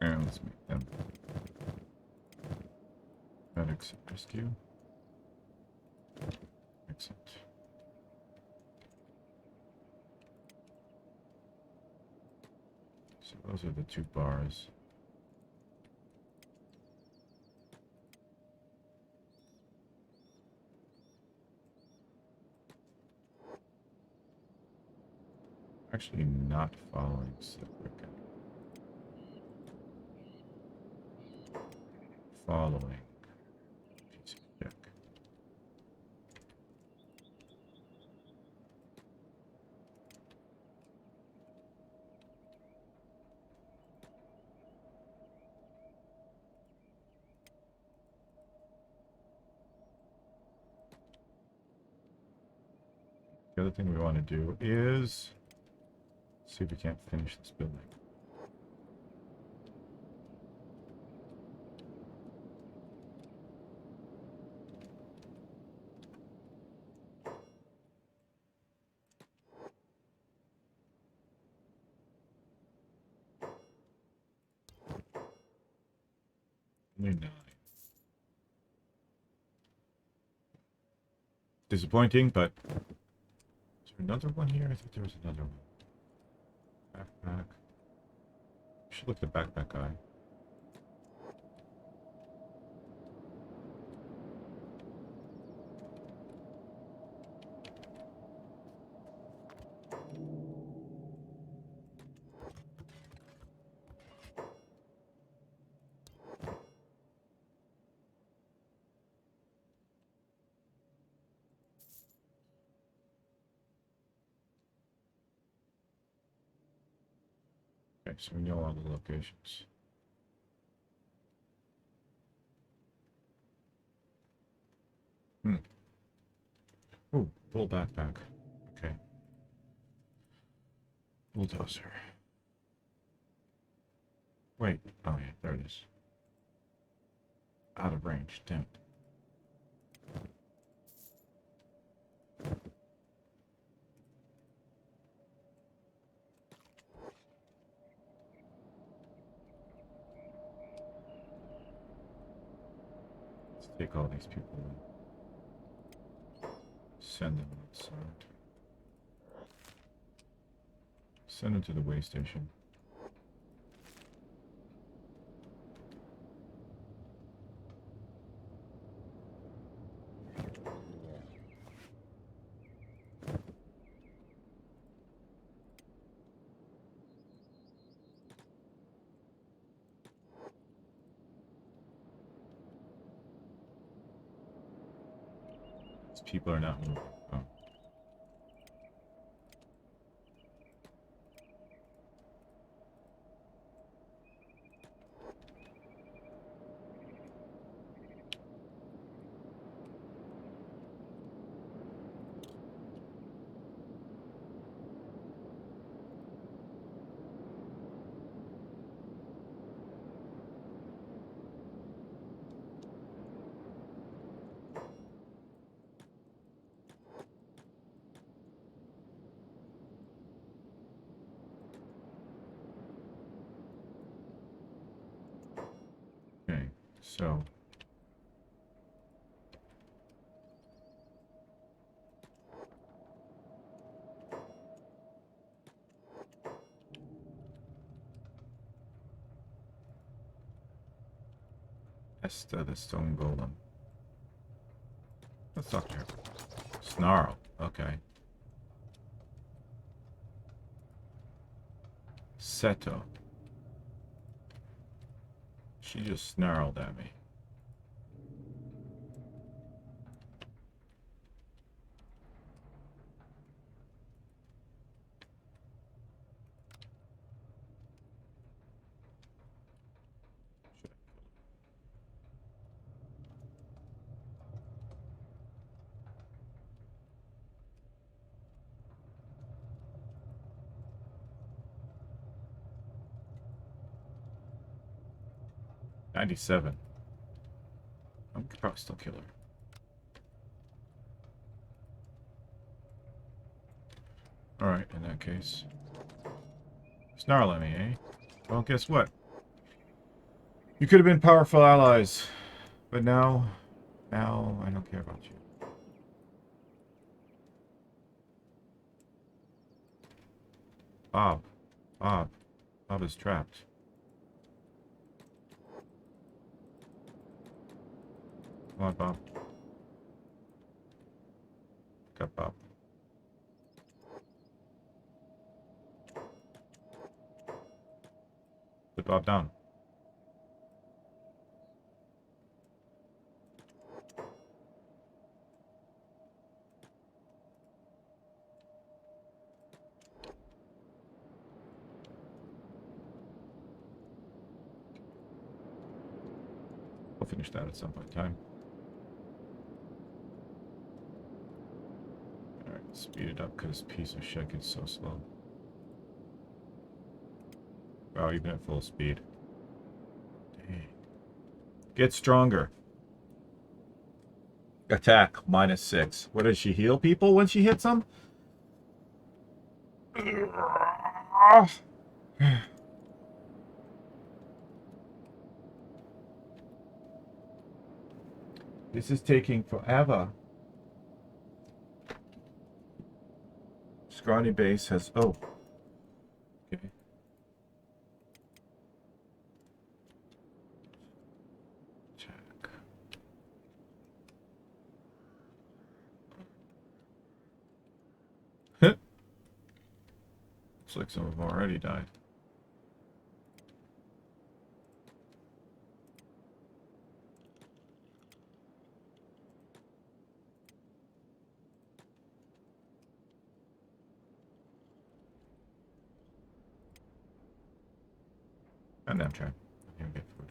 And let's meet them. Medics rescue. Excellent. So those are the 2 bars. Actually not following Slipwick. Following piece of check. The other thing we want to do is see if we can't finish this building. Only 9. Disappointing, but is there another one here? I think there was another one. Backpack. We should look at the backpack guy. Okay, so we know all the locations. Ooh, full backpack. Okay. Bulldozer. Wait. Oh yeah, there it is. Out of range. Damn. take all these people and send them outside. Send them to the way station. People are not moving. Oh. Okay, so Esther the Stone Golem. Let's talk to her. Snarl, okay. Seto. She just snarled at me. $97. I could probably still kill her. Alright, in that case. Snarl at me, eh? Well, guess what? You could have been powerful allies. But now I don't care about you. Bob is trapped. Come on, Bob. Got Bob. Put Bob down. We'll finish that at some point in time. Alright, speed it up because piece of shit gets so slow. Wow, even at full speed. Dang. Get stronger. Attack, -6. What does she heal people when she hits them? This is taking forever. Scrawny base has... Oh. Okay. Check. Looks like some of them already died. And I'm trying. I can't get food.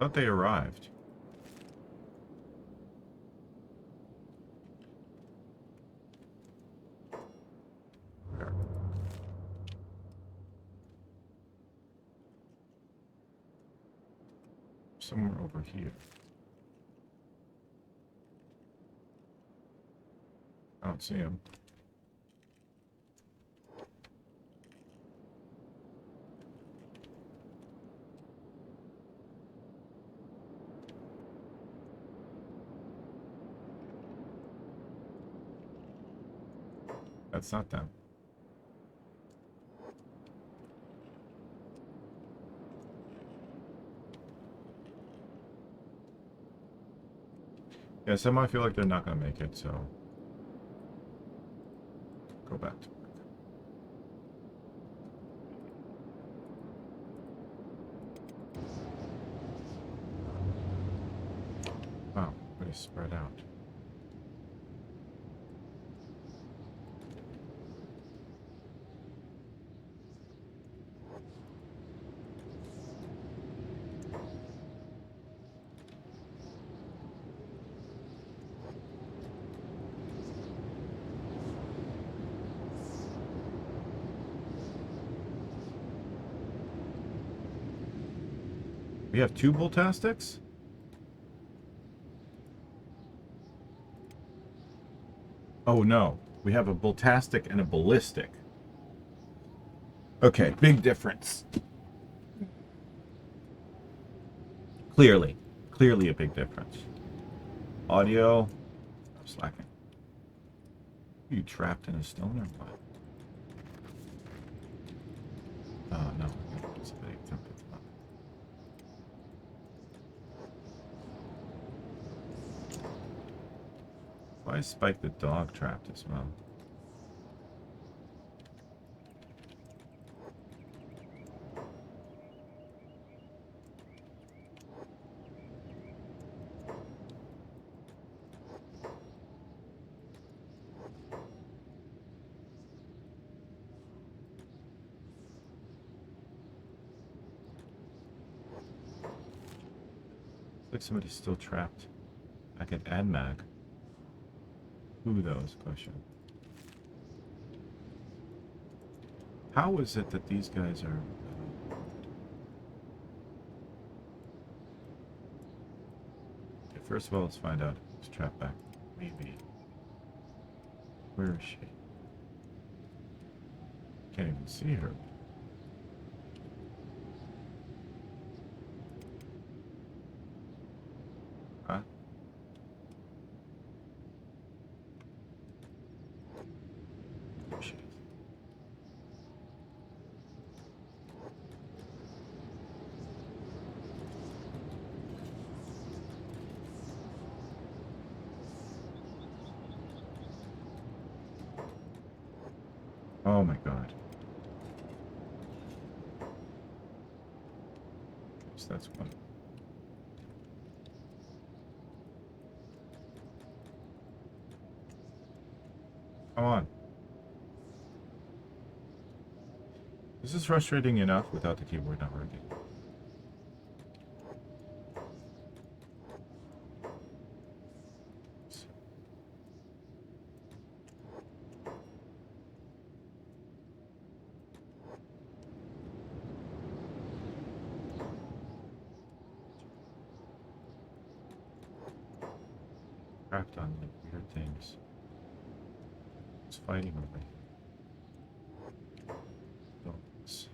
thought they arrived. Where? Somewhere over here. I don't see him. That's not them. Yeah, some I feel like they're not gonna make it, so go back to work. Wow, pretty spread out. We have two Boltastics? Oh no, we have a Boltastic and a Ballistic. Okay, big difference. Clearly a big difference. Audio, I'm slacking. Are you trapped in a stone or what? Oh no, it's a big temperature. Why is Spike the dog trapped as well? Looks like somebody's still trapped back at AdMag. Who though is the question. How is it that these guys are... Okay, first of all, let's find out who's trapped back. Maybe. Where is she? Can't even see her. Huh? There she is. Oh my god. So that's one. Come on. This is frustrating enough without the keyboard not working. Trapped on like weird things. It's fighting over here. Dogs.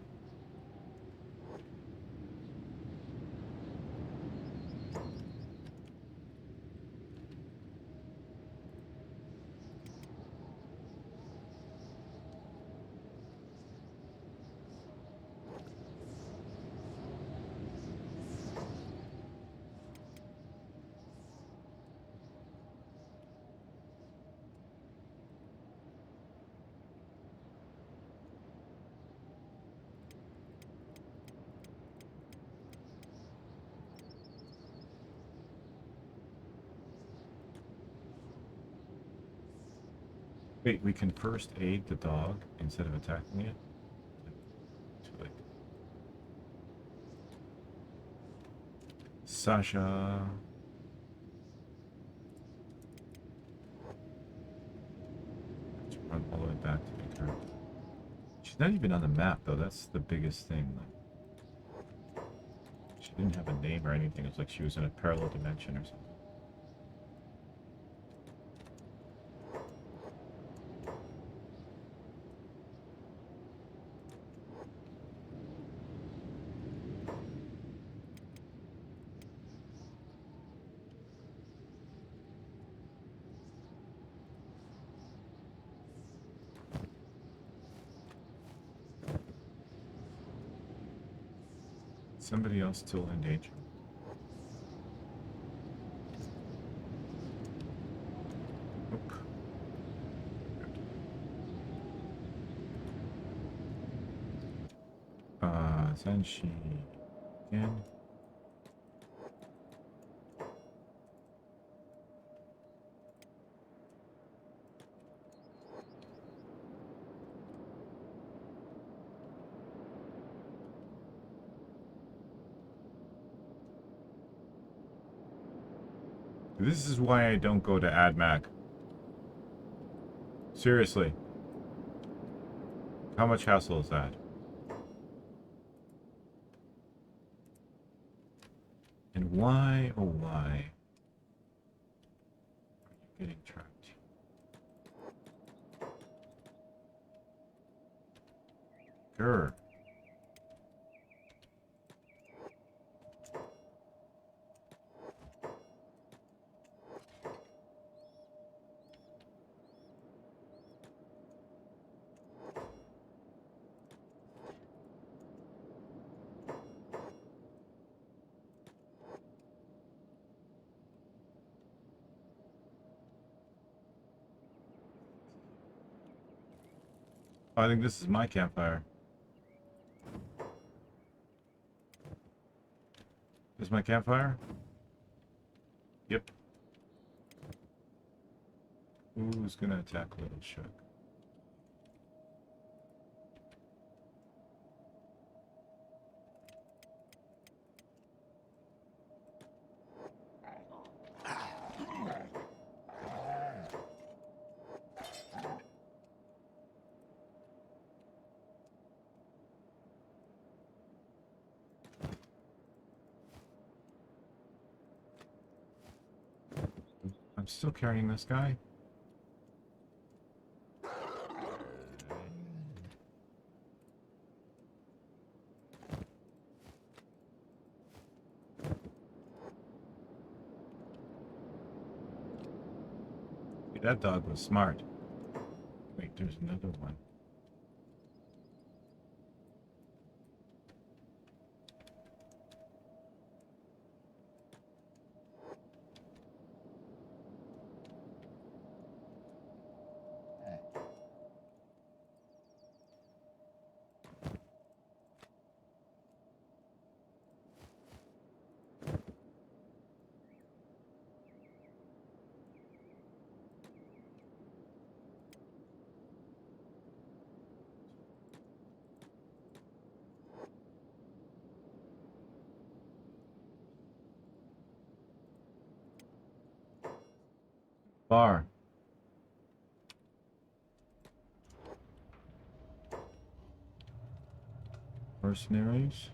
Wait, we can first aid the dog instead of attacking it? Too late. Sasha. Let's run all the way back to the current. She's not even on the map, though. That's the biggest thing. Like, she didn't have a name or anything. It was like she was in a parallel dimension or something. Somebody else still in danger. Nope. Zenshi again. This is why I don't go to AdMac. Seriously. How much hassle is that? And why, oh why, are you getting trapped? Grr. I think this is my campfire. This is my campfire? Yep. Who's gonna attack Little Shook? I'm still carrying this guy. That dog was smart. Wait, there's another one. Bar. Mercenaries.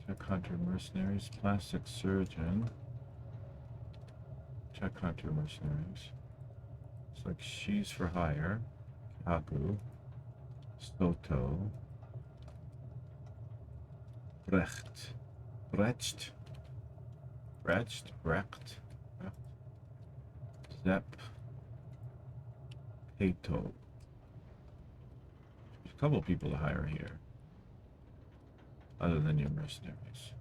Check Hunter Mercenaries. Plastic Surgeon. Check Hunter Mercenaries. It's like she's for hire. Haku. Soto. Brecht. Brecht. Brecht. Brecht. Zep. Pato. There's a couple of people to hire here. Other than your mercenaries.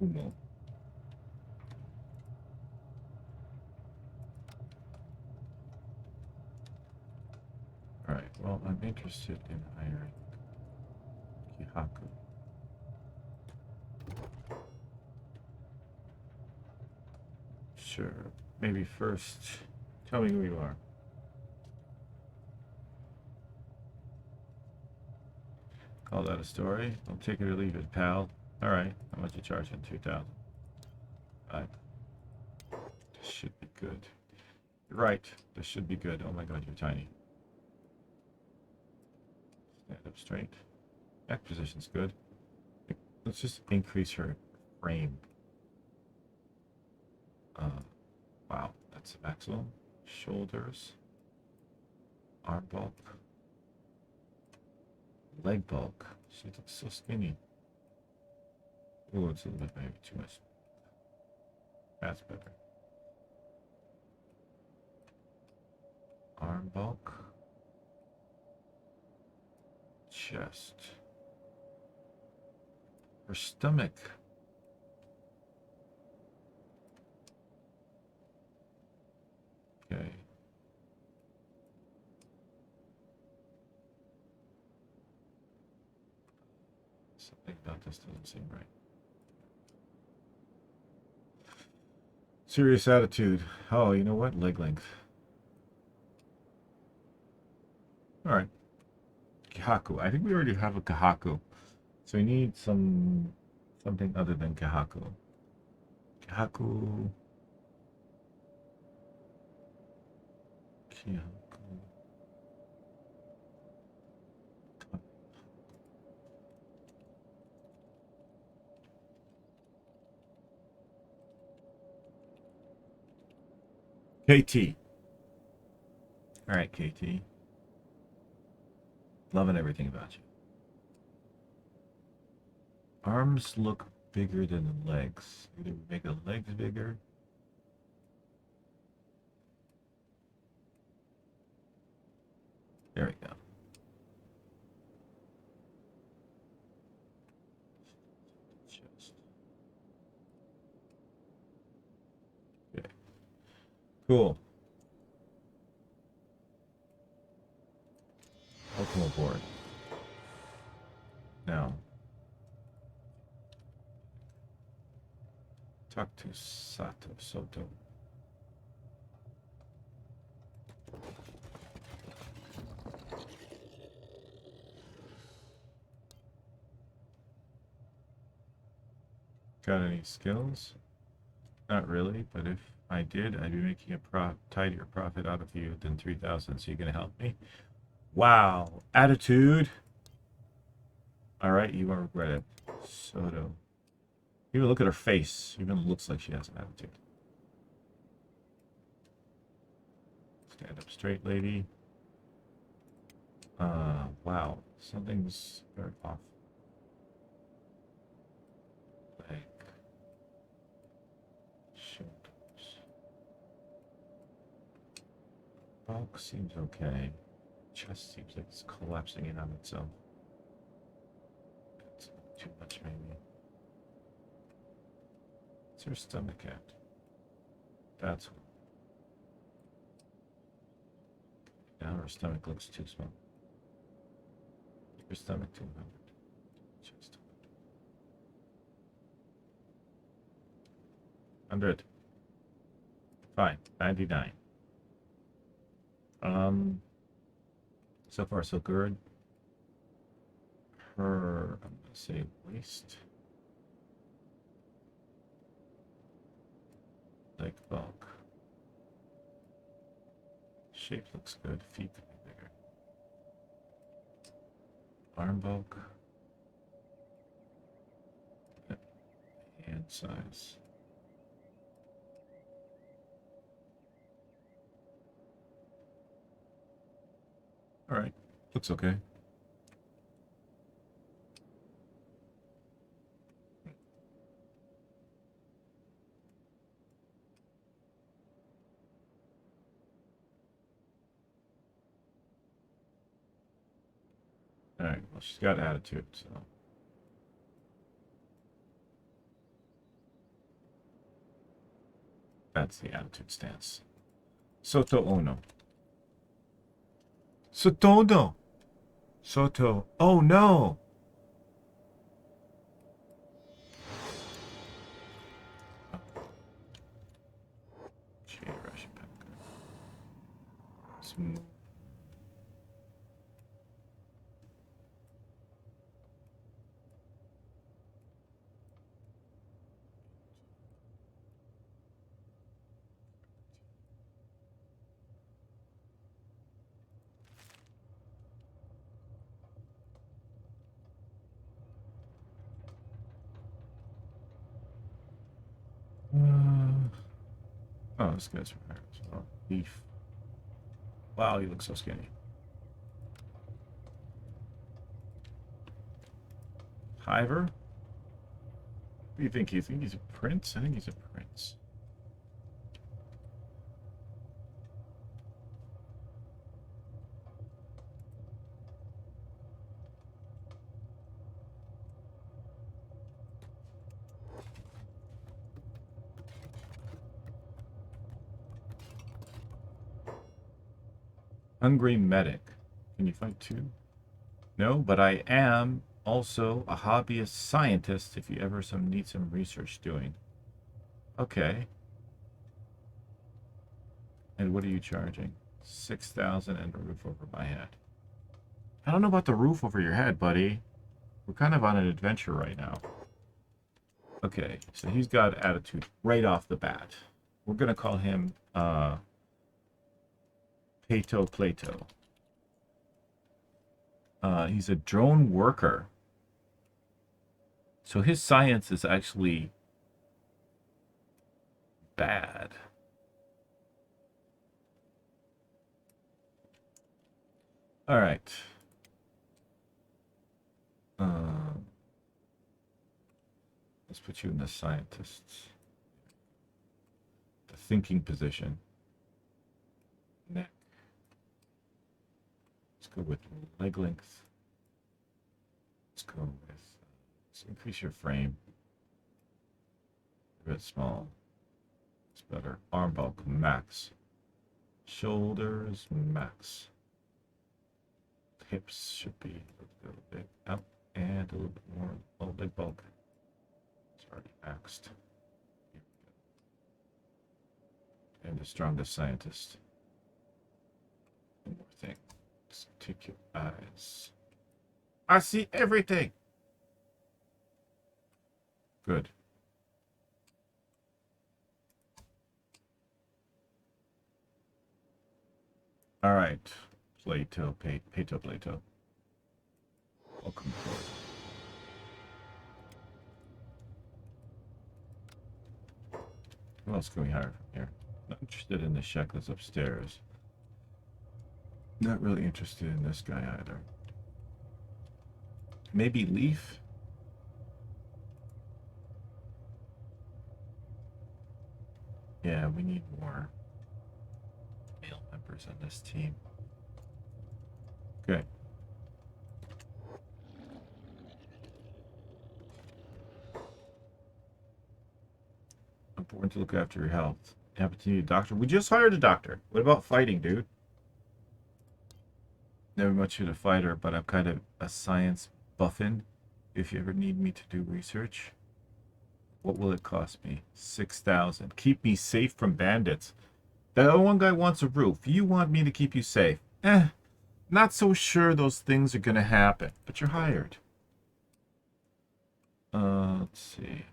Humo. Alright, well, I'm interested in hiring Kihaku. Sure. Maybe first, tell me who you are. Call that a story. I'll take it or leave it, pal. Alright, how much you charging? 2,000. Alright. This should be good. You're right, this should be good. Oh my god, you're tiny. Stand up straight. Neck position's good. Let's just increase her frame. Wow, that's the maximum. Shoulders. Arm bulk. Leg bulk. She looks so skinny. Oh, it's a little bit maybe too much. That's better. Arm bulk. Chest. Her stomach. Okay. Something about this doesn't seem right. Serious attitude. Oh, you know what? Leg length. Alright. Kahaku. I think we already have a Kahaku. So we need something other than Kahaku. Kahaku. Kahaku. KT. Alright, KT. Loving everything about you. Arms look bigger than the legs. Either make the legs bigger. There we go. Chest. Okay. Cool. Welcome aboard. Now, talk to Soto. Got any skills? Not really, but if I did, I'd be making a tidier profit out of you than 3,000. So you're gonna help me? Wow, attitude. All right, you won't regret it. Soto. Even look at her face. Even looks like she has an attitude. Stand up straight, lady. Wow, something's very off. Leg. Shoulders. Bulk seems okay. Chest seems like it's collapsing in on itself. It's too much, maybe. What's her stomach at? That's what. Now her stomach looks too small. Her stomach 200. Chest 100. Fine. 99. So far so good. Her, I'm gonna say waist. Leg bulk. Shape looks good. Feet could be bigger. Arm bulk. Hand size. All right, looks okay. All right, well, she's got attitude, so. That's the attitude stance. Soto Ono. Soto. Soto. Oh no! Russian pepper. Smooth. Oh, this guy's beef. Wow, he looks so skinny. Hiver? What do you think? You think he's a prince? I think he's a prince. Hungry medic. Can you fight too? No, but I am also a hobbyist scientist if you ever need some research doing. Okay. And what are you charging? 6,000 and a roof over my head. I don't know about the roof over your head, buddy. We're kind of on an adventure right now. Okay, so he's got attitude right off the bat. We're going to call him Plato. He's a drone worker. So his science is actually bad. All right. Let's put you in the scientists. The thinking position. Neck. Let's go with leg length. Let's go with, let's increase your frame. A bit small. It's better. Arm bulk, max. Shoulders, max. Hips should be a little bit up and a little bit more. Oh, leg bulk. It's already maxed. And the strongest scientist. One more thing. Just take your eyes. I see everything. Good. All right. Plato. Welcome forward. Who else can we hire from here? Not interested in the shack that's upstairs. Not really interested in this guy either. Maybe Leaf? Yeah, we need more male members on this team. Okay. Important to look after your health. Happen to need a doctor? We just hired a doctor. What about fighting, dude? Never much of a fighter, but I'm kind of a science buffin. If you ever need me to do research. What will it cost me? 6,000. Keep me safe from bandits. That one guy wants a roof. You want me to keep you safe. Not so sure those things are going to happen. But you're hired. Let's see.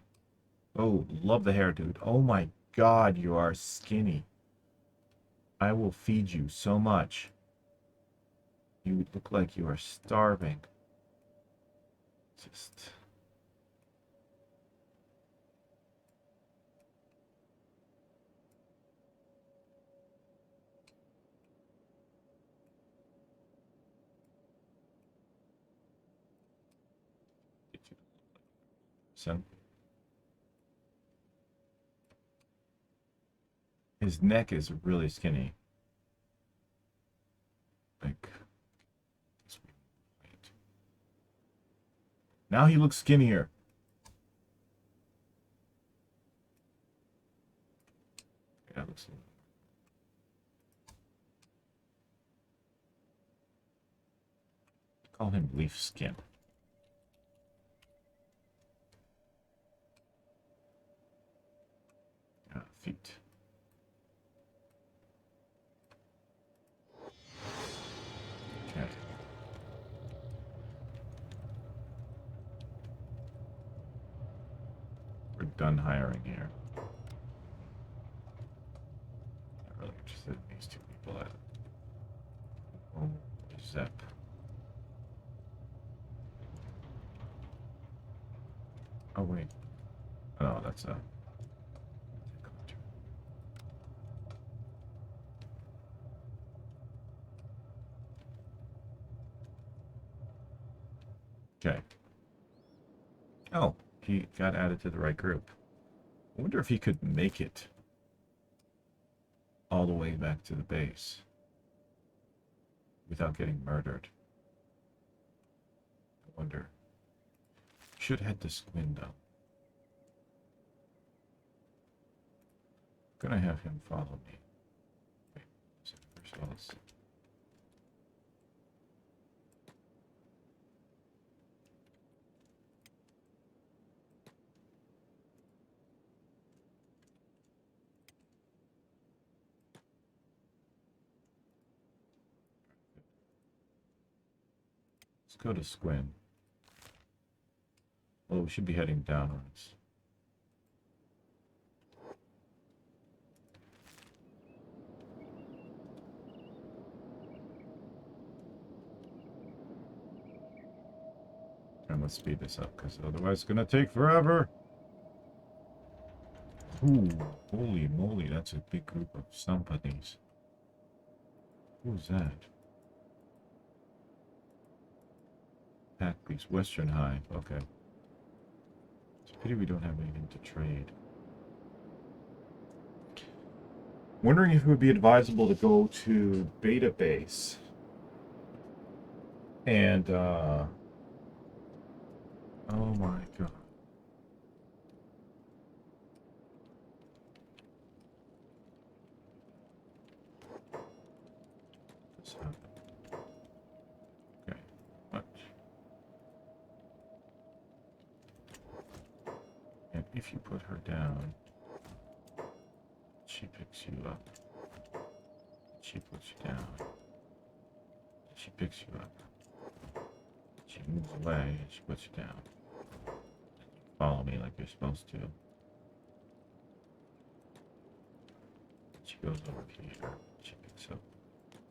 Oh, love the hair, dude. Oh my god, you are skinny. I will feed you so much. You look like you are starving. Just... So... His neck is really skinny. Like... Now he looks skinnier. Yeah, looks... Call him Leaf Skin. Feet. Okay. We're done hiring here. Not really interested in these two people either. Oh, Zep. Oh, wait. Oh, that's a... Okay. Oh, he got added to the right group. I wonder if he could make it all the way back to the base without getting murdered. I wonder. Should head to Squin, though. I'm gonna have him follow me. Wait, first of all, let's... Let's go to Squin. Well, we should be heading downwards. And let's speed this up, because otherwise it's going to take forever. Ooh, holy moly, that's a big group of somebodies. Who's that? Pack Beast, Western Hive, okay. It's a pity we don't have anything to trade. Wondering if it would be advisable to go to Beta Base. And, oh my god. What's happening? Okay, much. And if you put her down, she picks you up. She puts you down. She picks you up. She moves away and she puts you down. Follow me like you're supposed to. She goes over here. She picks up.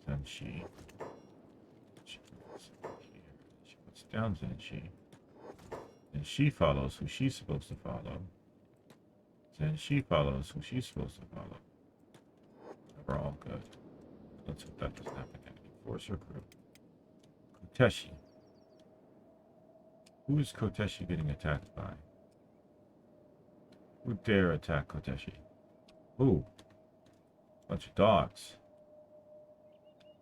Then she goes over here. She puts down Zenshi. Then she follows who she's supposed to follow. Then she follows who she's supposed to follow. We're all good. Let's hope that doesn't happen again. Force her group. Koteshi. Who is Koteshi getting attacked by? Who dare attack Koteshi? Who? Bunch of dogs.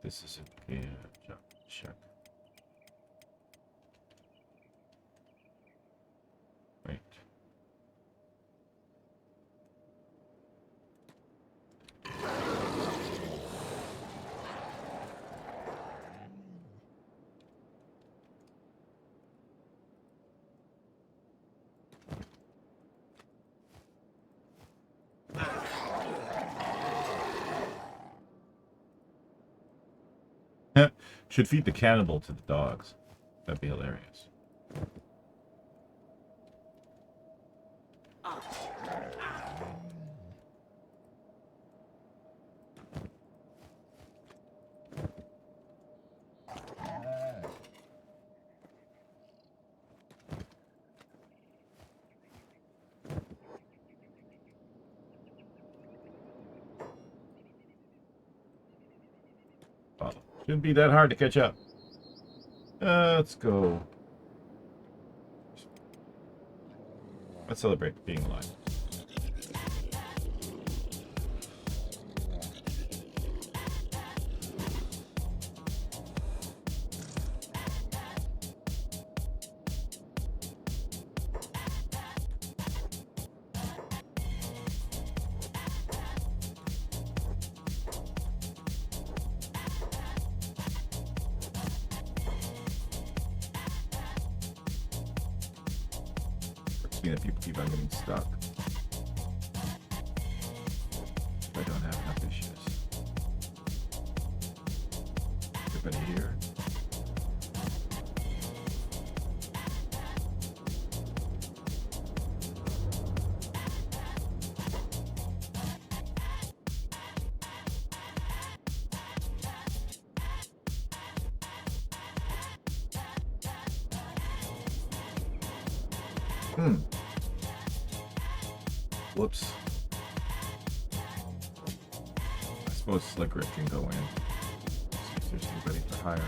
This is a good job. Check. Wait. Should feed the cannibal to the dogs. That'd be hilarious. Shouldn't be that hard to catch up. Let's go. Let's celebrate being alive. That people keep on getting stuck. I don't have enough issues. Everybody here. Whoops. I suppose Slicker can go in. See if there's anybody for hire.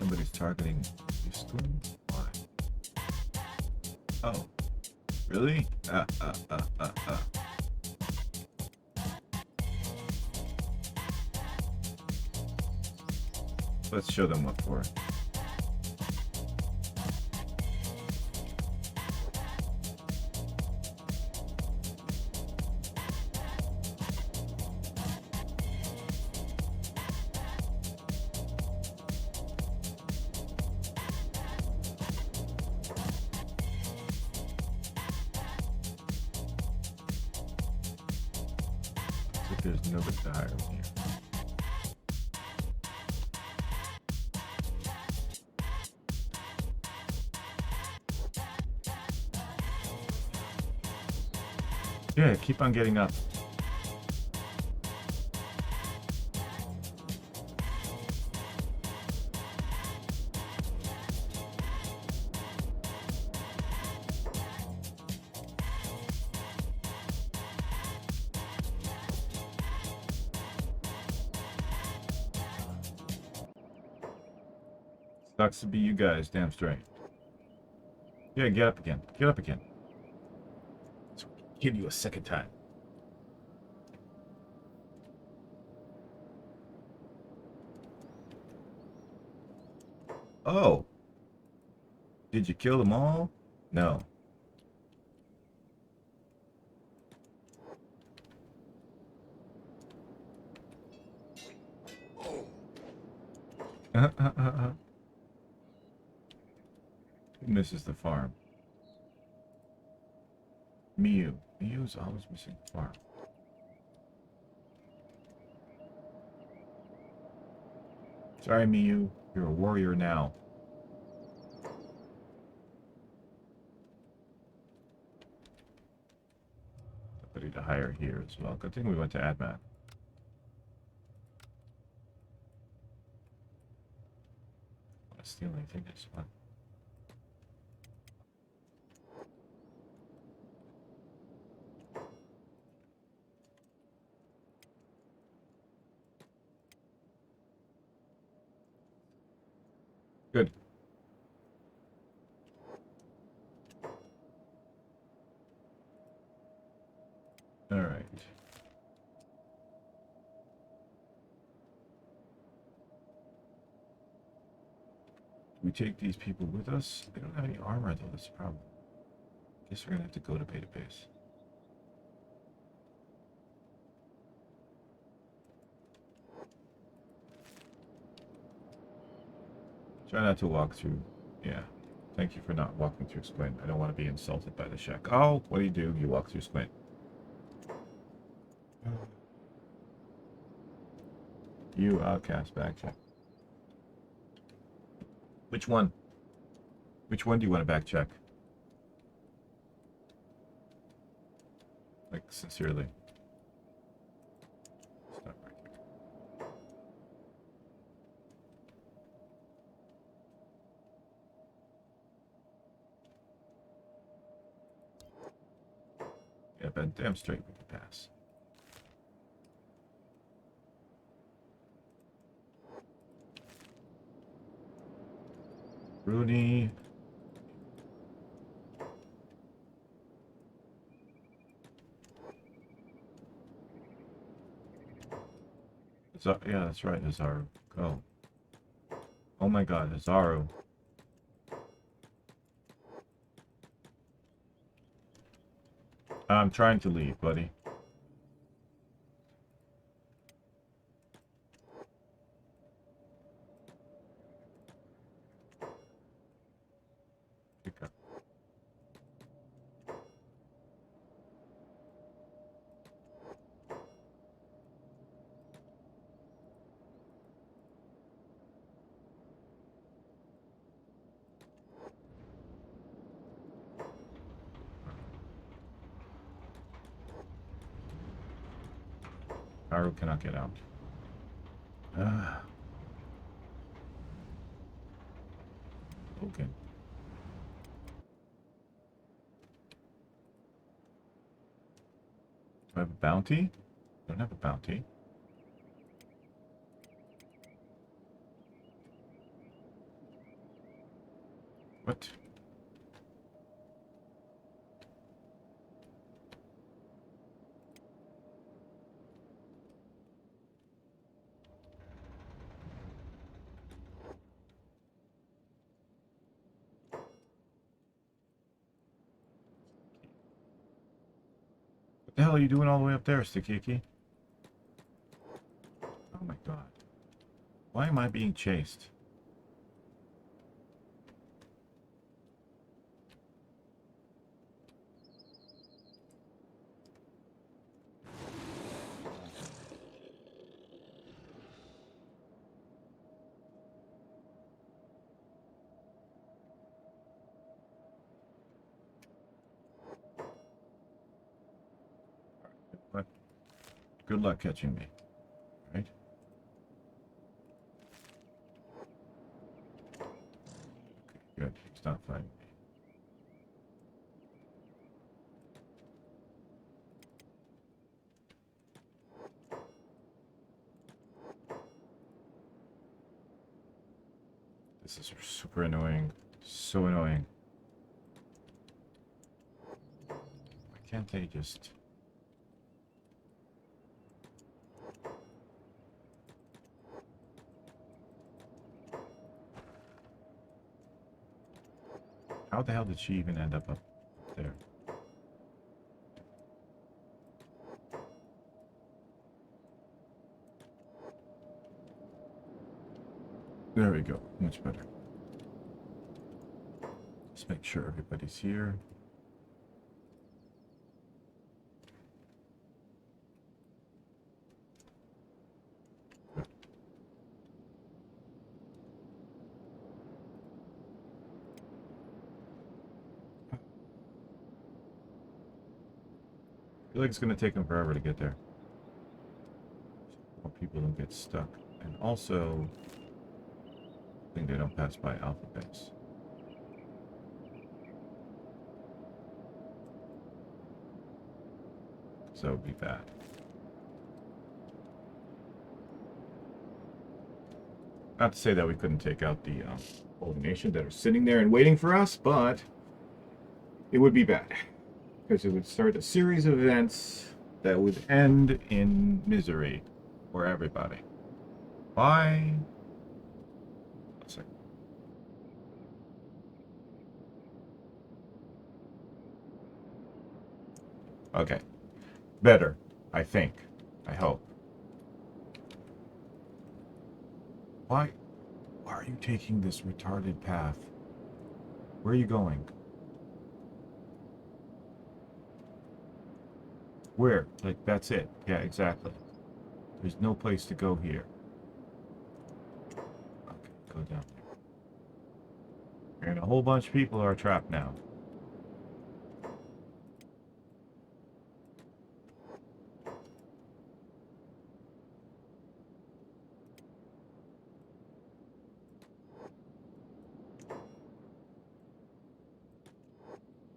Somebody's targeting Houston? Why? Oh. Really? Let's show them what for. There's nobody to hire here. Yeah, keep on getting up. Sucks to be you guys, damn straight. Yeah, get up again. Get up again. So give you a second time. Oh. Did you kill them all? No. Who misses the farm? Miyu. Miyu's always missing the farm. Sorry, Miyu. You're a warrior now. Somebody to hire here as well. Good thing we went to Admat. Want to steal anything this one? Good. All right. Do we take these people with us? They don't have any armor though, that's the problem. Guess we're gonna have to go to beta base. Try not to walk through. Yeah. Thank you for not walking through Squint. I don't want to be insulted by the shack. Oh, what do? You walk through Squint. You outcast back check. Which one? Which one do you want to back check? Like, sincerely. Stop right there. Yeah, but damn straight we can pass. Rooney. Yeah, that's right, Hazaru. Go. Oh my god, Hazaru. I'm trying to leave, buddy. Pick up. Haru cannot get out. Okay. Do I have a bounty? I don't have a bounty. What? What the hell are you doing all the way up there, Stikiki? Oh my god. Why am I being chased? What? Good luck catching me. Right? Okay, good. He's not fighting me. This is super annoying. So annoying. Why can't they just... How the hell did she even end up there? There we go. Much better. Let's make sure everybody's here. Good. I feel like it's going to take them forever to get there. More people don't get stuck. And also, I think they don't pass by Alpha Base. So it would be bad. Not to say that we couldn't take out the Holy Nation that are sitting there and waiting for us, but it would be bad. Because it would start a series of events that would end in misery for everybody. Why? One second. Okay. Better, I think. I hope. Why are you taking this retarded path? Where are you going? Where? Like, that's it. Yeah, exactly. There's no place to go here. Okay, go down there. And a whole bunch of people are trapped now.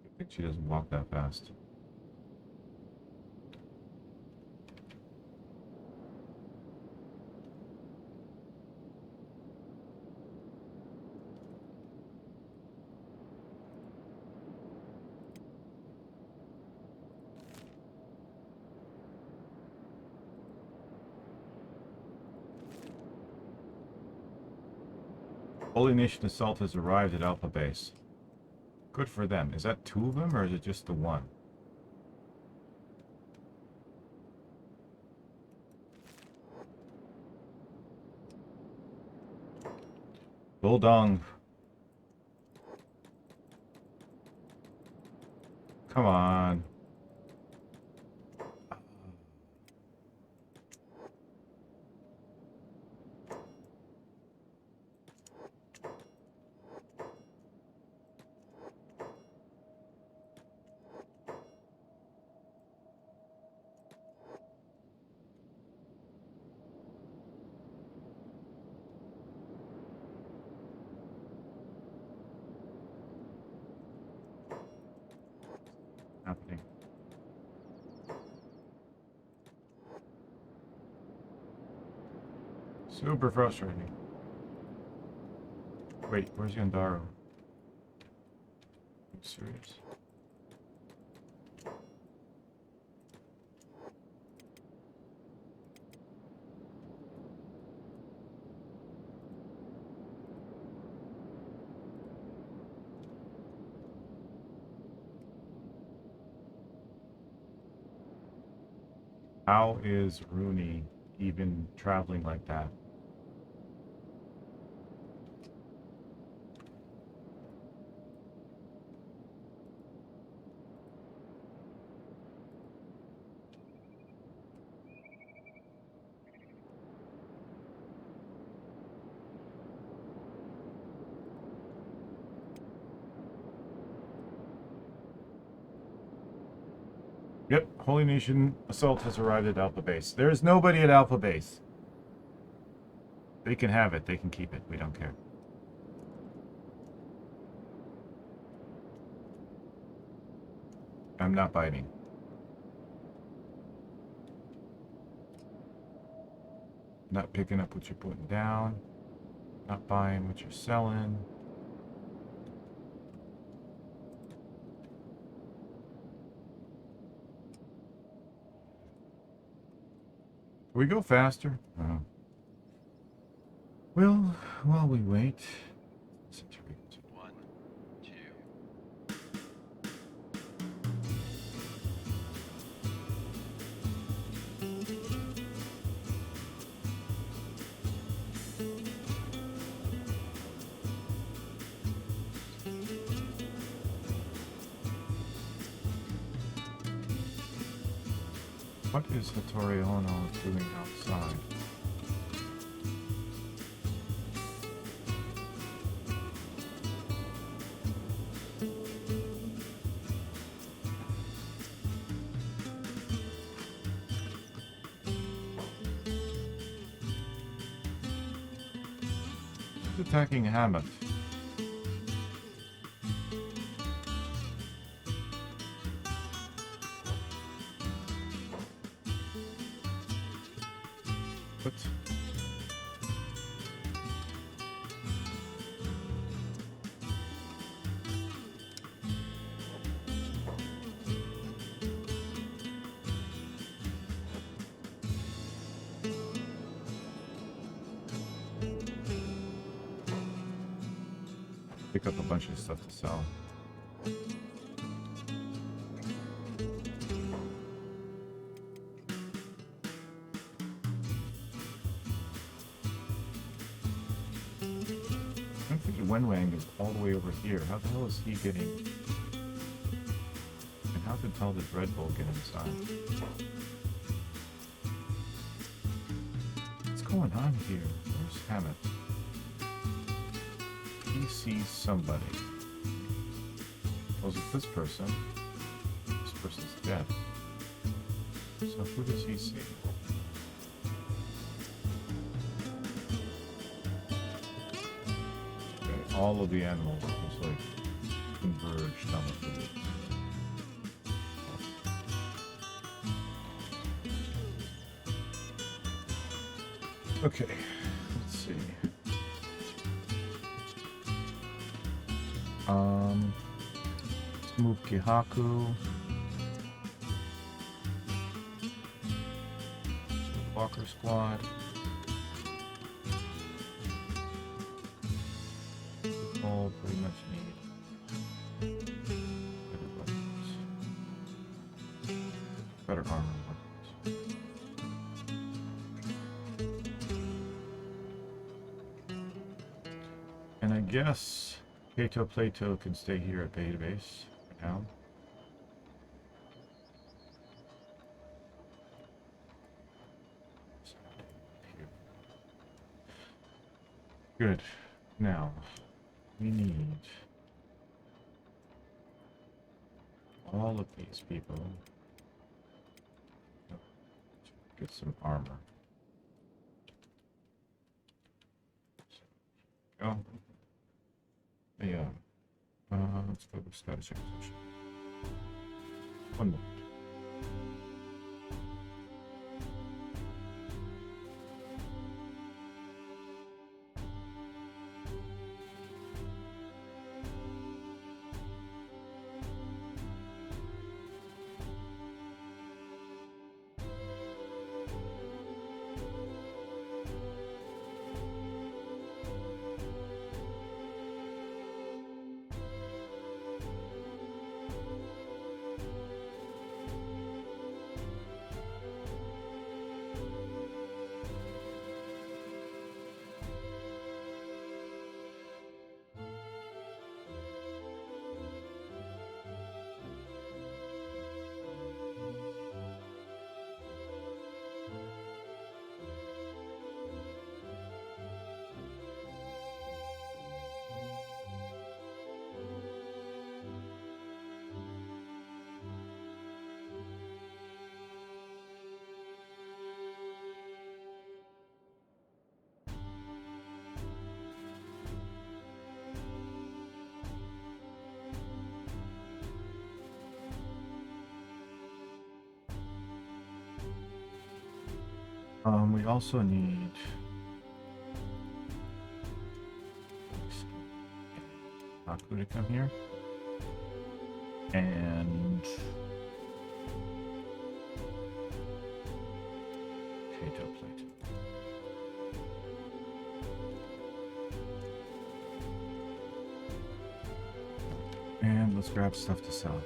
I think she doesn't walk that fast. Holy Nation Assault has arrived at Alpha Base. Good for them. Is that 2 of them, or is it just the 1? Buldong. Come on. Happening. Super frustrating. Wait, where's Yandaro? serious? How is Rooney even traveling like that? Yep, Holy Nation Assault has arrived at Alpha Base. There is nobody at Alpha Base. They can have it. They can keep it. We don't care. I'm not biting. Not picking up what you're putting down. Not buying what you're selling. Can we go faster? Well, while we wait. One, two. What is Hattori Ono doing outside? He's attacking Hammett. What? Pick up a bunch of stuff to sell. I'm thinking Wenwang is all the way over here. How the hell is he getting? And how the hell did Red Bull get inside? What's going on here? Where's Hammett? He sees somebody. Was it this person? This person's dead. So who does he see? Okay, all of the animals just like converged on the food. Okay, let's see. Let's move Kihaku. Walker Squad. All pretty much need better weapons. Better armor weapons. And I guess Kato Plato can stay here at Beta Base for now. Good. Now, we need all of these people to get some armor. So, yeah. Let's go to status acquisition. 1 minute. We also need Haku to come here. And potato plate. And let's grab stuff to sell.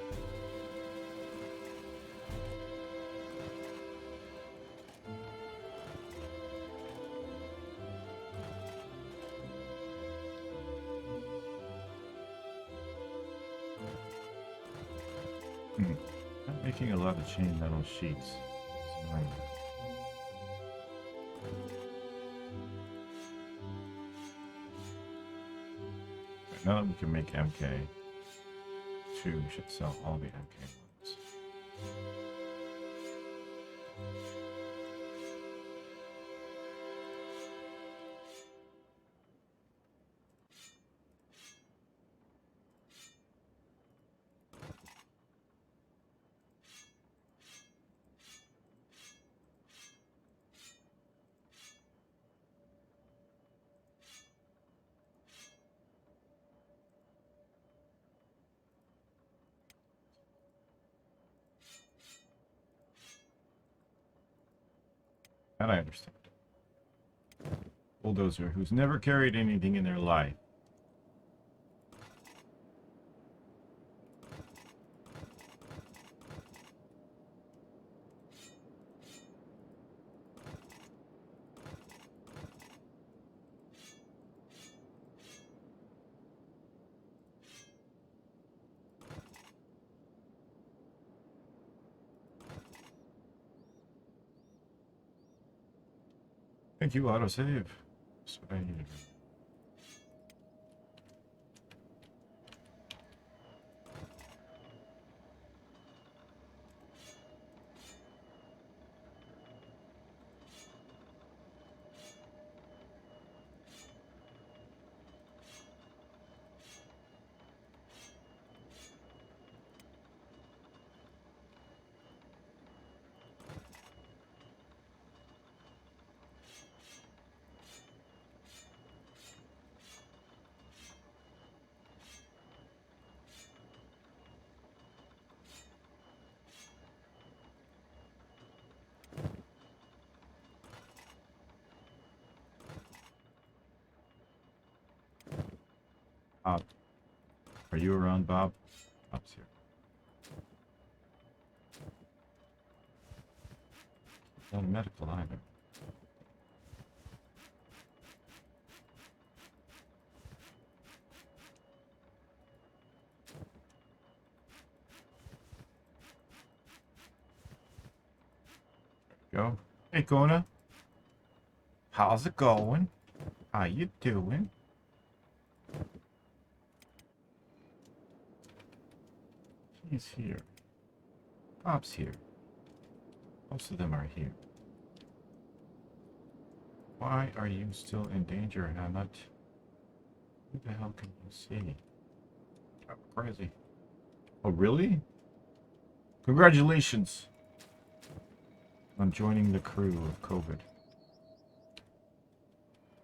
Not making a lot of chain metal sheets. It's annoying. Right, now that we can make MK2, we should sell all the MK ones. That I understand. Bulldozer who's never carried anything in their life. Thank you, autosave. That's what I needed. Bob. Are you around, Bob? Bob's here. Not medical either. There we go. Hey, Kona. How's it going? How you doing? He's here. Bob's here. Most of them are here. Why are you still in danger, Hamlet? Who the hell can you see? I'm crazy. Oh, really? Congratulations on joining the crew of COVID.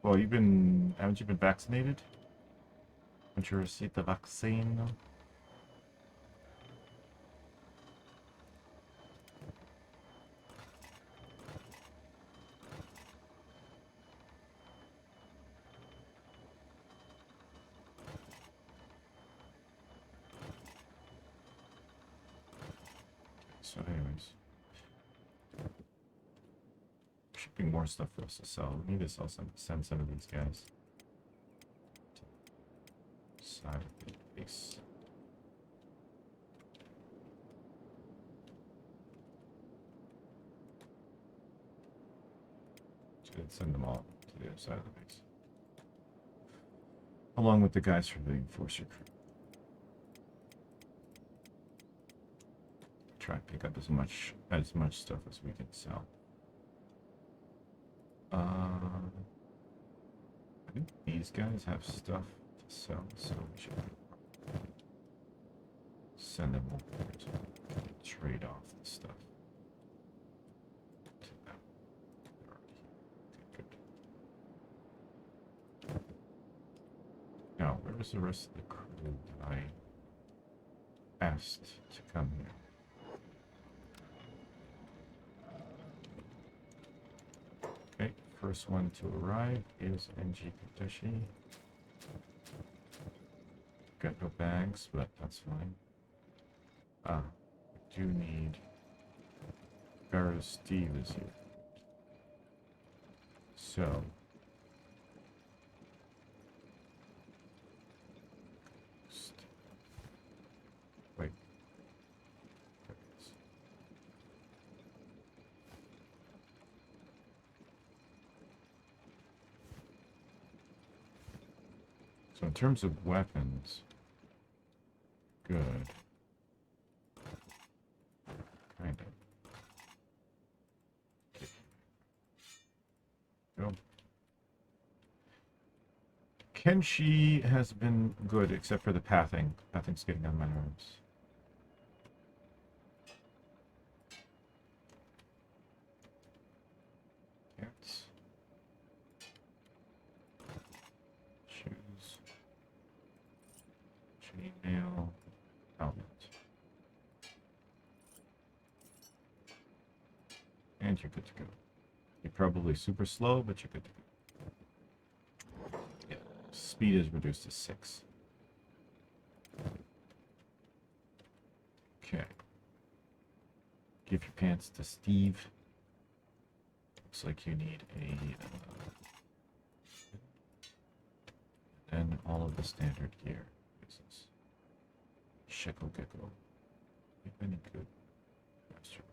Well, haven't you been vaccinated? Haven't you received the vaccine? So anyways, shipping more stuff for us to sell. We need to send some of these guys to the side of the base. Should send them all to the other side of the base, along with the guys from the Enforcer crew. Try and pick up as much stuff as we can sell. I think these guys have stuff to sell, so we should send them over to trade off the stuff to them. Where's the rest of the crew that I asked to come here? Okay, first one to arrive is NG Kenshi. Got no bags, but that's fine. Ah, I do need... Pharaoh Steve is here. So... Wait. There it is. So in terms of weapons... Good. Kind of. Go. Kenshi has been good, except for the pathing. Pathing's getting on my nerves. Pants. Shoes. Chainmail. Helmet. And you're good to go. You're probably super slow, but you're good to go. Yeah. Speed is reduced to 6. Okay. Give your pants to Steve. Looks like you need a... and all of the standard gear. Business. Shekel Gecko. If any good. Master.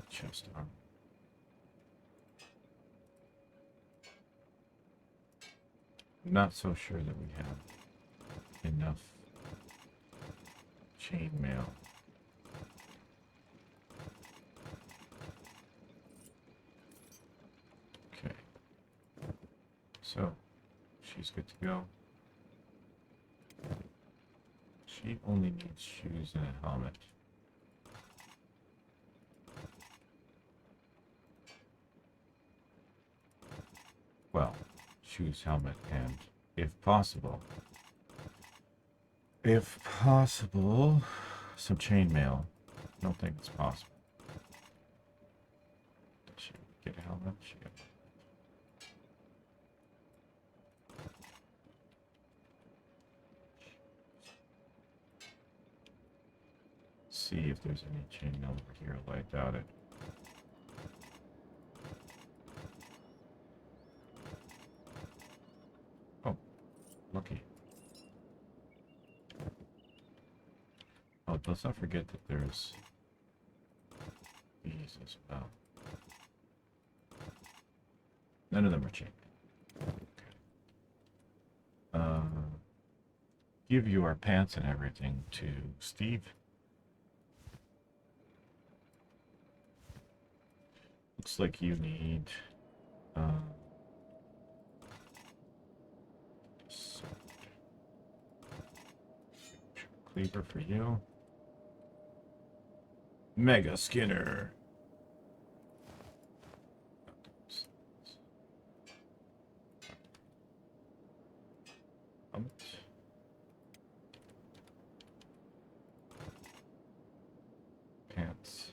Chest armor. Not so sure that we have enough chainmail. Okay. So, she's good to go. She only needs shoes and a helmet. Well, shoes, helmet, and if possible, some chainmail. I don't think it's possible. Did she get a helmet? She got... See if there's any chainmail over here. I doubt it. Oh, lucky. Oh, let's not forget that there's these as well. None of them are chained. Okay. Give your pants and everything to Steve. Looks like you need cleaver for you. Mega Skinner. Pants.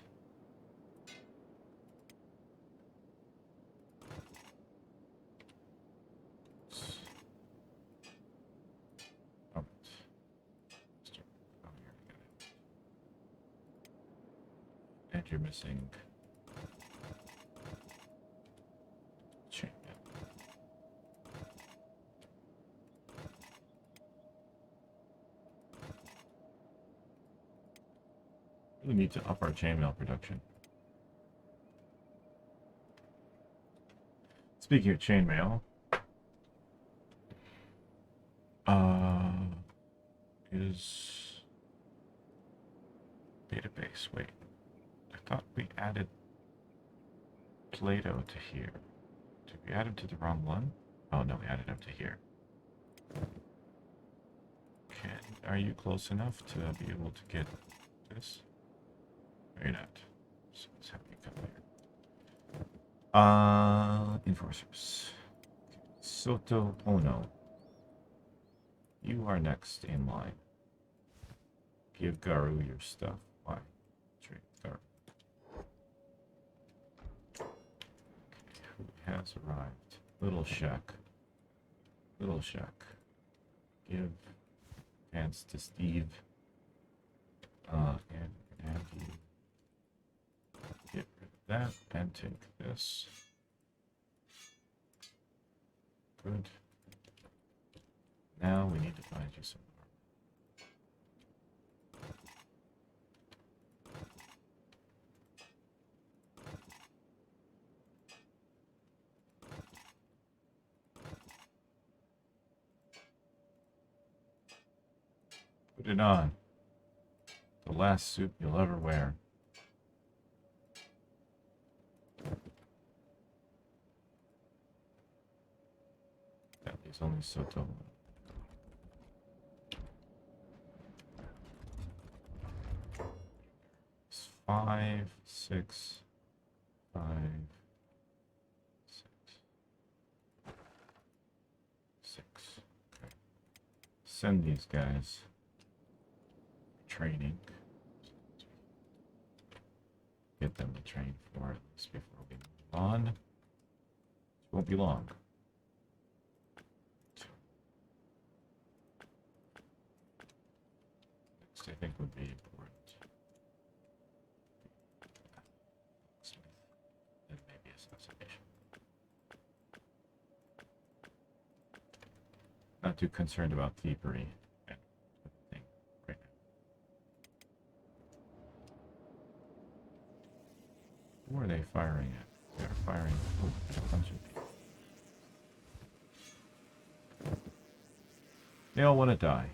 And you're missing chainmail. We need to up our chainmail production. Speaking of chainmail, is database. Wait, I thought we added Plato to here. Did we add him to the wrong one? Oh no, we added him to here. Are you close enough to be able to get this? Or you're not. So let's have you come here. Enforcers. Soto Ono. You are next in line. Give Garu your stuff. Why? Trade Garu. Who has arrived? Little Shack. Little Shack. Give pants to Steve. And have you get rid of that and take this. Good. Now we need to find you some Put it on. The last suit you'll ever wear. That is only Soto. It's 5, 6, 5, 6, 6. Okay. Send these guys. Training. Get them to train for at least before we move on. It won't be long. Next, I think would be important. Then maybe assassination. Not too concerned about thievery. Who are they firing at? They're firing. Oh, a bunch of people. They all want to die.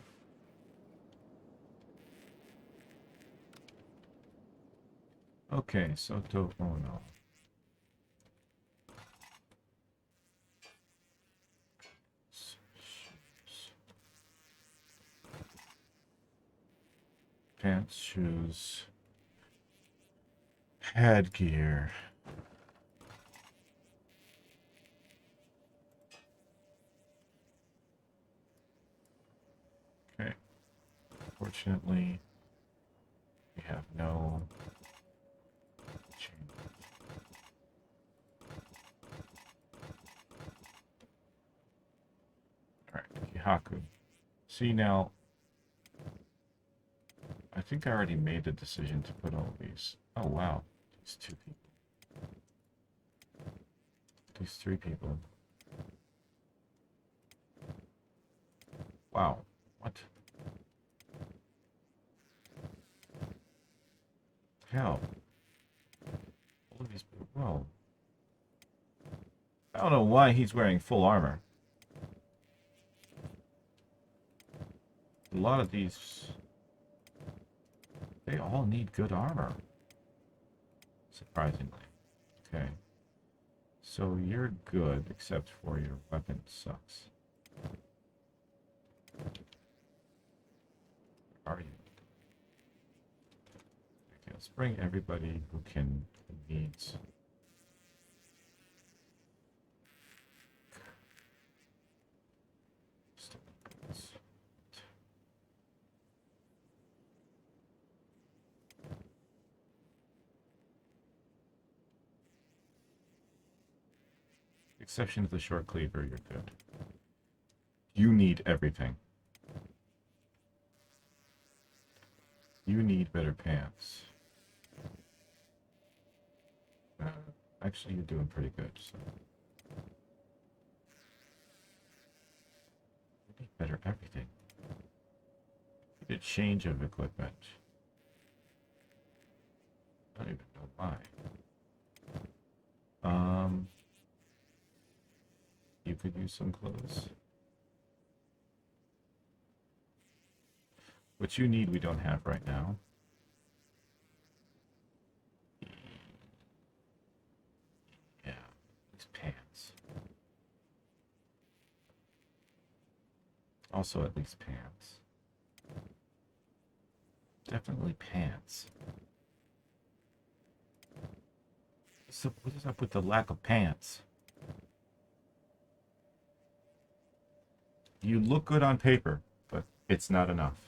Okay, Soto Ono. Pants, shoes. Headgear. Okay. Unfortunately, we have no chain. Alright, Kihaku. See now, I think I already made the decision to put all these. Oh wow, these 2 people. These 3 people. Wow, what? Hell. All of these people. Whoa. I don't know why he's wearing full armor. A lot of these. They all need good armor. Surprisingly. Okay. So you're good, except for your weapon sucks. Where are you? Okay, let's bring everybody who needs. Exception of the short cleaver, you're good. You need everything. You need better pants. Actually, you're doing pretty good, so. You need better everything. You need a change of equipment. I don't even know why. You could use some clothes. What you need, we don't have right now. Yeah, these pants. Also, at least pants. Definitely pants. What is up with the lack of pants? You look good on paper, but it's not enough.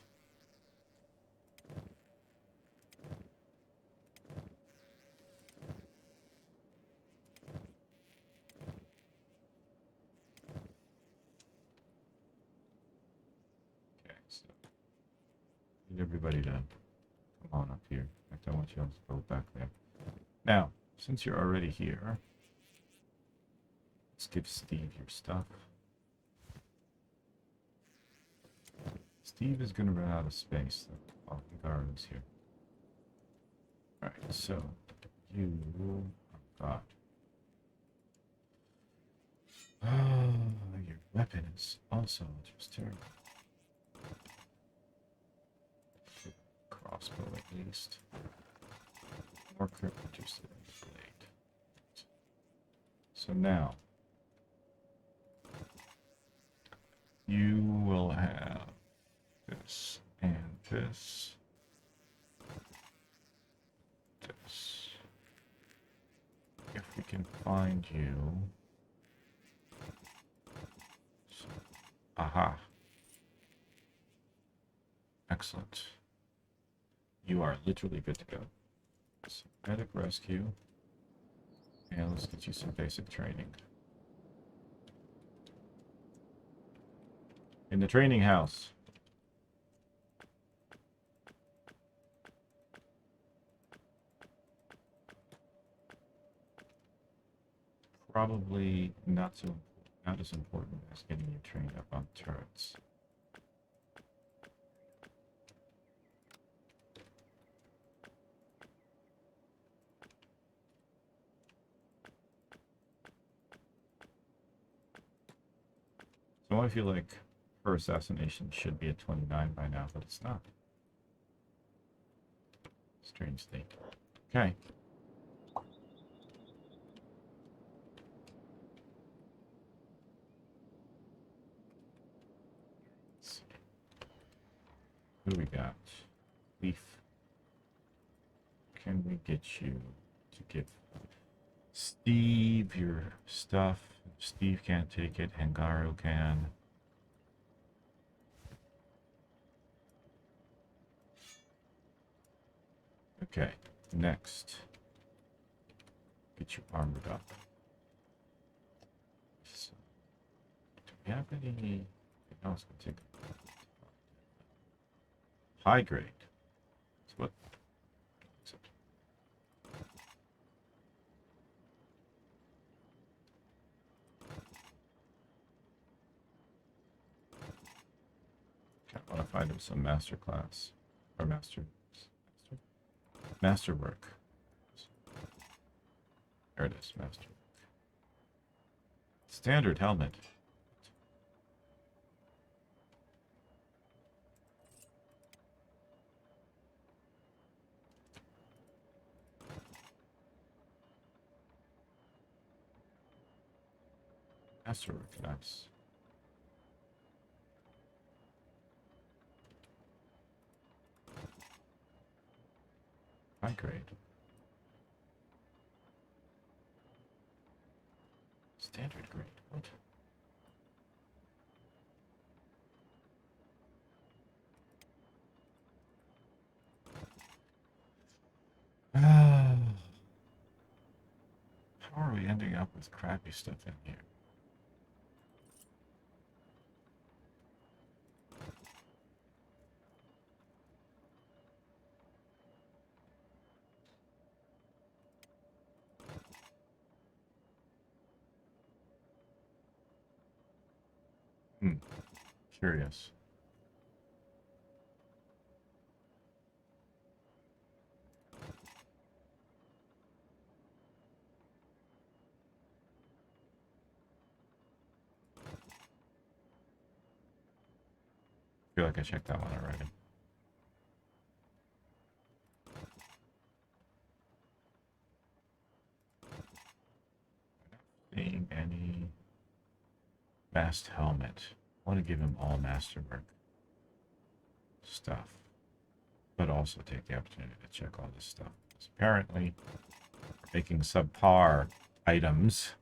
Okay, so need everybody to come on up here. I don't want you all to go back there. Now, since you're already here, let's give Steve your stuff. Steve is going to run out of space. Oh, Hikaru's here. Alright, so you... Oh, God. Oh, your weapon is also just terrible. Crossbow at least. More crit reduced than blade. So now you will have this and this. This. If we can find you. So, aha. Excellent. You are literally good to go. So, medic rescue. And let's get you some basic training. In the training house. Probably not as important as getting you trained up on turrets. So I feel like her assassination should be at 29 by now, but it's not. Strange thing. Okay. Who do we got? Leaf. Can we get you to give Steve your stuff? Steve can't take it. Hangaru can. Okay, next. Get you armored up. So, do we have anything else to take? High grade. So what? I want to find him some master class or master work. There it is, master work. Standard helmet. Master work, nice. High grade. Standard grade. What? How are we ending up with crappy stuff in here? Curious. I feel like I checked that one already. Seeing any mast helmet. I want to give him all masterwork stuff, but also take the opportunity to check all this stuff. Because apparently, making subpar items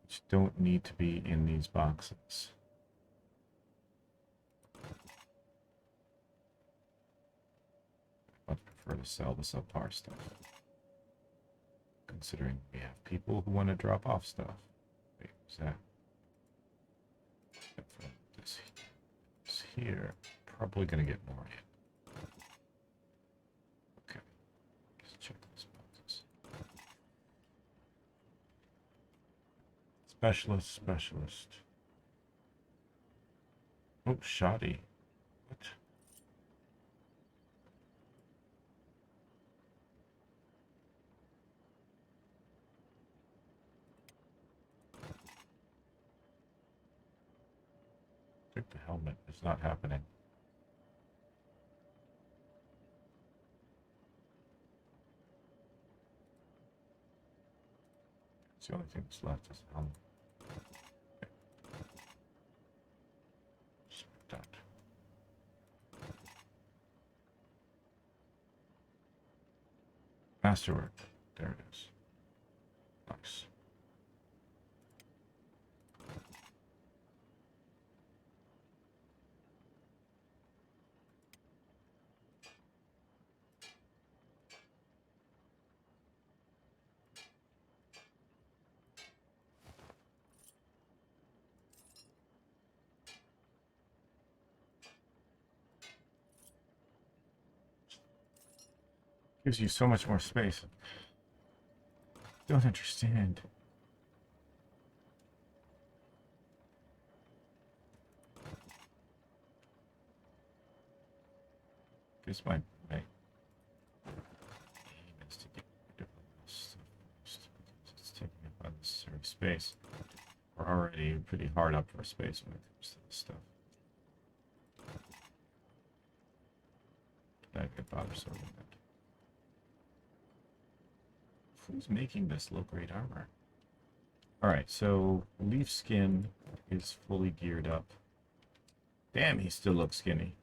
which don't need to be in these boxes. I'd prefer to sell the subpar stuff, considering we have people who want to drop off stuff. Wait, what's that? This here, probably gonna get more in. Okay, let's check these boxes. Specialist. Oh, shoddy. What? I think the helmet is not happening. It's the only thing that's left is the helmet. That. Masterwork. There it is. Nice. Gives you so much more space. Don't understand. Guess my aim is to get rid of this stuff first, because it's taking up unnecessary space. We're already pretty hard up for space when it comes to this stuff. Did I get bothered sorting that? Who's making this low-grade armor? Alright, so Leaf Skin is fully geared up. Damn, he still looks skinny.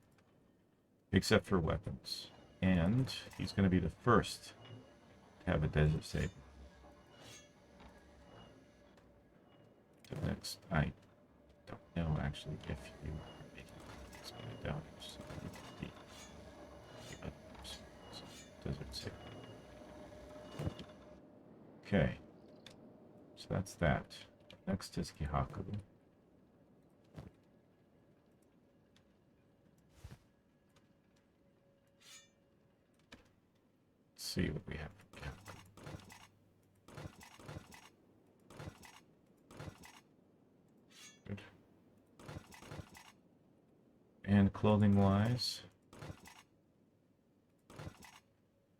Except for weapons. And he's going to be the first to have a desert saber. The next, I don't know actually if you are making this down. Desert saber. Okay, so that's that. Next is Kihaku. Let's see what we have for Kihaku. Good. And clothing-wise,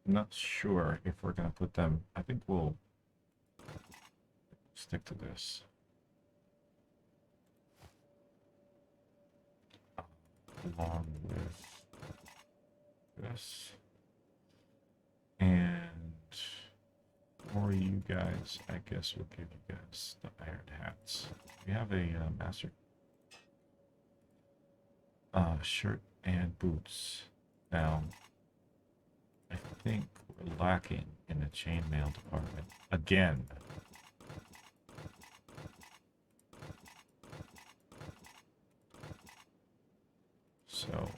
I'm not sure if we're going to put them. I think we'll stick to this. Along with this. And for you guys, I guess we'll give you guys the iron hats. We have a master shirt and boots. Now, I think we're lacking in the chainmail department again. So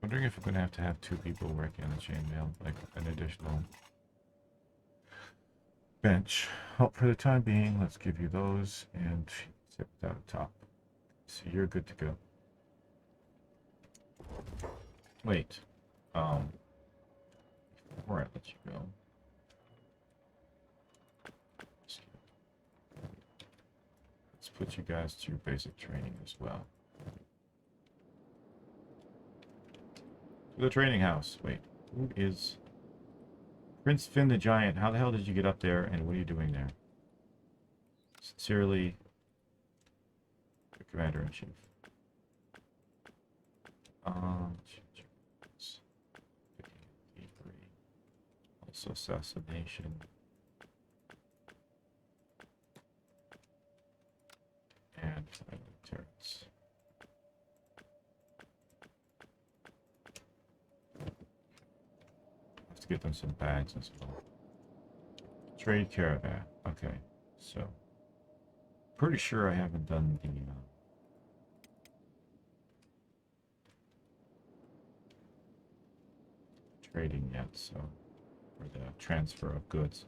wondering if we're going to have two people working on the chainmail, like an additional bench. Well, for the time being, let's give you those and sit down at the top. So you're good to go. Wait. Before I let you go. Let's put you guys through basic training as well. To the training house. Wait, who is Prince Finn the Giant? How the hell did you get up there, and what are you doing there? Sincerely, the Commander-in-Chief. Also assassination. turrets. Have to get them some bags as well. Trade caravan. Okay, so pretty sure I haven't done the trading yet, so or the transfer of goods.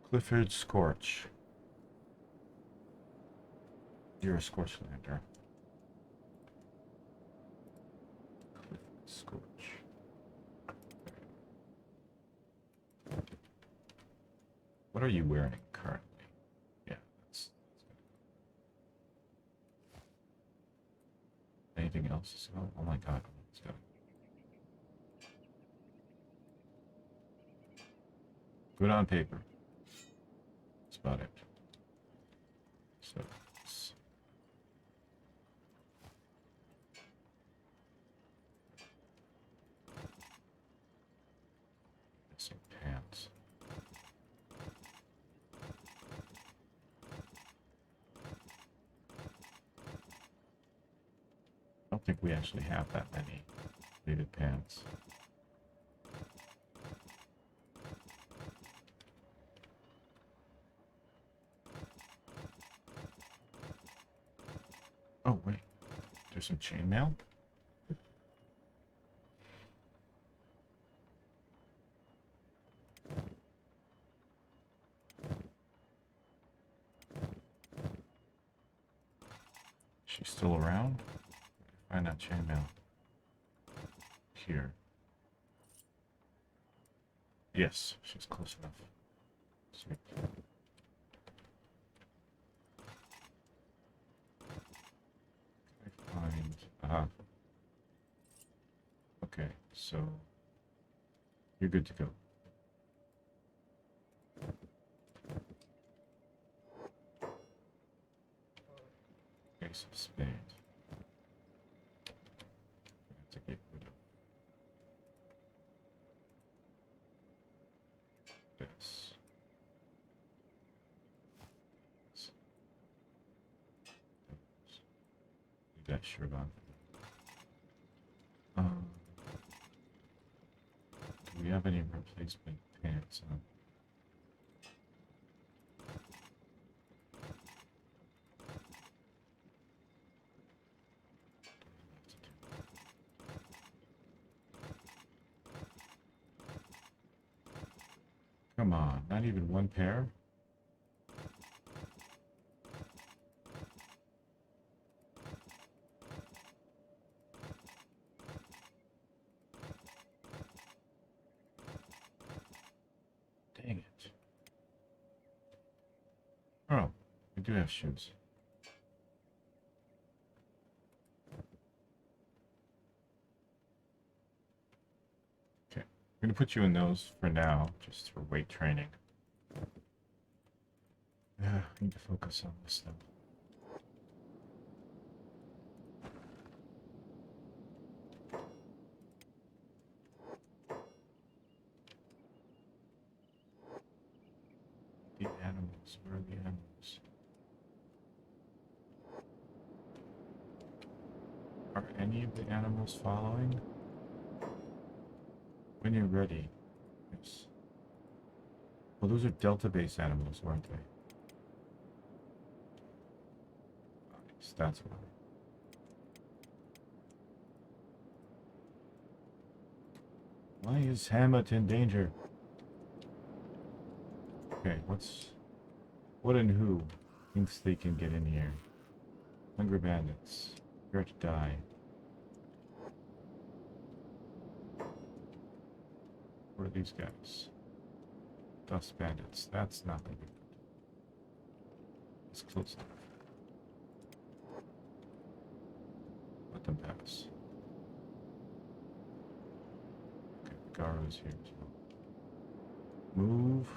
Clifford Scorch. You're a Scorchlander. Clifford Scorch. What are you wearing currently? Yeah, that's good. Anything else? Oh my god, let's go. Good on paper. That's about it. So let's get some pants. I don't think we actually have that many pleated pants. Oh wait, there's some chainmail. She's still around? Find that chainmail. Here. Yes, she's close enough. Sweet. I find. Okay, so you're good to go. Ace of spades. Have to get rid of this. Leave that shirt on. Do we have any replacement pants on? Come on, not even one pair? Dang it. Oh, we do have shoes. Okay, I'm gonna put you in those for now, just for weight training. Yeah, I need to focus on this stuff. The animals, where are the animals? Are any of the animals following? When you're ready. Yes. Well, those are delta-based animals, weren't they? Yes, that's why. Why is Hammett in danger? Okay, what and who thinks they can get in here? Hungry bandits. Prepare to die. What are these guys? Dust bandits. That's not gonna be good. It's close enough. Let them pass. Okay, Garo's here as well. Move.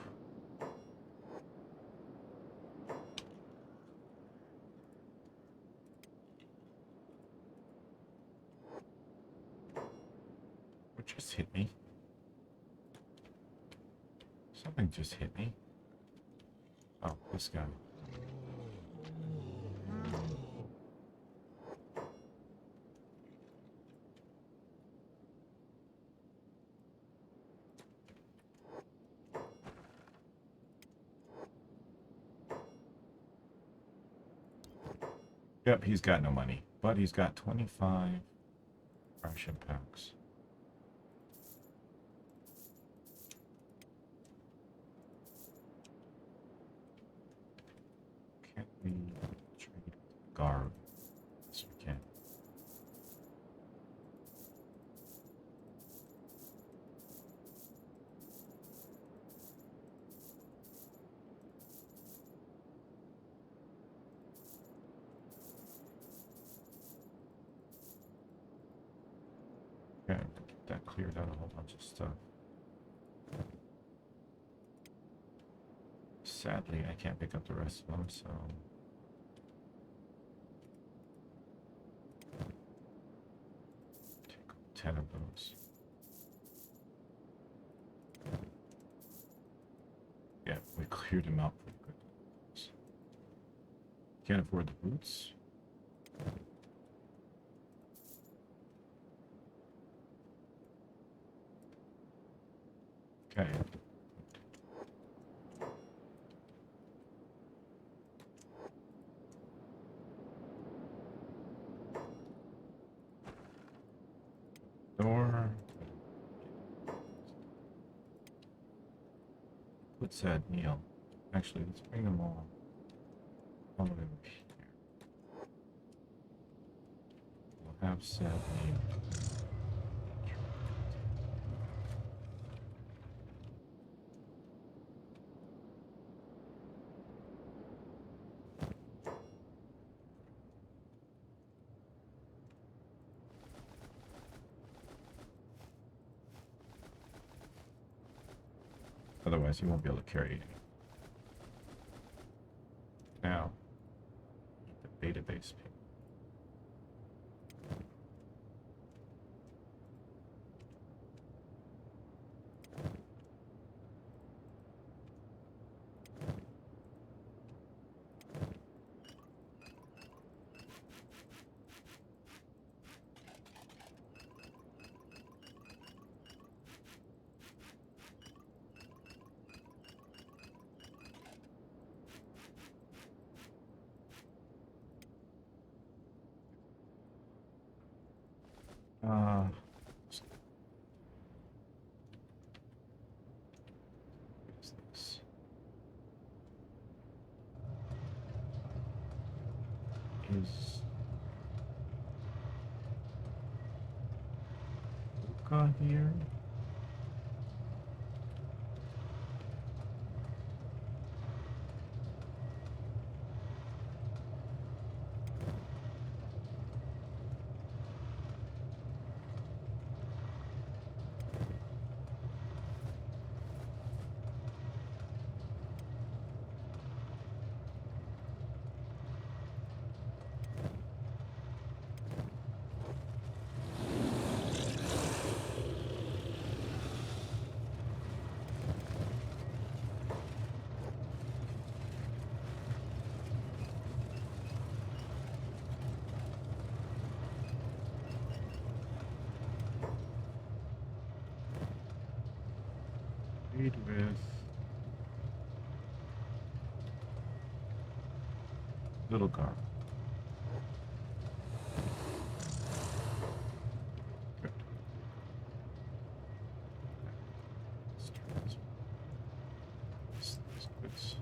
just hit me. Something just hit me. Oh, this guy. Yep, he's got no money, but he's got 25 ration packs. Can't we trade guard? Yes, we can. Okay, that cleared out a whole bunch of stuff. Sadly, I can't pick up the rest of them, so... take 10 of those. Yeah, we cleared him out pretty good. Can't afford the boots. Okay. Door. Put sad Neil. Actually, let's bring them all the way over here. We'll have sad Neil. Otherwise, you won't be able to carry it. Now, the database page. What is this? Is Luca here? Read with little car. Good. Let's try this one. These goods.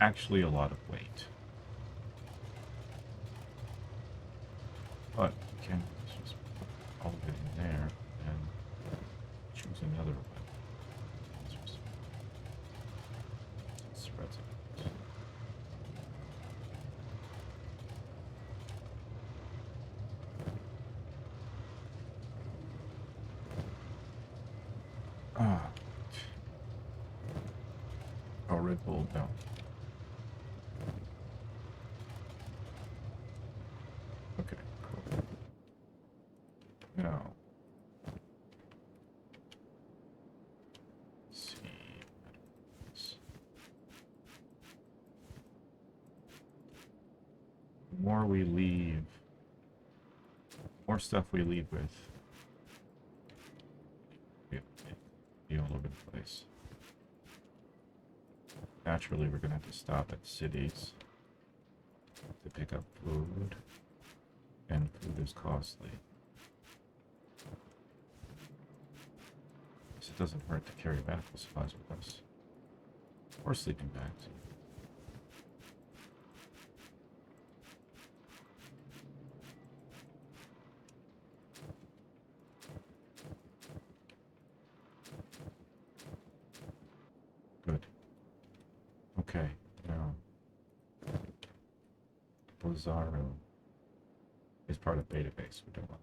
actually a lot of weight. But we can just put all of it in there and choose another one. Spreads it. Ah. Oh, Red Bull, no. Okay, cool. Now, let's see. The more we leave, more stuff we leave with. Be all over the place. Naturally, we're gonna have to stop at cities to pick up food, and food is costly. So it doesn't hurt to carry medical supplies with us, or sleeping bags. Good. Okay, now Lazaro is part of database. We don't want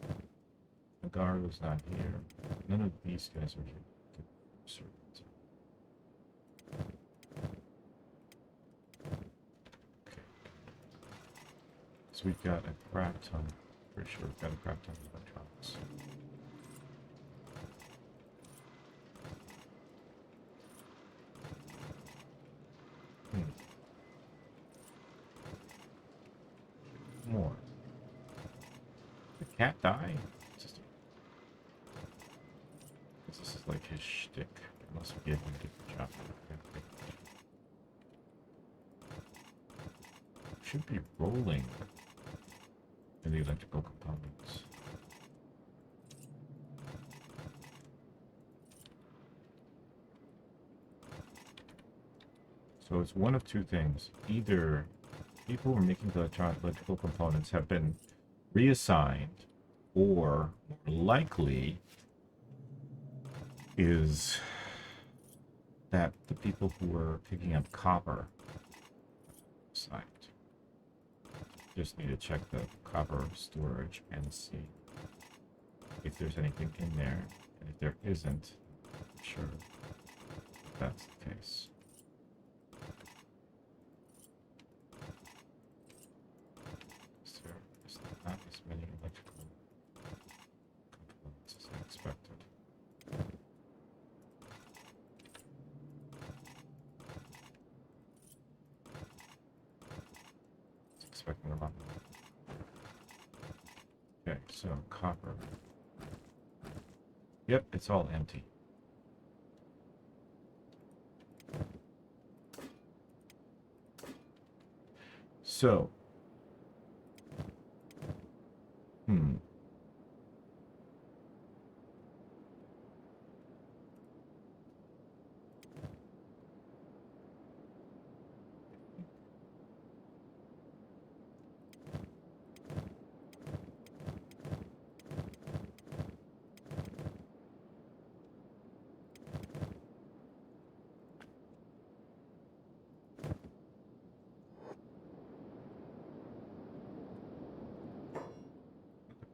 that. Nagaru's not here. None of these guys are here. Good servants. Okay. So we've got a crap ton. Pretty sure we've got a crap ton of electronics. More. The cat die? This is like his shtick. Unless we gave him a different job. Should be rolling in the electrical components. So it's one of two things. Either people who are making the electrical components have been reassigned, or more likely is that the people who are picking up copper assigned. Just need to check the copper storage and see if there's anything in there. And if there isn't, I'm sure that's the case. There's not as many electrical components as I expected. Expecting a lot more. Okay, so copper. Yep, it's all empty. So,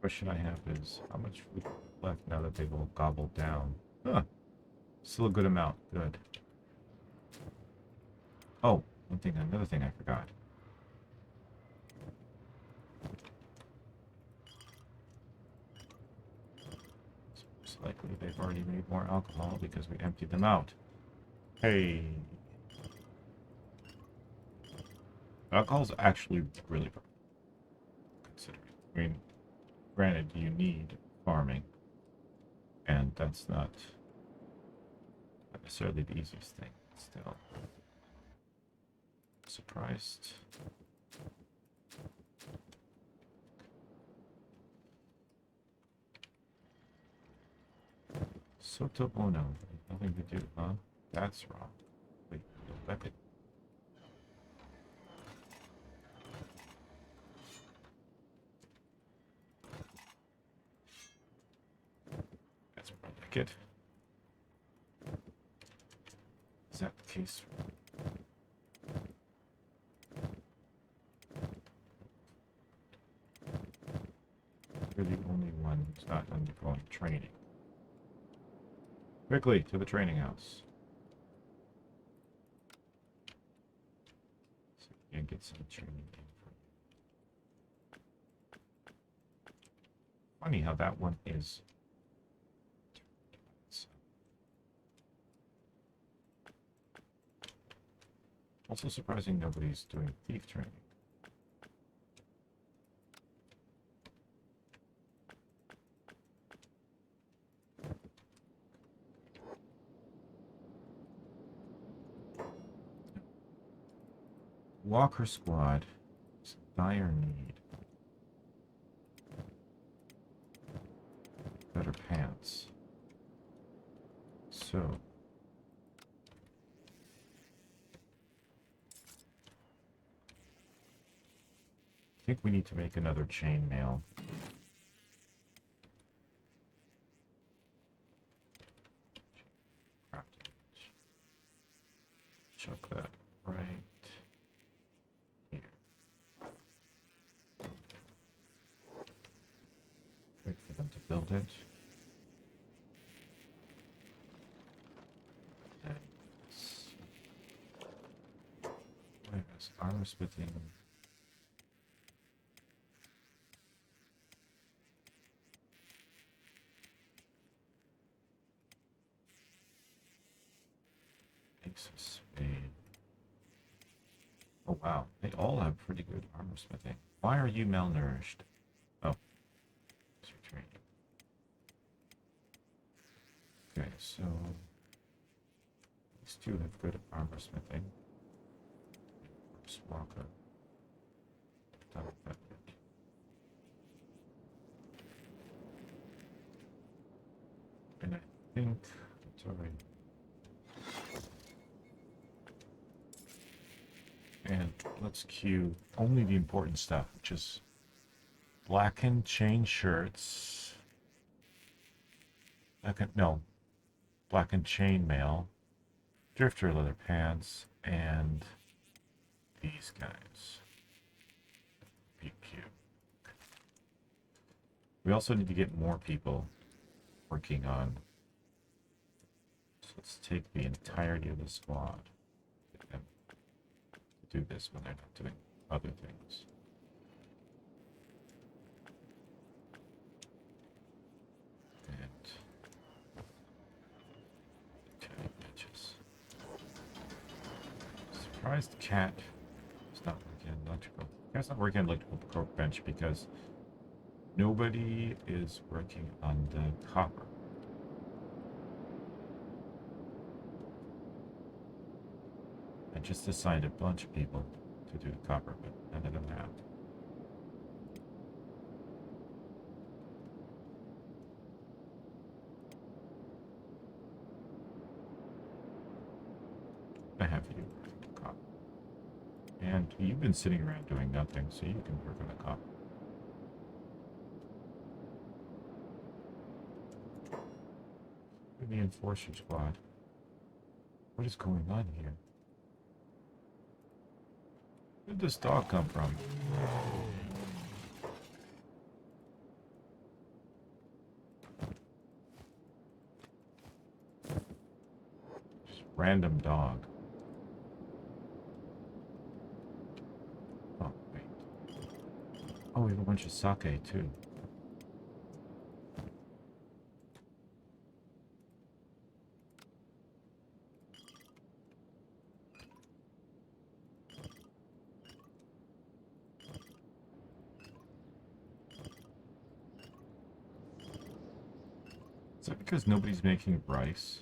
question I have is, how much food left now that they've all gobbled down? Huh. Still a good amount. Good. Oh, another thing I forgot. So most likely they've already made more alcohol because we emptied them out. Hey. Alcohol's actually really considering. I mean, granted, you need farming, and that's not necessarily the easiest thing. Still, surprised. Soto Bono, nothing to do, huh? That's wrong. Wait, the weapon. make it. Is that the case? You're the only one who's not undergoing training. Quickly, to the training house. So you can get some training in for you. Funny how that one is. Also surprising nobody's doing thief training. Walker squad is in dire need. Better pants. So I think we need to make another chainmail. Chuck that right here. Wait for them to build it. Wait, is armor smithing? Makes a spade. Oh wow, they all have pretty good armor smithing. Why are you malnourished? Oh, it's your training. Okay, so these two have good armor smithing. Walker. Done with that bit. And I think it's already. And let's cue only the important stuff, which is blackened chain shirts. Blackened chain mail, drifter leather pants, and these guys. PQ. We also need to get more people working on. So let's take the entirety of the squad. Get them to do this when they're not doing other things. And tiny bitches. Surprised the cat is not working on electrical. Cat's not working on electrical bench because nobody is working on the copper. I just assigned a bunch of people to do the copper, but none of them have. I have you work on the copper. And you've been sitting around doing nothing, so you can work on the copper. The enforcer squad. What is going on here? Where did this dog come from? Just random dog. Oh, wait. Oh, we have a bunch of sake too. Is that because nobody's making rice?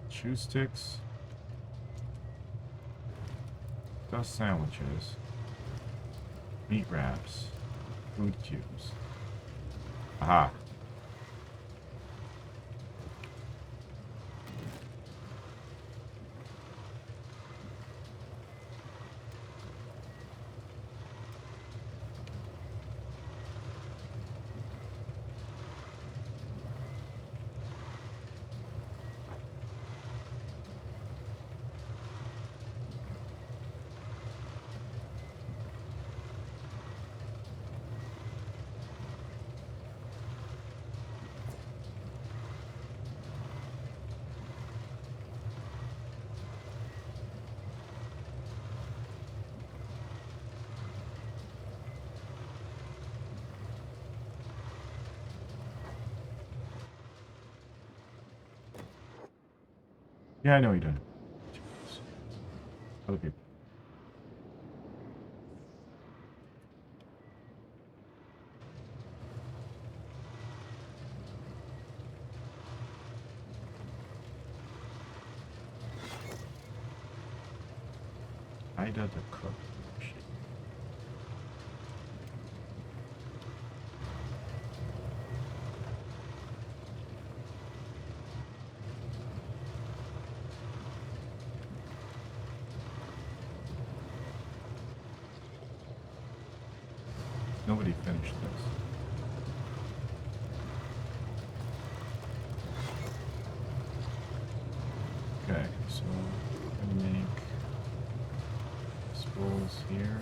Chew sticks. Dust sandwiches. Meat wraps. Food cubes. Aha. Yeah, I know you're doing. Other people. Ida the cook. Shit. Nobody finished this. Okay, so I'm gonna make scrolls here.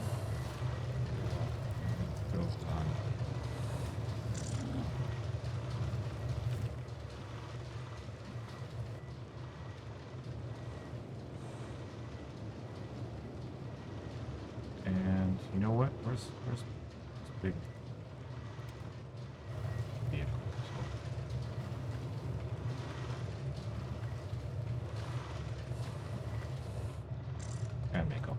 And go on. And you know what? Where's this big vehicle? And make up.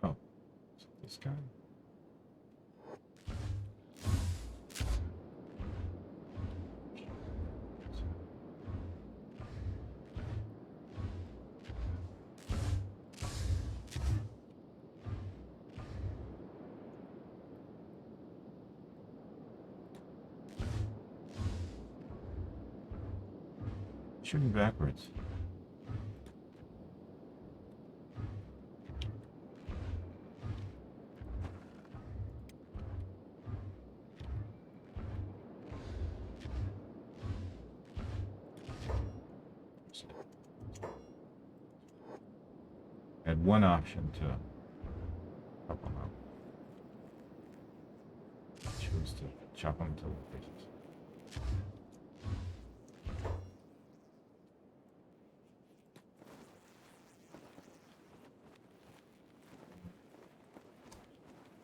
Oh, is it this guy? Shooting backwards. Had one option to help them out. Choose to chop them to pieces.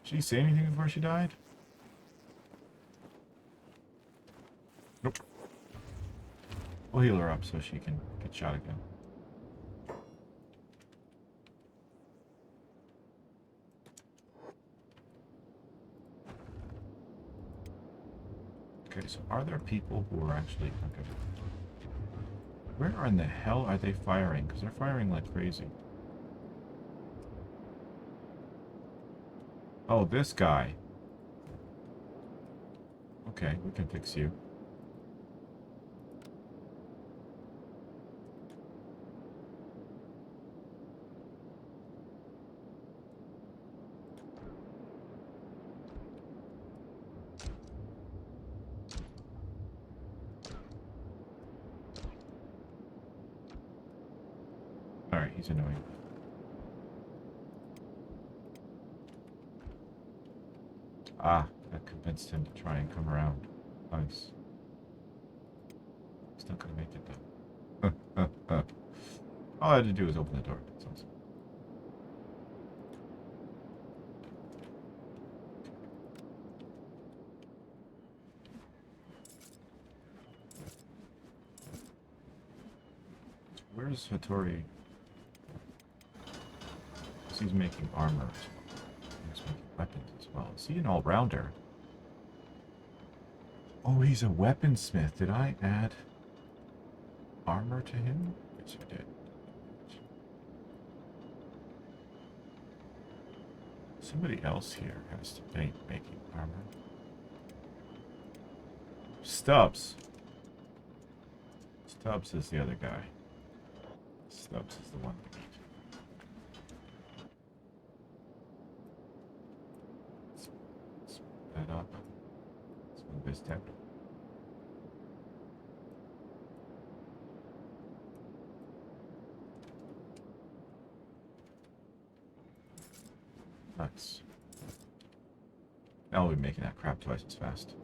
Did she say anything before she died? Nope. We'll heal her up so she can get shot again. Okay, so are there people who are actually... Okay. Where in the hell are they firing? Because they're firing like crazy. Oh, this guy. Okay, we can fix you. Alright, he's annoying. Ah, that convinced him to try and come around. Nice. He's not gonna make it though. All I had to do was open the door. That's awesome. Where's Hattori? He's making armor as well. He's making weapons as well. Is he an all-rounder? Oh, he's a weaponsmith. Did I add armor to him? Yes, I did. Somebody else here has to be making armor. Stubbs. Stubbs is the other guy. Stubbs is the one we need. Let's put that up. Let's move this tab. Nice. Now we'll be making that crap twice as fast.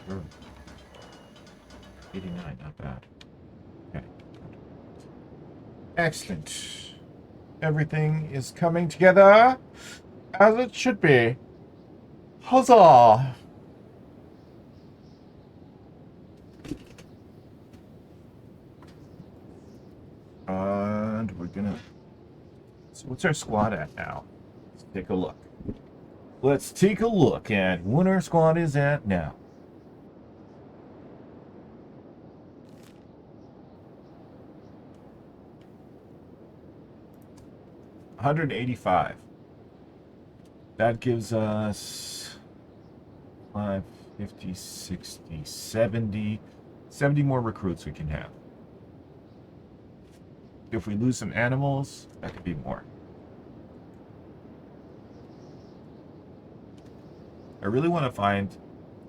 Sure. 89, not bad. Okay. Excellent. Everything is coming together as it should be. Huzzah! And we're gonna... So what's our squad at now? Let's take a look. Let's take a look at what our squad is at now. $185. That gives us 5, 50, 60, 70. 70 more recruits we can have. If we lose some animals, that could be more. I really want to find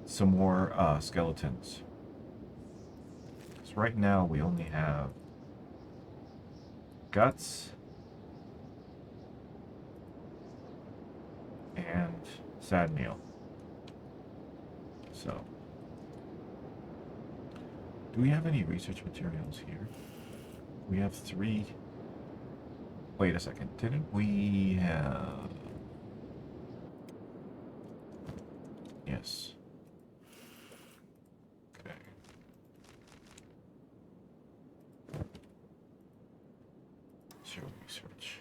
some more skeletons. Because right now we only have guts and sad meal. So, do we have any research materials here? We have 3. Wait a second. Didn't we have... Yes. Okay. Zero research.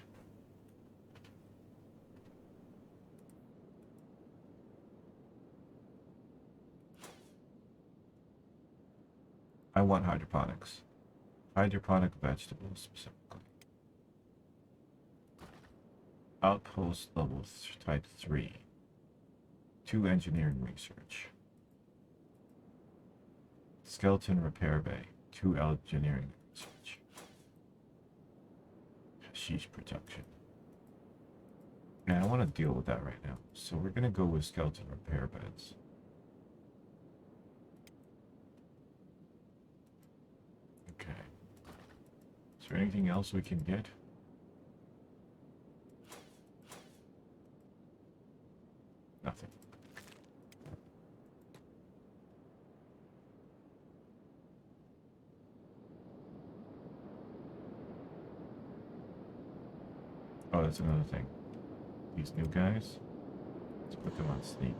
I want hydroponics. Hydroponic vegetables specifically. Outpost level type 3. 2 engineering research. Skeleton repair bay. 2 engineering research. Hashish production. Man, I want to deal with that right now. So we're going to go with skeleton repair beds. Okay. Is there anything else we can get? Nothing. Oh, that's another thing. These new guys, let's put them on sneak.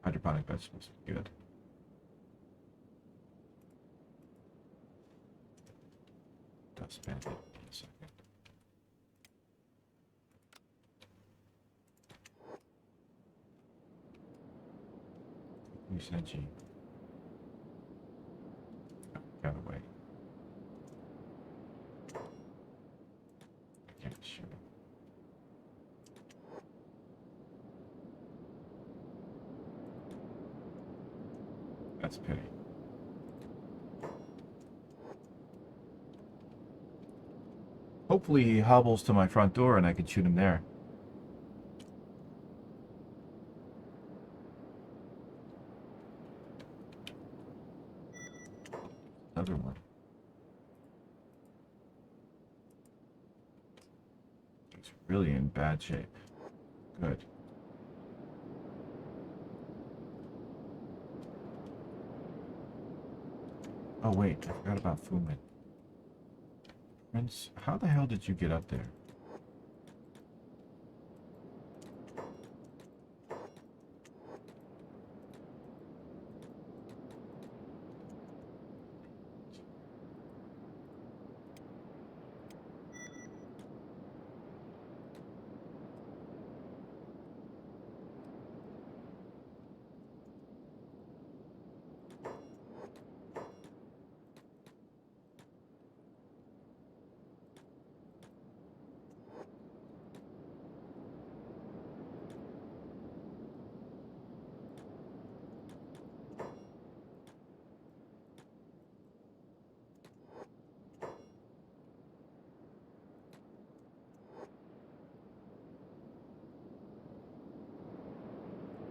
Hydroponic vegetables, good. Dust bandit in a second. Usenji. Got away. I can't shoot him. That's a pity. Hopefully he hobbles to my front door and I can shoot him there. Another one. He's really in bad shape. Good. Oh wait, I forgot about Fumin. Prince, how the hell did you get up there?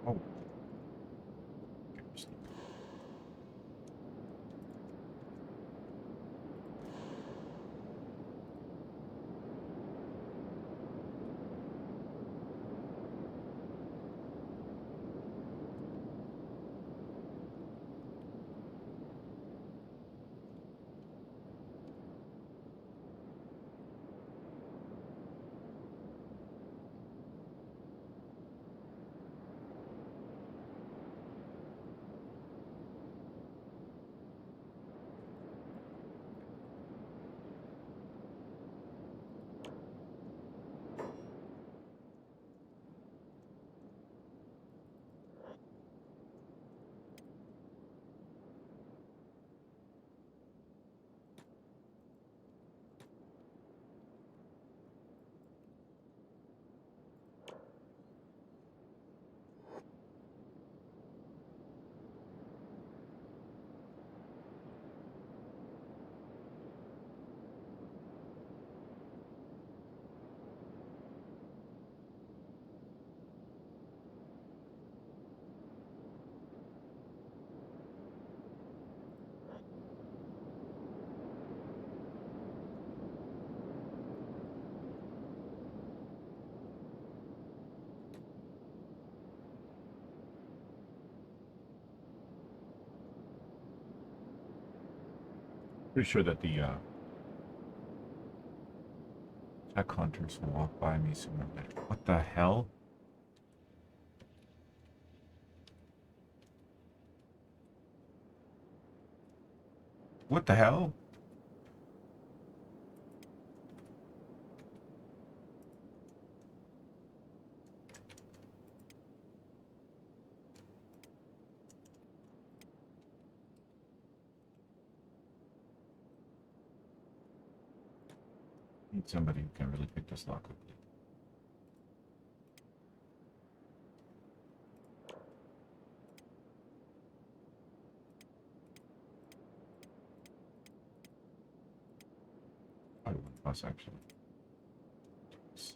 Oh. Pretty sure that the tech hunters will walk by me sooner or later. What the hell? What the hell? Need somebody who can really pick this lock quickly. Probably one bus actually. 6.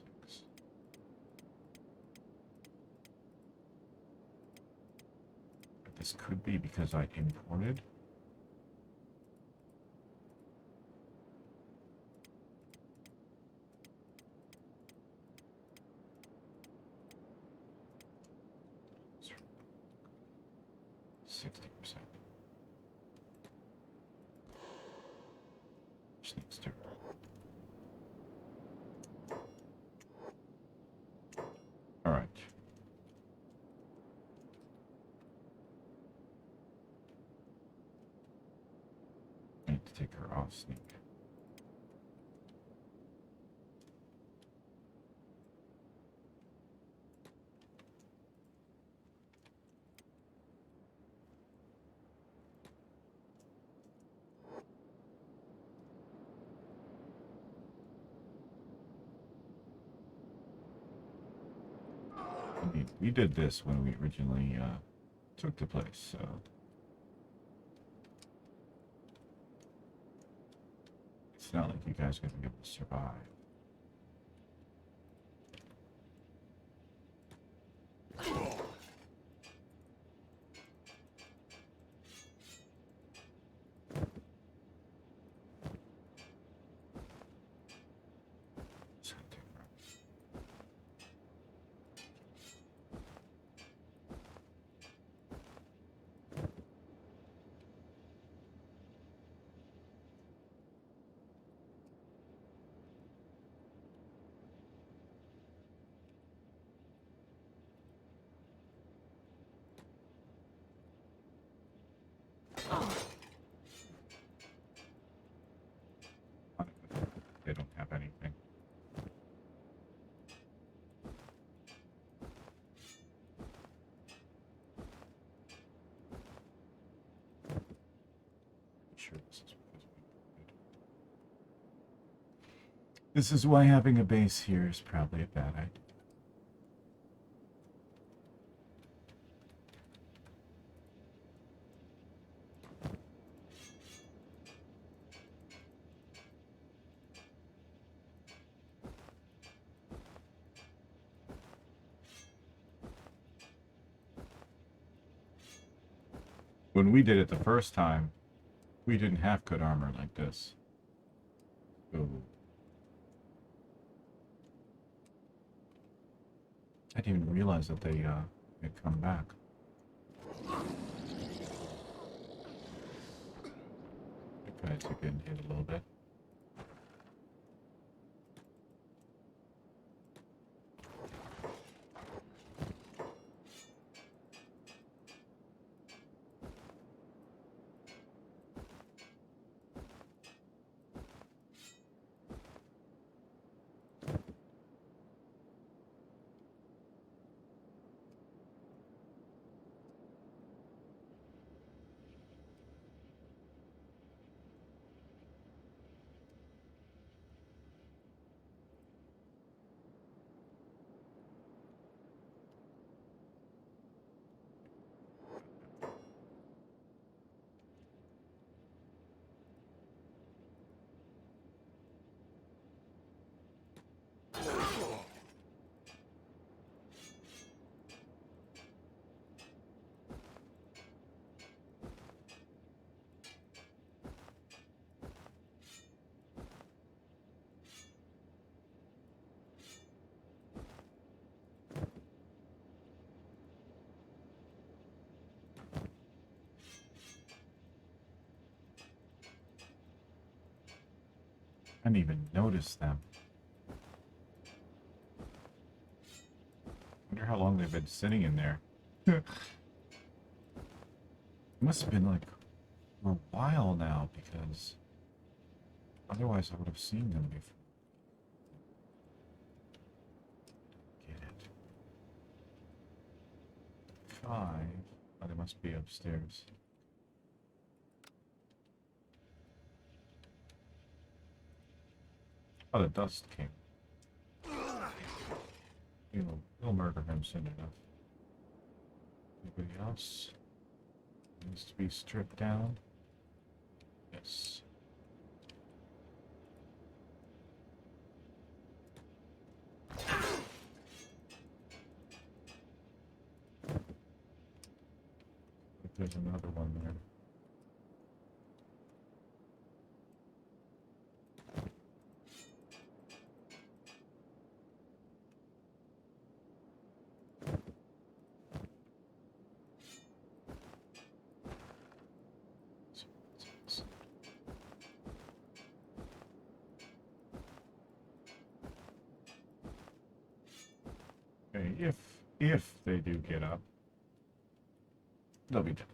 But this could be because I imported. Alright. I need to take her off sneak. We did this when we originally took the place, so it's not like you guys are going to be able to survive. They don't have anything. Sure, this is why having a base here is probably a bad idea. When we did it the first time, we didn't have good armor like this. So I didn't even realize that they had come back. You guys are getting hit a little bit. I didn't even notice them. Wonder how long they've been sitting in there. It must have been like for a while now, because otherwise I would have seen them before. Get it. 5. Oh, they must be upstairs. Oh, the dust king. We'll murder him soon enough. Anybody else needs to be stripped down? Yes. There's another one there. Okay, if they do get up, they'll be dead.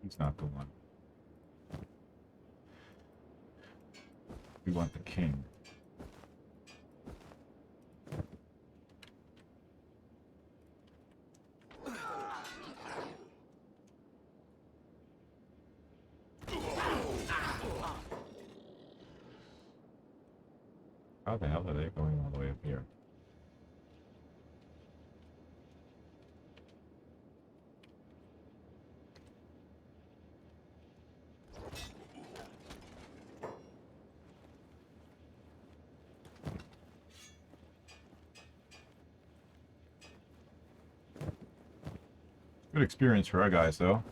He's not the one. We want the king. How the hell are they going all the way up here? Good experience for our guys, though.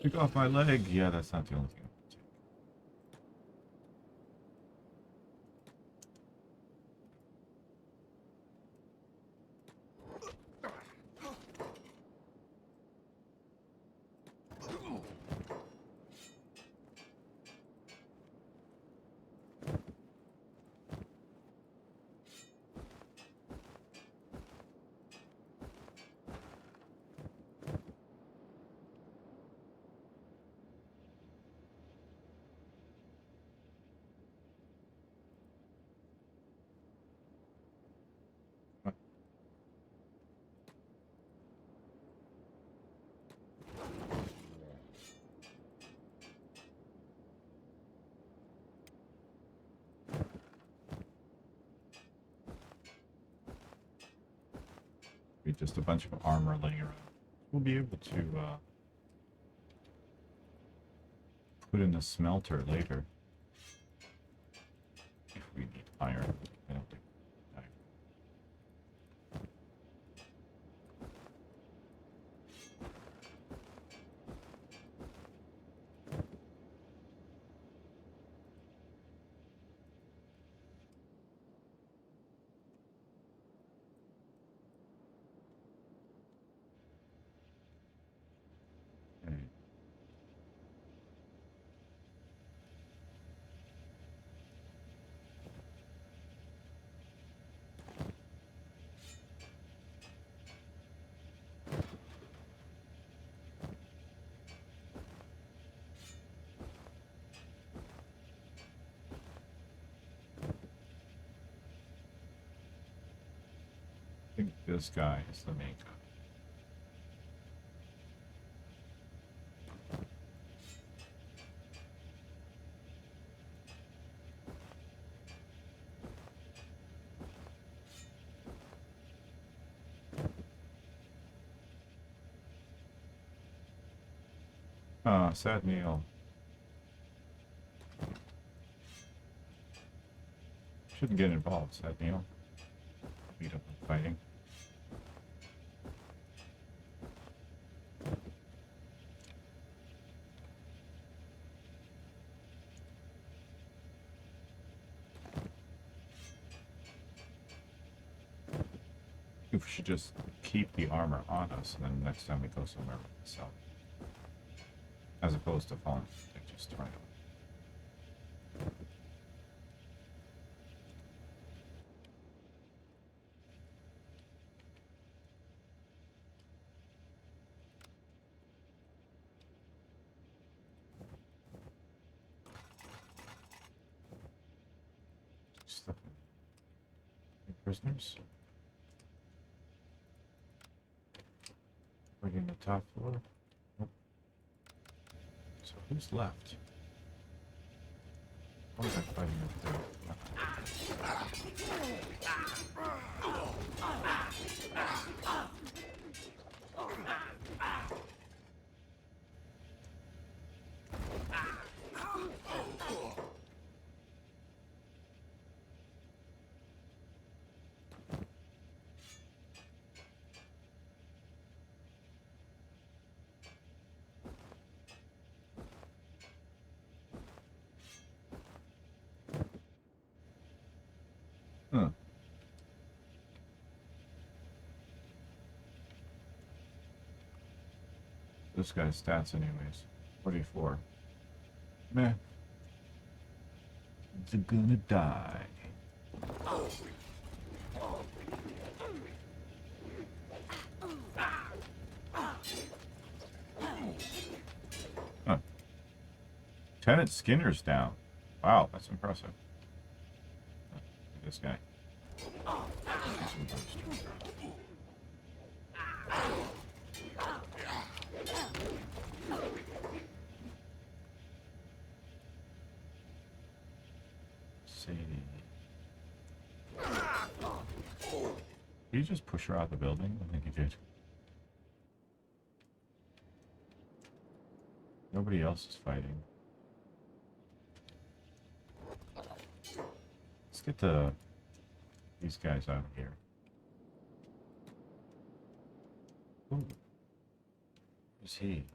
Take off my leg. Yeah, that's not the only thing. Be just a bunch of armor laying around. We'll be able to put in the smelter later if we need iron. I don't think iron. think this guy is the main guy. Ah, sad meal. Shouldn't get involved, sad meal. Beat up on fighting. We should just keep the armor on us, and then next time we go somewhere, we sell it. As opposed to falling, like just throwing it. Stuff in prisoners. Waiting the top floor. Nope. So who's left? What was I fighting up there? Huh. This guy's stats anyways. 44. Meh. He's gonna die. Huh. Lieutenant Skinner's down. Wow, that's impressive. Look at this guy. Sadie. Did you just push her out of the building? I think you did. Nobody else is fighting. Let's get these guys out of here. Ooh. Who's he?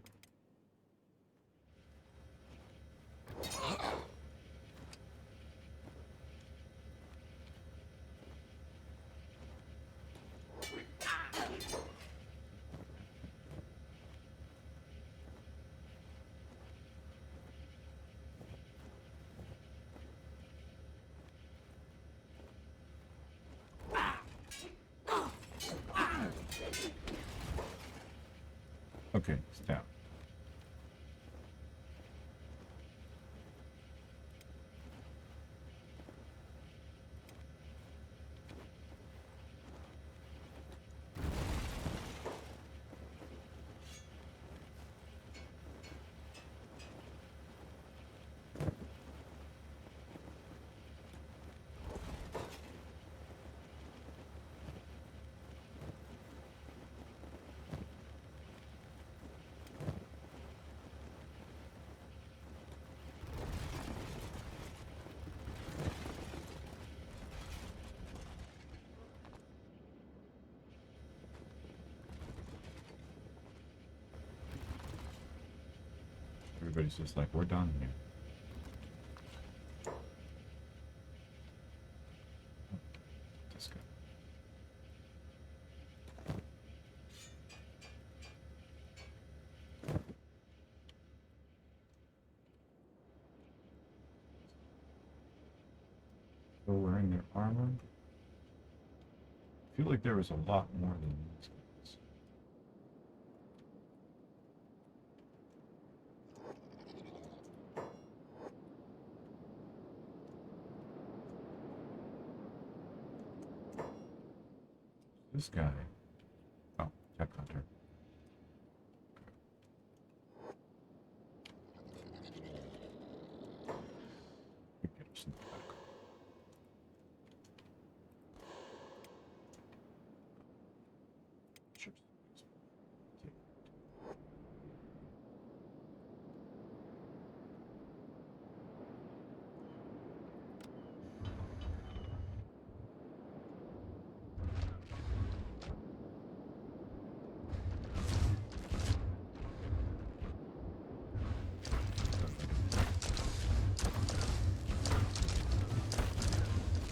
Okay, it's down. Everybody's just like, we're done here. This guy. Still wearing their armor. I feel like there was a lot more than these guys. This guy. Oh, tech hunter.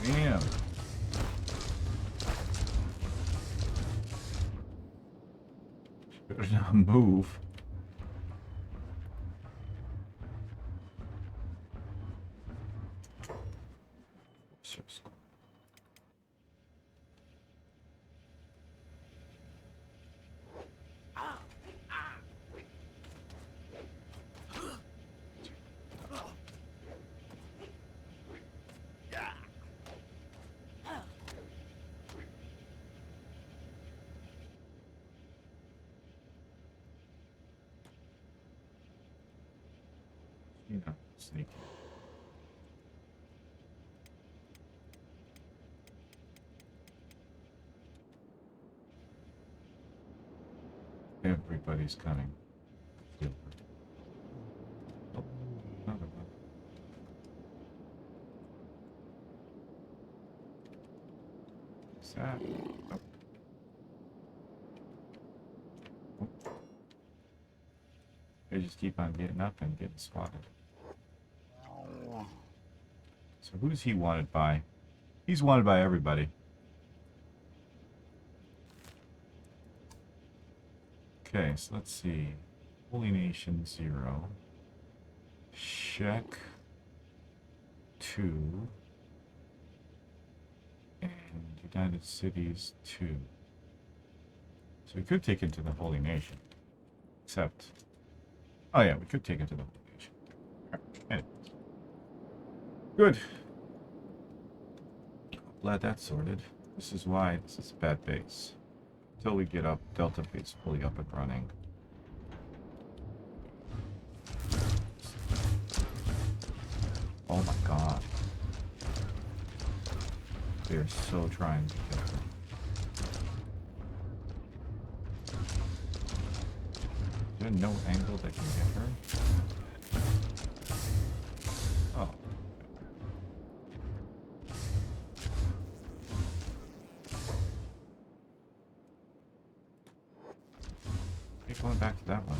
Damn. Better not move. You know, sneaky. Everybody's coming. Oh, another one. What's that? Oh. Oh. They just keep on getting up and getting spotted. So who's he wanted by? He's wanted by everybody. Okay, so let's see. Holy Nation 0. Czech 2. And United Cities 2. So we could take him to the Holy Nation. Except... Oh yeah, we could take him to the Holy Nation. Anyways. Good. Glad that's sorted. This is why this is a bad base. Until we get up, Delta base fully up and running. Oh my god. They're so trying to kill her. Is there no angle that can get her? Oh. Keep going back to that one.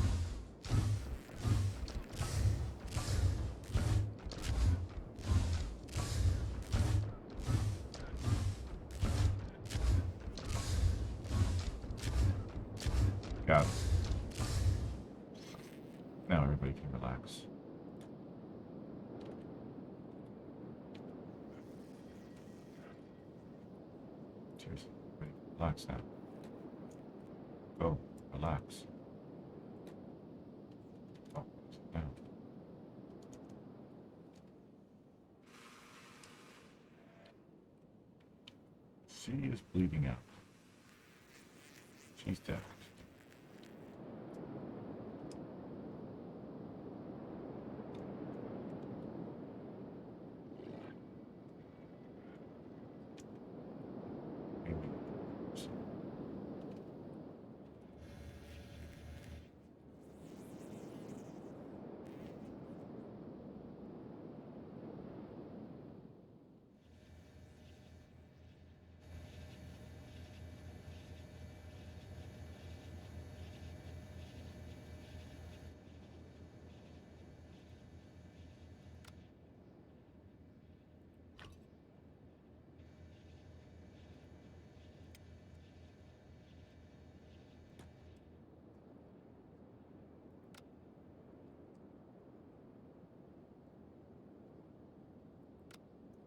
Got it. Now everybody can relax. Seriously, everybody relax now. Go, relax. Oh, now. She is bleeding out. She's dead.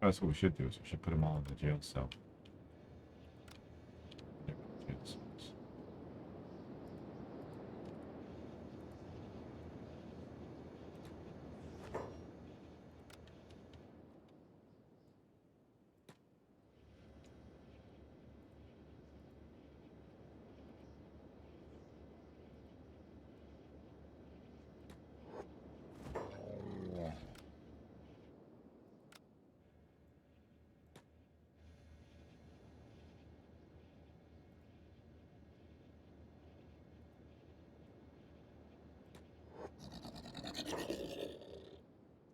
That's what we should do, is we should put them all in the jail cell.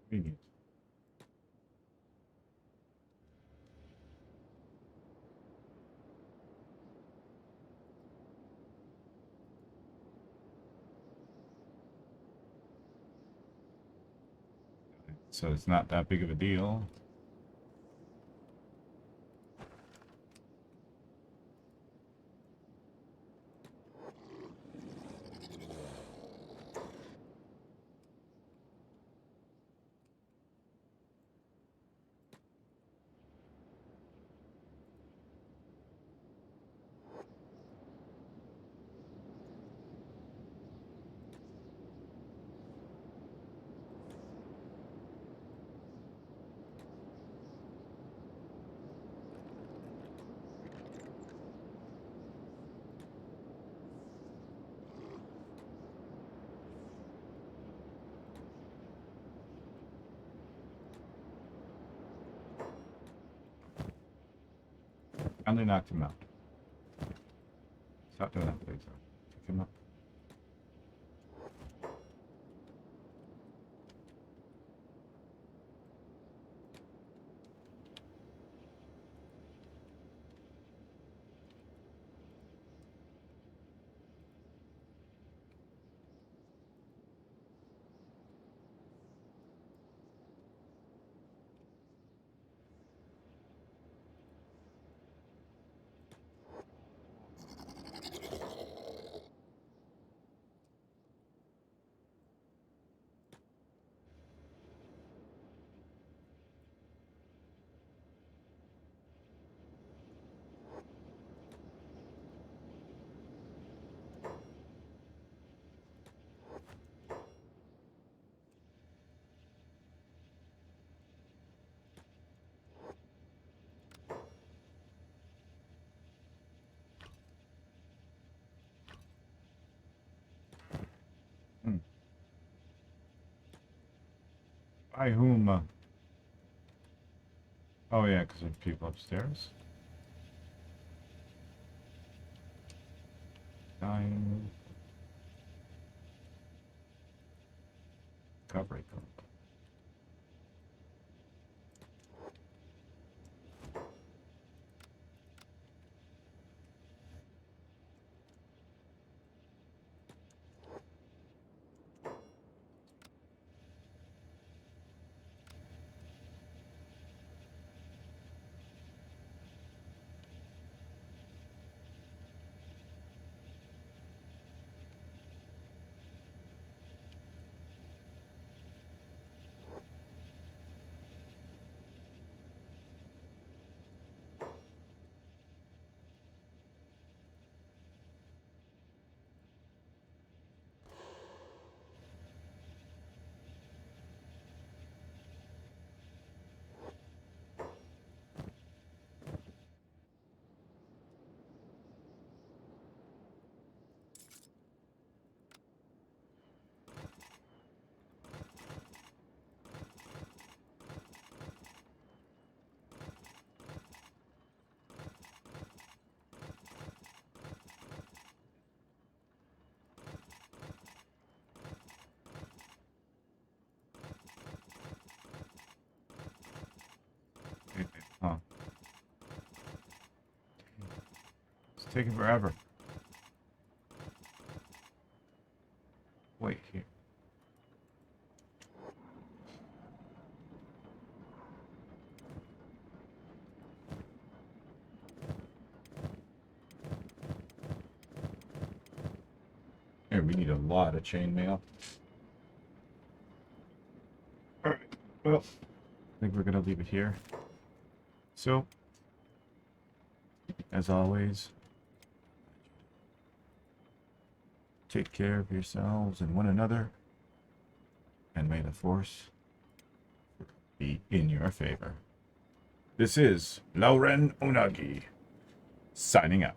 Convenient. So it's not that big of a deal. Finally knocked him out. Stop doing that, please. Pick him up. By whom? Oh yeah, because of people upstairs. Dying. Recovery code. Huh. It's taking forever. Wait here. Here, we need a lot of chainmail. Alright, well, I think we're gonna leave it here. So, as always, take care of yourselves and one another, and may the force be in your favor. This is Lao Ren Onagi, signing out.